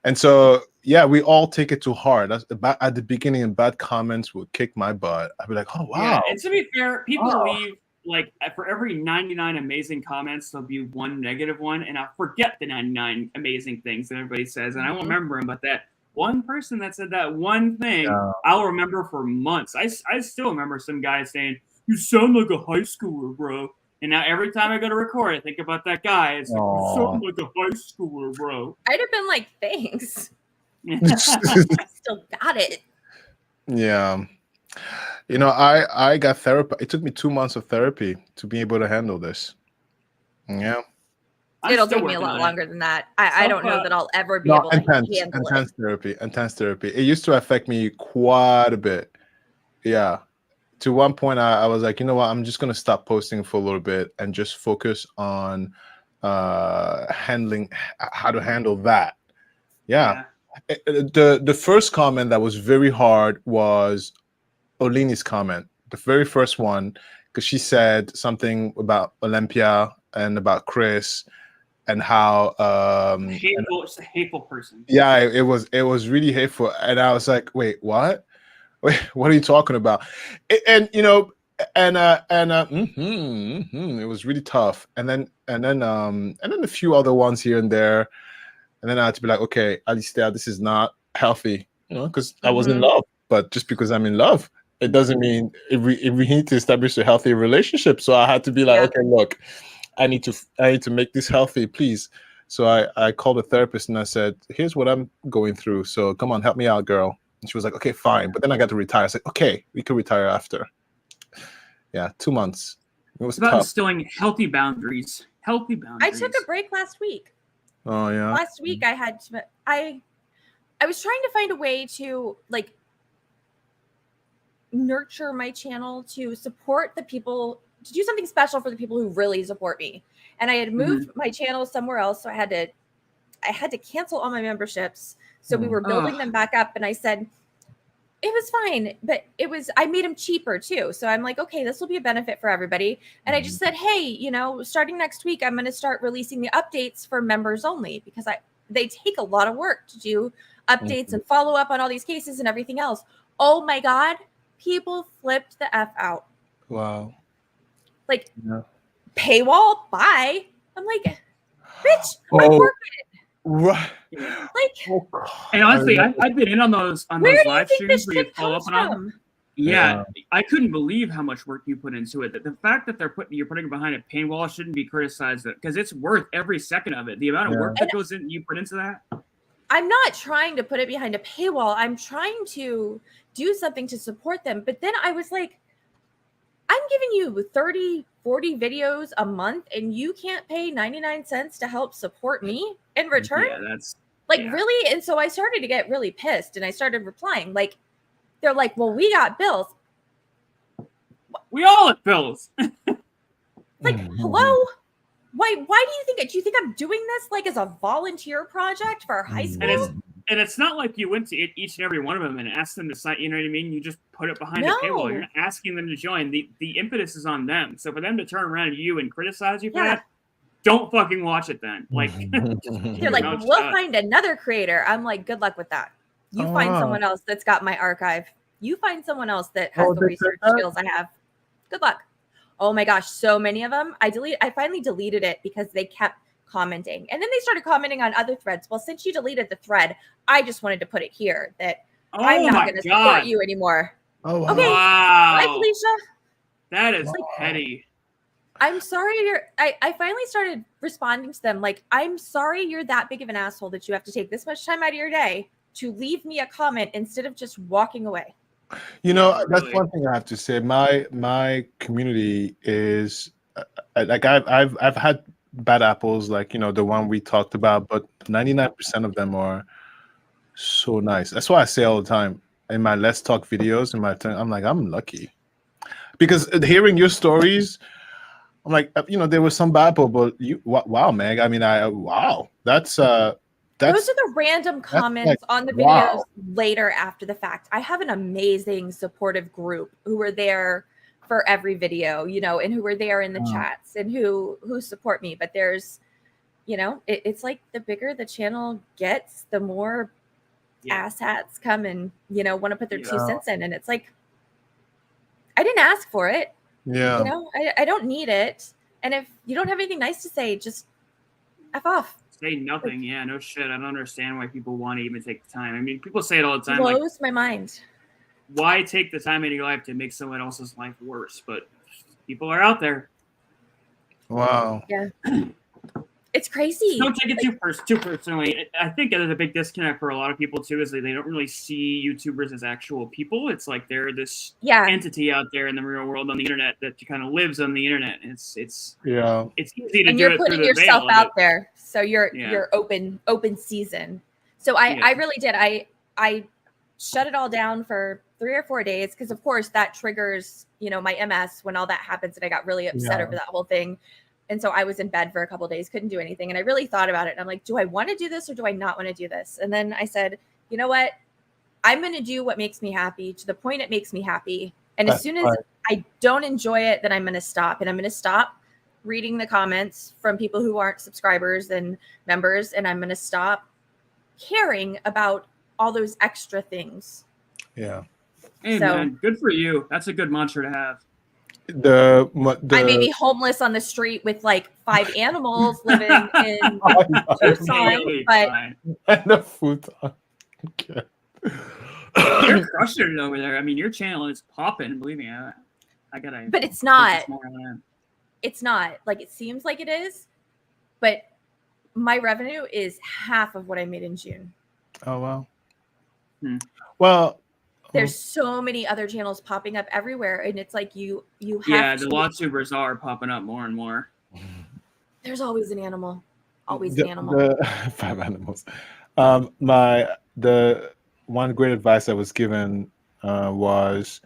and so yeah, we all take it too hard. That's at the beginning, and bad comments will kick my butt. I'd be like, oh wow.
Yeah, and to be fair, people
Wow.
leave like for every 99 amazing comments, there'll be one negative one, and I'll forget the 99 amazing things that everybody says, and I won't remember them. But that one person that said that one thing,
Yeah.
I'll remember for months. I still remember some guy saying, "You sound like a high schooler, bro." And now every time I go to record, I think about that guy. It's like, "You sound like a high schooler, bro."
I'd have been like, thanks. I still got it.
Yeah. I got therapy. It took me 2 months of therapy to be able to handle this. Yeah.
I'm
It'll
still
take me a
working
lot
on it.
longer than that. I don't know
Self-
that I'll ever be
No,
able to
intense
handle it.
therapy. Intense therapy. It used to affect me quite a bit. Yeah. To one point, I was like, you know what? I'm just gonna stop posting for a little bit and just focus on handling how to handle that. Yeah. The first comment that was very hard was Olini's comment, the very first one, because she said something about Olympia and about Chris and how
Hateful. It's a hateful person.
yeah, it was really hateful, and I was like, wait, what? Wait, what are you talking about? And it was really tough, and then a few other ones here and there, and then I had to be like, okay, Alistair, this is not healthy, because I was in love, but just because I'm in love, it doesn't mean if we need to establish a healthy relationship. So I had to be like, okay, look, I need to make this healthy, please. So I called a therapist and I said, here's what I'm going through. So come on, help me out, girl. And she was like, okay, fine. But then I got to retire. I said, okay, we can retire after. Yeah, 2 months. It was
It's about
tough.
instilling healthy boundaries. Healthy
I
boundaries.
took a break last week.
Oh yeah.
Last week I had to, I was trying to find a way to like nurture my channel, to support the people, to do something special for the people who really support me. And I had moved my channel somewhere else, so I had to cancel all my memberships. So we were building them back up, and I said it was fine, but I made them cheaper too. So I'm like, okay, this will be a benefit for everybody. And I just said, hey, starting next week, I'm going to start releasing the updates for members only, because they take a lot of work to do updates and follow up on all these cases and everything else. Oh my God, people flipped the F out.
Wow.
Like,
Yeah.
paywall, bye. I'm like, bitch,
Oh.
I'm working.
Right.
Like,
Oh, God.
And honestly, I've been in on those
where do you
live
think this
streams where you
shit
follow
comes
up on them.
from?
Yeah, I couldn't believe how much work you put into it. That the fact that you're putting it behind a paywall shouldn't be criticized because it's worth every second of it. The amount of work that goes in, you put into that.
I'm not trying to put it behind a paywall. I'm trying to do something to support them. But then I was like, I'm giving you 30, 40 videos a month and you can't pay 99 cents to help support me in return?
Yeah, that's
like,
yeah.
really? And so I started to get really pissed and I started replying. Like, they're like, well, we got bills.
We all have bills.
Like, hello? Why do you think it? Do you think I'm doing this like as a volunteer project for high school?
And it's not like you went to each and every one of them and asked them to sign. You know what I mean? You just put it behind a paywall. You're not asking them to join. The impetus is on them. So for them to turn around to you and criticize you for that, don't fucking watch it then. Like
they're like, we'll find another creator. I'm like, good luck with that. You find someone else that's got my archive. You find someone else that has the research skills I have. Good luck. Oh my gosh, so many of them. I finally deleted it because they kept commenting. And then they started commenting on other threads. Well, since you deleted the thread, I just wanted to put it here that I'm not going to support you anymore.
Oh, wow.
Okay.
Wow.
Bye, Felicia.
That is petty.
I'm sorry I finally started responding to them like, I'm sorry you're that big of an asshole that you have to take this much time out of your day to leave me a comment instead of just walking away.
You know, that's one thing I have to say. My community is like I've had bad apples, like, you know, the one we talked about, but 99% of them are so nice. That's why I say all the time in my Let's Talk videos, I'm like, I'm lucky. Because hearing your stories, I'm like, you know, there was some bad apple, but wow, Meg. I mean, wow. That's
those are the random comments on the videos later after the fact. I have an amazing supportive group who were there for every video, you know, and who were there in the chats and who support me. But there's, you know, it's like the bigger the channel gets, the more asshats come and, you know, want to put their 2 cents in. And it's like, I didn't ask for it.
Yeah.
You know, I don't need it. And if you don't have anything nice to say, just F off.
Say nothing. Yeah, no shit. I don't understand why people want to even take the time. I mean, people say it all the time.
Blows my mind.
Why take the time in your life to make someone else's life worse? But people are out there.
Wow.
Yeah. It's crazy.
Don't take it too personally. I think there's a big disconnect for a lot of people too, is they don't really see YouTubers as actual people. It's like they're this entity out there in the real world on the internet that kind of lives on the internet. It's easy to do it through the veil.
And you're putting yourself out there, so you're open season. So I really did. I shut it all down for 3 or 4 days because of course that triggers, you know, my MS when all that happens, and I got really upset over that whole thing. And so I was in bed for a couple of days, couldn't do anything. And I really thought about it. And I'm like, do I want to do this or do I not want to do this? And then I said, you know what? I'm going to do what makes me happy to the point it makes me happy. And as soon as I don't enjoy it, then I'm going to stop. And I'm going to stop reading the comments from people who aren't subscribers and members. And I'm going to stop caring about all those extra things.
Yeah.
Hey, man, good for you. That's a good mantra to have.
I
may be homeless on the street with like 5 animals living in Tucson, but
and a futon. Okay.
You're crushing it over there. I mean, your channel is popping. Believe me, I gotta.
But it's not. It's not like it seems like it is, but my revenue is half of what I made in June.
Oh wow. Well.
There's so many other channels popping up everywhere, and it's like you have.
Yeah, the LawTubers are popping up more and more.
There's always an animal. Always an animal.
5 animals. The one great advice I was given was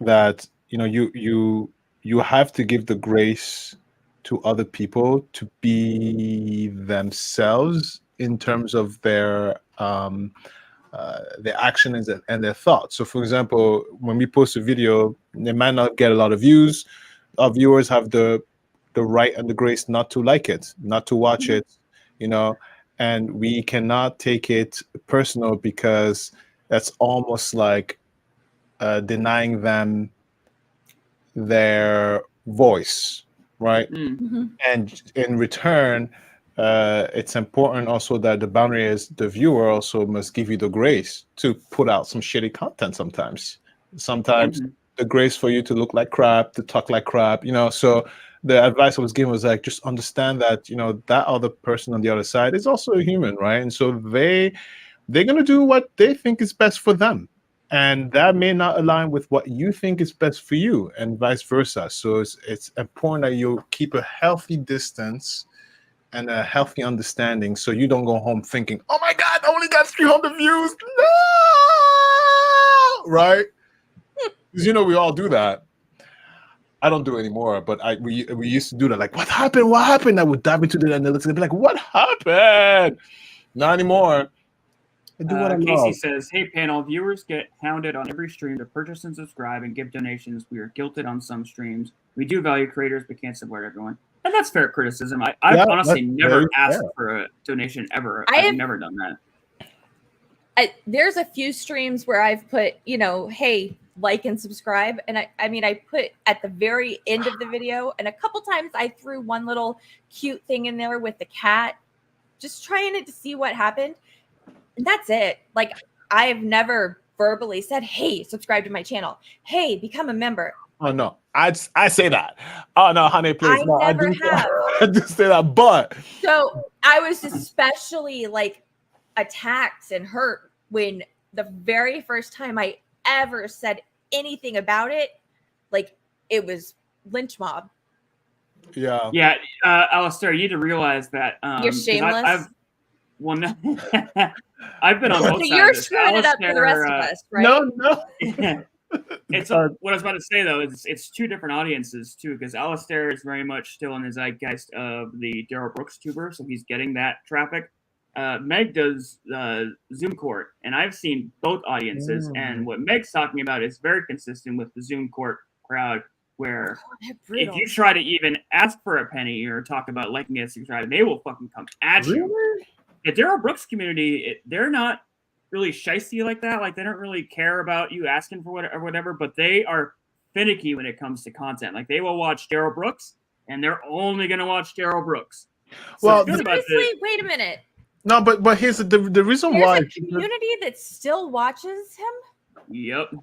that, you know, you have to give the grace to other people to be themselves in terms of their actions and their thoughts. So, for example, when we post a video, they might not get a lot of views. Our viewers have the right and the grace not to like it, not to watch it, you know, and we cannot take it personal because that's almost like denying them their voice, right? And in return, it's important also that the boundary is the viewer also must give you the grace to put out some shitty content sometimes. Sometimes the grace for you to look like crap, to talk like crap, So the advice I was given was like, just understand that, that other person on the other side is also a human, right? And so they're going to do what they think is best for them. And that may not align with what you think is best for you, and vice versa. So it's important that you keep a healthy distance and a healthy understanding, so you don't go home thinking, "Oh my God, I only got 300 views." No, right? Because we all do that. I don't do it anymore, but we used to do that. Like, what happened? What happened? I would dive into the analytics and be like, "What happened?" Not anymore. I do what I
Casey
love.
says, "Hey panel, viewers get hounded on every stream to purchase and subscribe and give donations. We are guilted on some streams. We do value creators, but can't support everyone." And that's fair criticism. I've honestly never asked for a donation ever. I've never done that.
There's a few streams where I've put, hey, like and subscribe. And I put at the very end of the video, and a couple times I threw one little cute thing in there with the cat, just trying it to see what happened. And that's it. Like, I have never verbally said, "Hey, subscribe to my channel. Hey, become a member."
Oh no, I say that. Oh no, honey, please.
I
No,
never
do,
have.
I do say that, but
so I was especially attacked and hurt when the very first time I ever said anything about it, it was lynch mob.
Yeah.
Yeah, Alistair, you need to realize that
you're shameless.
I've been on both sides.
So you're screwing it up for the rest of us, right?
No.
It's what I was about to say though is it's two different audiences too, because Alistair is very much still in the zeitgeist of the Daryl Brooks tuber, so he's getting that traffic. Meg does Zoom Court, and I've seen both audiences, and what Meg's talking about is very consistent with the Zoom Court crowd, where if you try to even ask for a penny or talk about liking and subscribing, they will fucking come at you. The Daryl Brooks community, they're not really shysty like that. Like, they don't really care about you asking for whatever, but they are finicky when it comes to content. Like, they will watch Daryl Brooks, and they're only going to watch Daryl Brooks. So
well, seriously, wait a minute.
No, but here's the reason
There's
why.
A community that still watches him?
Yep.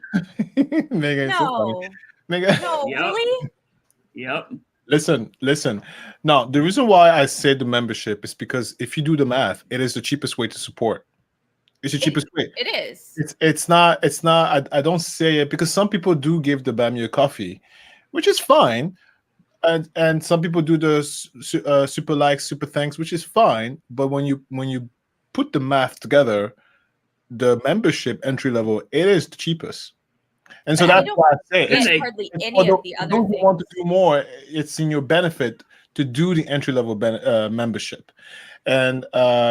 Megan,
no.
So Megan.
No,
yep.
Really?
Yep.
Listen. Now, the reason why I say the membership is because if you do the math, it is the cheapest way to support. It's the cheapest way.
It is.
It's not. I don't say it because some people do give the Bam a coffee, which is fine. And some people do the super likes, super thanks, which is fine. But when you put the math together, the membership entry level, it is the cheapest. And so that's why I say
it's hardly any of the other things.
Those who want to do more, it's in your benefit to do the entry level membership. And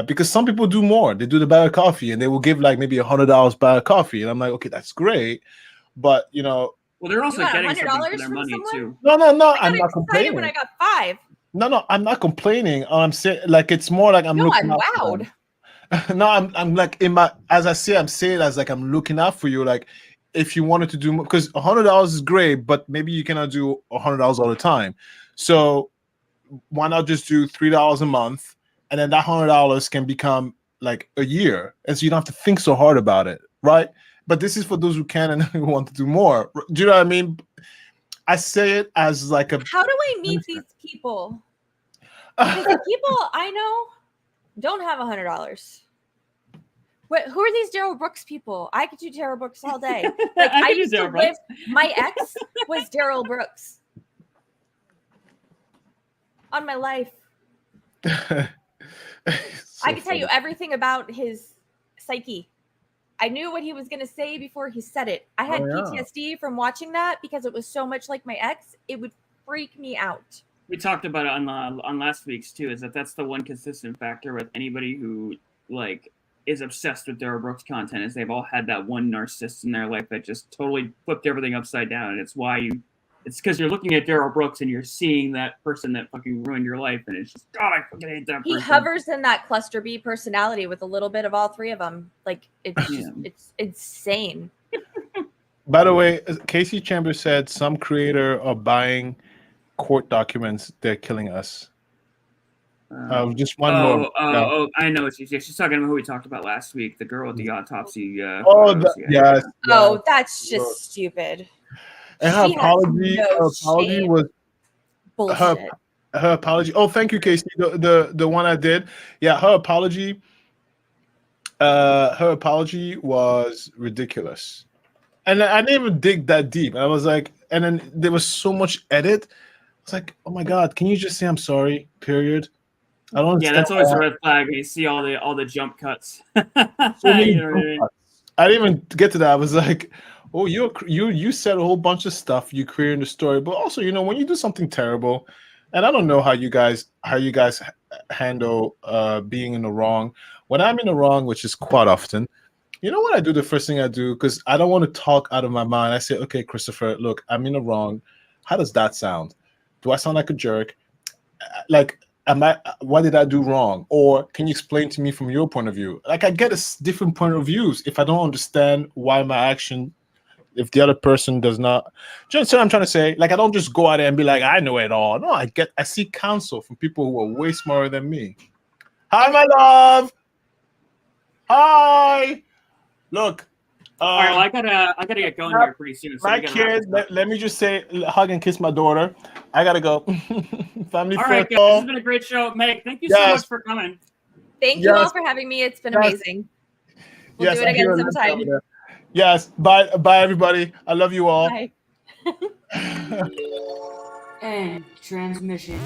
because some people do more, they do the bag of coffee and they will give like maybe $100 bag of coffee, and I'm like, okay, that's great, but
well, they're also getting something for their money too.
No, I'm not complaining.
When I got 5.
No, I'm not complaining. I'm saying like it's more like I'm looking.
I'm wowed.
No, I'm like as I say, I'm saying as like I'm looking out for you. Like, if you wanted to do more, because $100 is great, but maybe you cannot do $100 all the time. So why not just do $3 a month, and then that $100 can become like a year, and so you don't have to think so hard about it, right? But this is for those who can and who want to do more. Do you know what I mean? I say it as like a.
How do I meet these people? Because the people I know don't have $100. Who are these Daryl Brooks people? I could do Daryl Brooks all day. Like, I used to live. My ex was Daryl Brooks on my life. I could tell you everything about his psyche. I knew what he was going to say before he said it. I had PTSD from watching that because it was so much like my ex. It would freak me out.
We talked about it on last week's too. Is that's the one consistent factor with anybody who like is obsessed with Daryl Brooks content, is they've all had that one narcissist in their life that just totally flipped everything upside down. And it's because you're looking at Daryl Brooks and you're seeing that person that fucking ruined your life, and it's just, God, I fucking hate that person.
He hovers in that cluster B personality with a little bit of all three of them. Like, it's insane.
By the way, Casey Chambers said some creator are buying court documents. They're killing us. Just one more. Yeah.
I know what she's talking about who we talked about last week, the girl with the autopsy.
Oh,
photos.
yes.
Oh, that's just stupid.
And her
She has
apology,
no
her apology
shame.
was
Bullshit.
her apology. Oh, thank you, Casey. The one I did. Yeah, her apology. Her apology was ridiculous, and I didn't even dig that deep. I was like, and then there was so much edit. I was like, oh my god, can you just say I'm sorry? Period. I don't.
Yeah,
understand
that's always
why-
a red flag when you see all the jump cuts.
so many
You know what I mean?
jump cuts. I didn't even get to that. I was like, oh, you said a whole bunch of stuff. You created the story, but also, when you do something terrible, and I don't know how you guys handle being in the wrong. When I'm in the wrong, which is quite often, you know what I do? The first thing I do, because I don't want to talk out of my mind. I say, okay, Christopher, look, I'm in the wrong. How does that sound? Do I sound like a jerk? Like, what did I do wrong? Or can you explain to me from your point of view? Like, I get different point of views if I don't understand why my action, if the other person does not. Do you understand what I'm trying to say? Like, I don't just go out there and be like, I know it all. No, I seek counsel from people who are way smarter than me. Hi, my love. Hi. Look.
All right, well, I gotta get going here pretty soon. So
My
we gotta wrap
kids,
this up.
let me just say, hug and kiss my daughter. I gotta go. Family
All right,
first.
guys, this has been a great show. Meg, thank you so
Yes.
much for coming.
Thank you all
Yes.
for having me. It's been
Yes.
amazing. We'll do it
I
again
hear her
sometime.
over there. Yes. Bye, everybody. I love you all.
Bye.
And transmission.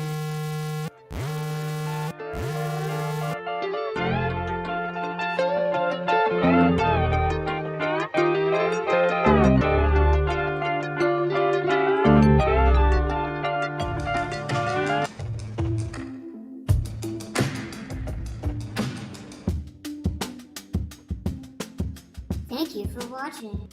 Thank you for watching.